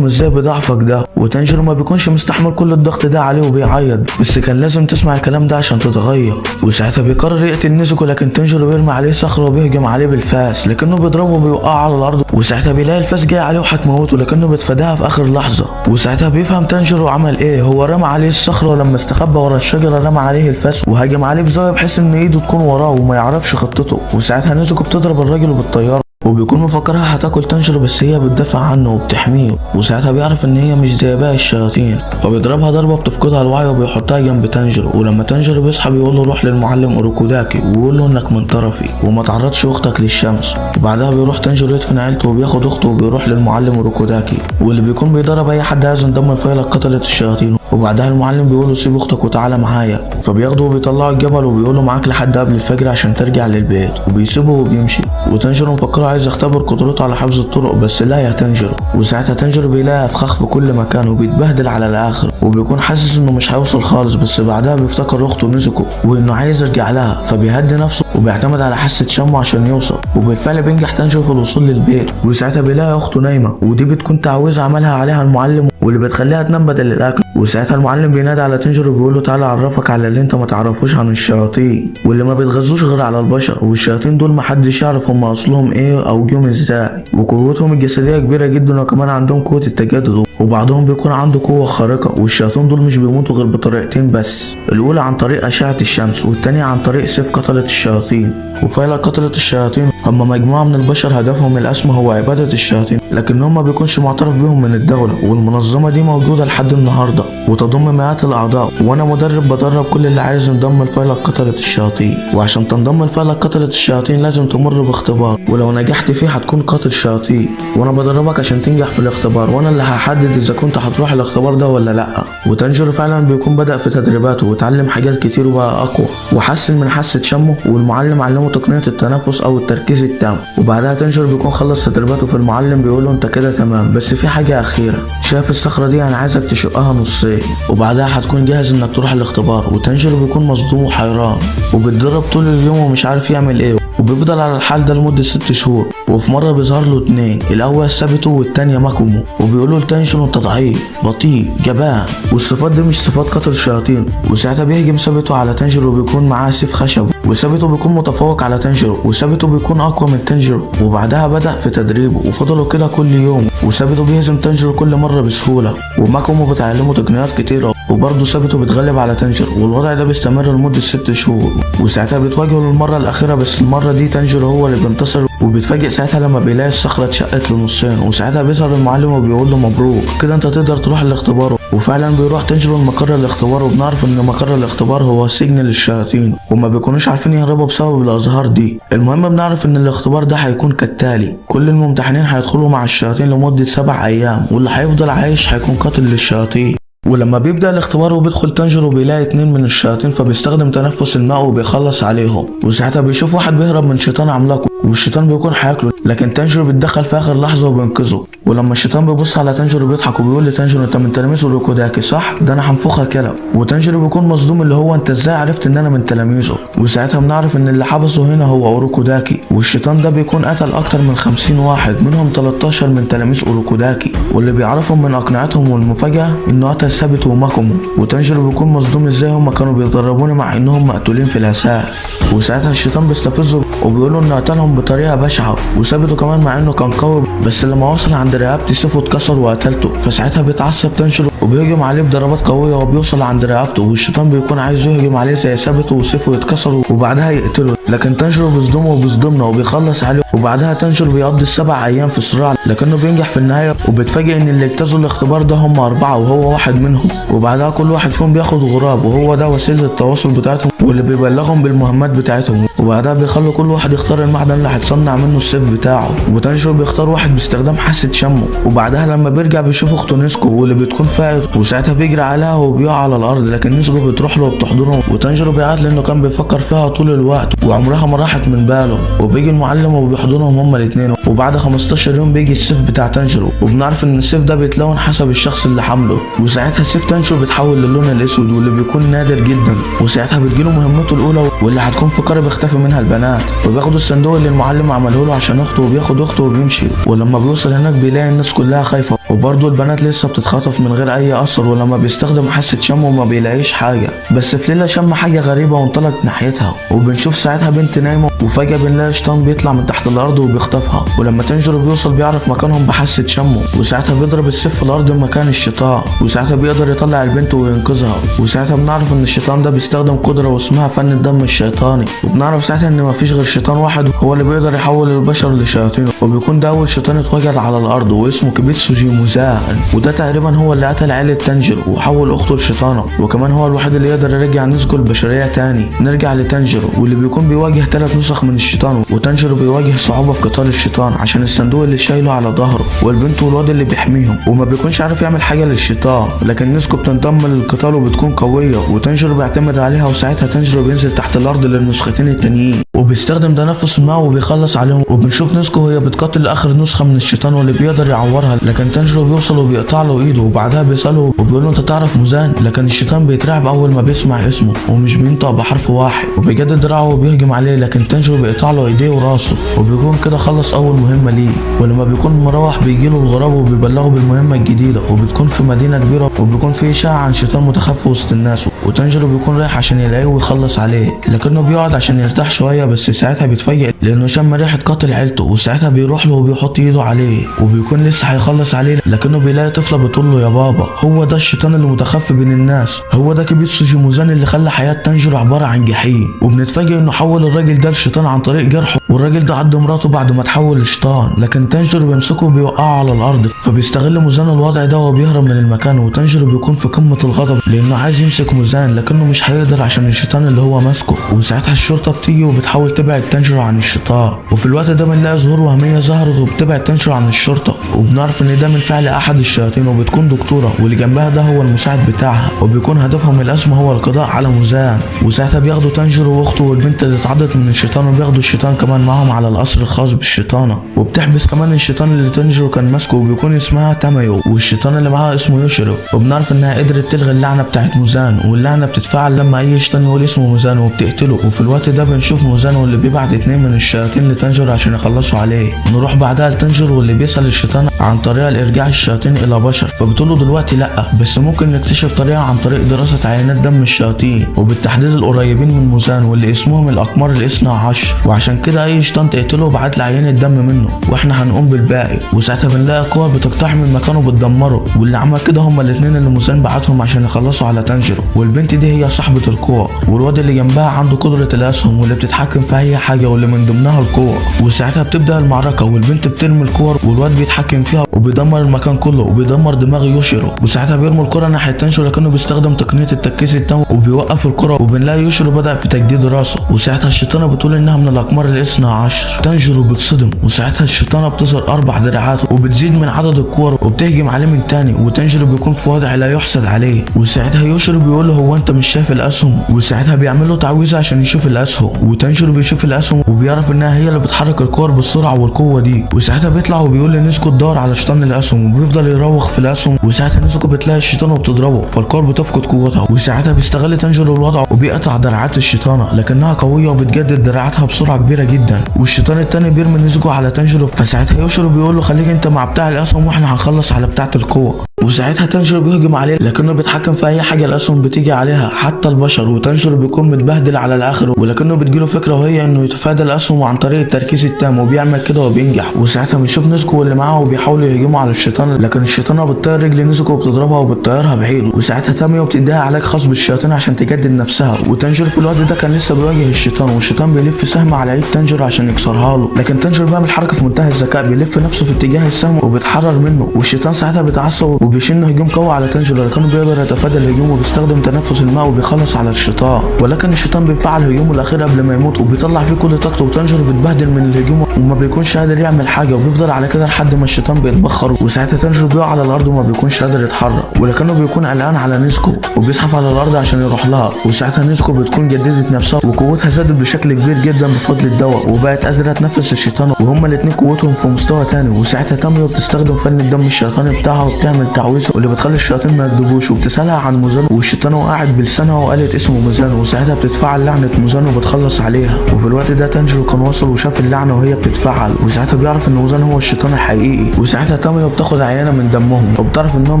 ازاي؟ بضعفك ده؟ وتانجيرو ما بيكونش مستحمل كل الضغط ده عليه وبيعيط، بس كان لازم تسمع الكلام ده عشان تتغير. وساعتها بيقرر يقتل نيزوكو، لكن تانجيرو بيرمي عليه صخره وبيهجم عليه بالفاس، لكنه بيضربه وبيوقعه على الارض. وساعتها بيلاقي الفاس جاي عليه وهتموته، لكنه بيتفاداها في اخر لحظه. وساعتها بيفهم تانجيرو عمل ايه، هو رمى عليه الصخره ولما استخبى ورا الشجره رمى عليه الفاس وهجم عليه بزاويه بحيث ان ايده تكون وراه وما يعرفش خطته. وساعتها نيزوكو بتضرب الراجل وبالطياره، وبيكون مفكرها هتاكل تانجيرو بس هي بتدافع عنه وبتحميه. وساعتها بيعرف ان هي مش زي باقي الشياطين، فبيضربها ضربه بتفقدها الوعي وبيحطها جنب تانجيرو. ولما تانجيرو بيصحى بيقول له روح للمعلم اوروكوداكي ويقول له انك من طرفي وما تعرضش اختك للشمس. وبعدها بيروح تانجيرو يدفن عيلته وبياخد اخته وبيروح للمعلم اوروكوداكي، واللي بيكون بيدرب اي حد عايز ينضم لفيلق قتلة الشياطين. وبعدها المعلم بيقول له سيب اختك وتعالى معايا، فبياخده وبيطلعه الجبل وبيقول له معاك لحد قبل الفجر عشان ترجع للبيت، وبيسيبه وبيمشي. وتانجيرو مفكره عايز يختبر قدرته على حفظ الطرق، بس لا يا تانجيرو. وساعتها تانجيرو بيلاقي فخاخ في كل مكان وبيتبهدل على الاخر، وبيكون حاسس انه مش هيوصل خالص. بس بعدها بيفتكر اخته نيزوكو وانه عايز يرجع لها، فبيهدي نفسه وبيعتمد على حاسه شمه عشان يوصل. وبالفعل بينجح تانجيرو في الوصول للبيت. وساعتها بيلاقي اخته نايمه، ودي بتكون تعويذه عملها عليها المعلم واللي بتخليها تنام بدل الاكل. وساعتها المعلم بينادي على تانجيرو وبيقول له تعالى اعرفك على اللي انت ما تعرفوش عن الشياطين، واللي ما بيتغذوش غير على البشر. والشياطين دول محدش يعرف هم اصلهم ايه او جم ازاي، وقوتهم الجسديه كبيره جدا، وكمان عندهم قوه التجدد، وبعضهم بيكون عنده قوه خارقه. والشياطين دول مش بيموتوا غير بطريقتين بس، الاولى عن طريق اشعه الشمس، والتانيه عن طريق سيف قتله الشياطين. وفيلق قتله الشياطين هم مجموعه من البشر هدفهم الاسمى هو عباده الشياطين، لكنهم ما بيكونش معترف بيهم من الدوله. والمنظمه دي موجوده لحد النهارده وتضم مئات الاعضاء، وانا مدرب بدرب كل اللي عايز ينضم لفيلق قتله الشياطين. وعشان تنضم لفيلق قتله الشياطين لازم تمر باختبار، ولو نجحت فيه هتكون قاتل شياطين، وانا بدربك عشان تنجح في الاختبار، وانا اللي هحدد اذا كنت هتروح الاختبار ده ولا لا. وتانجيرو فعلا بيكون بدأ في تدريباته وتعلم حاجات كتير وبقى اقوى، وحسن من حاسه شمه. والمعلم علمه تقنيه التنفس او التركيز التام. وبعدها تانجيرو بيكون خلص تدريباته في المعلم بيقول له انت كده تمام، بس في حاجه اخيره، شايف الصخره دي انا عايزك تشقها نصين وبعدها هتكون جاهز انك تروح الاختبار. وتانجيرو بيكون مصدوم وحيران وبيتدرب طول اليوم ومش عارف يعمل ايه، وبيفضل على الحال ده لمدة 6 شهور. وفي مرة بيظهر له 2، الأول سابتو والتانية ماكومو، وبيقولوا لتانجيرو انت ضعيف بطيء جبان، والصفات دي مش صفات قتل الشياطين. وساعتها بيهجم سابتو على تانجيرو وبيكون معاه سيف خشب، وسابتو بيكون متفوق على تانجيرو، وسابتو بيكون أقوى من تانجيرو. وبعدها بدأ في تدريبه وفضلوا كده كل يوم، وسابتو بيهزم تانجيرو كل مرة بسهولة، وماكومو بتعلمه تقنيات كتيرة، وبرضه سابتو بيتغلب على تانجيرو. والوضع ده بيستمر لمدة 6 شهور. وساعتها بيتواجهوا للمرة الأخيرة، بس المرة دي تانجيرو هو اللي بينتصر، وبيتفاجئ ساعتها لما بيلاقي الصخرة اتشقت لنصين. وساعتها بيظهر المعلم وبيقول له مبروك كده انت تقدر تروح الاختبار. وفعلا بيروح تانجيرو لمقر الاختبار، وبنعرف ان مقر الاختبار هو سجن للشياطين، وما بيكونوش عارفين يهربوا بسبب الازهار دي. المهم بنعرف ان الاختبار ده هيكون كالتالي، كل الممتحنين هيدخلوا مع الشياطين لمدة 7 ايام، واللي هيفضل عايش هيكون قاتل للشياطين. ولما بيبدأ الاختبار وبيدخل تانجيرو بيلاقي 2 من الشياطين، فبيستخدم تنفس الماء وبيخلص عليهم. وساعتها بيشوف واحد بيهرب من شيطان عملاق والشيطان بيكون هياكله، لكن تانجيرو بيتدخل في اخر لحظه وبينقذه. ولما الشيطان بيبص على تانجيرو بيضحك وبيقول لتانجيرو انت من تلاميذ اوروكوداكي صح؟ ده انا هنفخك يلا. وتانجيرو بيكون مصدوم اللي هو انت ازاي عرفت ان انا من تلاميذه؟ وساعتها بنعرف ان اللي حبسه هنا هو اوروكوداكي، والشيطان ده بيكون قتل اكتر من 50 واحد، منهم 13 من تلاميذ اوروكوداكي، واللي بيعرفهم من اقنعتهم. والمفاجاه انه قتل سابتو وماكومو. وتانجيرو بيكون مصدوم ازاي هم كانوا بيدربوني مع انهم مقتولين في الاساس. وساعتها الشيطان بيستفزه وبيقول له انه قتلهم بطريقه بشعه، وسابته كمان مع انه كان قوي، بس لما وصل عند رقبتي سيفه اتكسر وقتلته. فساعتها بيتعصب تانجيرو وبيهجم عليه بضربات قويه وبيوصل عند رقبته، والشيطان بيكون عايز يهجم عليه زي ثابته وسيفه يتكسر وبعدها يقتله، لكن تانجيرو بيصدمه وبيصدمنا وبيخلص عليه، وبعدها تانجيرو بيقضي ال7 ايام في صراع لكنه بينجح في النهايه، وبيتفاجئ ان اللي اجتازوا الاختبار ده هم 4 وهو واحد منهم، وبعدها كل واحد فيهم بياخد غراب وهو ده وسيله التواصل بتاعتهم واللي بيبلغهم بالمهمات بتاعتهم، وبعدها بيخلوا كل واحد يختار المعدن اللي هيتصنع منه السيف بتاعه، وتانجيرو بيختار واحد باستخدام حاسه شمه، وبعدها لما بيرجع بيشوف اخته نيسكو واللي بتكون فاقت، وساعتها بيجري عليها وبيقع على الارض، لكن نيسكو بتروح له وبتحضنه، وتانجيرو بيعيط لانه كان بيفكر فيها طول الوقت وعمرها ما راحت من باله، وبيجي المعلم وبيحضنهم هما الاثنين، وبعد 15 يوم بيجي السيف بتاع تانجيرو، وبنعرف ان السيف ده بيتلون حسب الشخص اللي حامله، وساعتها سيف تانجيرو بيتحول للون الاسود واللي بيكون نادر جدا، وساعتها بتجيله مهمته الاولى واللي هتكون في قريه بيختفي منها البنات، فبياخد الصندوق اللي المعلم عمله له عشان اخته وبياخد اخته وبيمشي، ولما بيوصل هناك بيلاقي الناس كلها خايفه وبرضه البنات لسه بتتخطف من غير اي اثر، ولما بيستخدم حاسه شمه ما بيلاقيش حاجه، بس في ليله شم حاجه غريبه وانطلق ناحيتها، وبنشوف ساعتها بنت نايمه وفجاه بنلاقي شيطان بيطلع من تحت الارض وبيخطفها، ولما تانجيرو بيوصل بيعرف مكانهم بحاسه شمه، وساعتها بيضرب السيف في الارض مكان الشيطان، وساعتها بيقدر يطلع البنت وينقذها، وساعتها بنعرف ان الشيطان ده بيستخدم قدره واسمها فن الدم الشيطاني، وبنعرف ساعتها ان مفيش غير شيطان واحد هو اللي بيقدر يحول البشر لشياطين، وبيكون ده اول شيطان اتوجد على الارض واسمه كيبيتسوجي موزان، وده تقريبا هو اللي قتل عيله تانجيرو وحول اخته لشيطانه، وكمان هو الوحيد اللي يقدر يرجع نيزكو البشريه تاني. نرجع لتانجيرو واللي بيكون بيواجه 3 نسخ من الشيطان، وتانجيرو بيواجه صعوبه في قتال الشيطان عشان الصندوق اللي شايله على ظهره والبنت والواد اللي بيحميهم، وما بيكونش عارف يعمل حاجه للشيطان، لكن نيزكو بتنضم للقتال وبتكون قويه وتانجيرو بيعتمد عليها، وساعتها تانجيرو بينزل تحت الارض للنسختين التانيين وبيستخدم تنفس الماء وبيخلص عليهم، وبنشوف نيزكو وهي بتقاتل اخر نسخه من الشيطان واللي بيقدر يعورها، لكن تانجيرو بيوصل وبيقطع له ايده، وبعدها بيساله وبيقول له انت تعرف موزان، لكن الشيطان بيترعب اول ما بيسمع اسمه ومش بينطق بحرف واحد، وبيجدد دراعه وبيهجم عليه، لكن تانجيرو بيقطع له ايديه وراسه، وبيكون كده خلص اول مهمه ليه، ولما بيكون مروح بيجيله الغراب وبيبلغه بالمهمه الجديده، وبتكون في مدينه كبيره وبيكون في اشاعه عن شيطان متخفي وسط الناس، وتانجيرو بيكون رايح عشان يلاقيه ويخلص عليه، لكنه بيقعد عشان يرتاح شويه، بس ساعتها بيتفاجئ لانه شم ريحه قاتل عيلته، وساعتها بيروح له وبيحط ايده عليه وبيكون لسه هيخلص عليه، لكنه بيلاقي طفله بتقول له يا بابا هو ده الشيطان اللي متخفي بين الناس، هو ده كيبيتسوجي موزان اللي خلى حياه تانجيرو عباره عن جحيم، وبنتفاجئ انه حول الراجل ده لشيطان عن طريق جرحه، والراجل ده عض مراته بعد ما تحول لشيطان، لكن تانجيرو بيمسكه وبيوقعه على الارض، فبيستغل موزان الوضع ده وبيهرب من المكان، وتانجيرو بيكون في قمه الغضب لانه عايز يمسك موزان لكنه مش هيقدر عشان الشيطان اللي هو ماسكه، وساعتها الشرطه بتيجي وبتحاول تبعد تانجيرو عن الشيطان، وفي الوقت ده بنلاقي ظهور وهميه ظهرت وبتبعد تانجيرو عن الشرطه، وبنعرف ان ده من فعل احد الشياطين، وبتكون دكتوره واللي جنبها ده هو المساعد بتاعها، وبيكون هدفهم الاسمى هو القضاء على موزان، وساعتها بياخدوا تانجيرو واخته والبنت اللي اتعضت من الشيطان، وبياخدوا الشيطان كمان معاهم على القصر الخاص بالشيطانه، وبتحبس كمان الشيطان اللي تانجيرو كان ماسكه، وبيكون اسمها تامايو، والشيطان اللي معاها اسمه يوشيرو، وبنعرف انها قدرت تلغي اللعنه بتاعت موزان، واللعنه بتتفعل لما اي شيطان يقول اسمه موزان وبتقتله، وفي الوقت ده بنشوف موزان واللي بيبعت 2 من الشياطين لتانجيرو عشان يخلصوا عليه، نروح بعدها لتانجيرو واللي بيسأل الشيطان عن طريقه لارجاع الشياطين الى بشر، فبتقول له دلوقتي لا، بس ممكن نكتشف طريقه عن طريق دراسه عينات دم الشياطين، وبالتحديد القريبين من موزان واللي اسمهم الاقمار ال12، وعشان كده اي شيطان تقتله بعت له عينه دم منه واحنا هنقوم بالباقي، وساعتها بنلاقي قوه بتقتحم المكان وبتدمره، واللي عمل كده هما الاثنين اللي موزان بعتهم عشان يخلصوا على تانجيرو، والبنت دي هي صاحبه القوه، والواد اللي جنبها عنده قدره الاسهم واللي بتتحكم في اي حاجه واللي من ضمنها القوه، وساعتها بتبدا المعركه والبنت بترمي الكور والواد بيتحكم فيها وبيدمر المكان كله وبيدمر دماغ يوشيرو، وساعتها بيرمي الكره ناحيه تانجيرو لكنه بيستخدم تقنيه التركيز التام وبيوقف الكره، وبنلاقي يوشيرو بدا في تجديد راسه، وساعتها الشيطانه بتقول انها من الاقمار ال12، تانجيرو بتصدم، وساعتها الشيطانه بتظهر 4 دراعات وبتزيد من عدد الكور وبتهجم عليه من تاني، وتانجيرو بيكون في وضع لا يحسد عليه، وساعتها يوشيرو بيقول له هو انت مش شايف الاسهم، وساعتها بيعمل له تعويذه عشان يشوف الاسهم، وتانجيرو بيشوف الاسهم وبيعرف انها هي اللي بتحرك الكور بالسرعه والقوه دي، وساعتها بيطلع وبيقول لنيزكو تدور على شيطان الاسهم، وبيفضل يروخ في الاسهم، وساعتها نيزكو بتلاقي الشيطان وبتضربه فالكور بتفقد قوتها، وساعتها بيستغل تانجيرو الوضع وبيقطع دراعات الشيطانه لكنها قويه وبتجدد دراعاتها بسرعه كبيره جدا، والشيطان التاني بيرمي نيزكو على تانجيرو، فساعتها يوشيرو بيقول له خليك انت مع بتاع الاسهم واحنا هنخلص على بتاعه القوه، وساعتها تانجيرو بيهجم عليه لكنه بيتحكم في اي حاجه الاسهم بتيجي عليها حتى البشر، وتانجيرو بيكون متبهدل على الاخر، ولكنه بتجيله فكره وهي انه يتفادى الاسهم عن طريق التركيز التام وبيعمل كده وبينجح، وساعتها بنشوف نيزكو واللي معاه وبيحاولوا يهجموا على الشيطان، لكن الشيطانه بتطير رجل نيزكو نيزوكو وبتضربها وبتطيرها بعيد، وساعتها تاميو بتديها علاج خاص بالشياطين عشان تجدد نفسها. وتانجيرو في الوقت ده كان لسه بيواجه الشيطان، والشيطان بيلف سهم على ايد تانجيرو عشان يكسرها له، لكن تانجيرو بيعمل حركه في منتهى الذكاء، بيلف نفسه في اتجاه السهم وبيتحرر منه، والشيطان ساعتها بيتعصب وبيشن هجوم قوي على تانجيرو، لكنه بيقدر يتفادى الهجوم وبيستخدم تنفس الماء وبيخلص على الشيطان. ولكن الشيطان بيفعل هجومه الاخير قبل ما يموت وبيطلع فيه كل طاقته، وتانجيرو بيتبهدل من الهجوم وما بيكونش قادر يعمل حاجه، وبيفضل على كده لحد ما الشيطان بيتبخر، وساعتها تانجيرو بيقع على الارض وما بيكونش قادر يتحرك، ولكنه بيكون قلقان على نيزوكو وبيزحف على الارض عشان يروح لها. وساعتها نيزوكو بتكون جددت نفسها وقوتها زادت بشكل كبير جدا بفضل الدواء، وبقت قادره تنفس الشيطان، وهما الاثنين قوتهم في مستوى تاني. وساعتها تاميو بتستخدم فن الدم الشيطاني بتاعها وبتعمل تعويذه واللي بتخلي الشياطين ما يكذبوش، وبتسالها عن موزانو، والشيطان وقعت بلسانها وقالت اسمه موزانو، وساعتها بتتفعل لعنه موزانو وبتخلص عليها. وفي الوقت ده تانجيرو كان وصل وشاف اللعنه وهي بتتفعل، وساعتها بيعرف ان موزانو هو الشيطان الحقيقي. وساعتها تاميو بتاخد عينه من دمهم وبتعرف انهم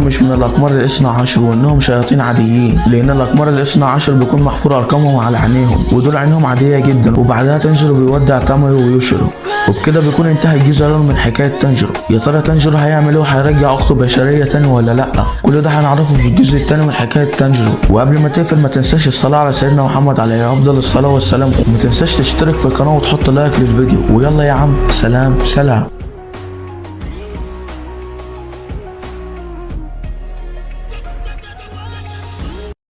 مش من الاقمار الاثنى عشر، وانهم شياطين عاديين، لان الاقمار الاثنى عشر بيكون محفور ارقامهم على عينيهم، ودول عينهم عاديه جدا. وبعدها تانجيرو بيودع تاميو ويوشيرو، وبكده بيكون انتهى الجزء الاول من حكايه تانجيرو. يا ترى تانجيرو هيعمل ايه وهيرجع اخته بشريه تاني ولا لا؟ كل ده هنعرفه في الجزء الثاني من حكايه تانجيرو. وقبل ما تقفل ما تنساش الصلاه على سيدنا محمد عليه افضل الصلاه والسلام، وما تنساش تشترك في القناه وتحط لايك للفيديو. ويلا يا عم، سلام.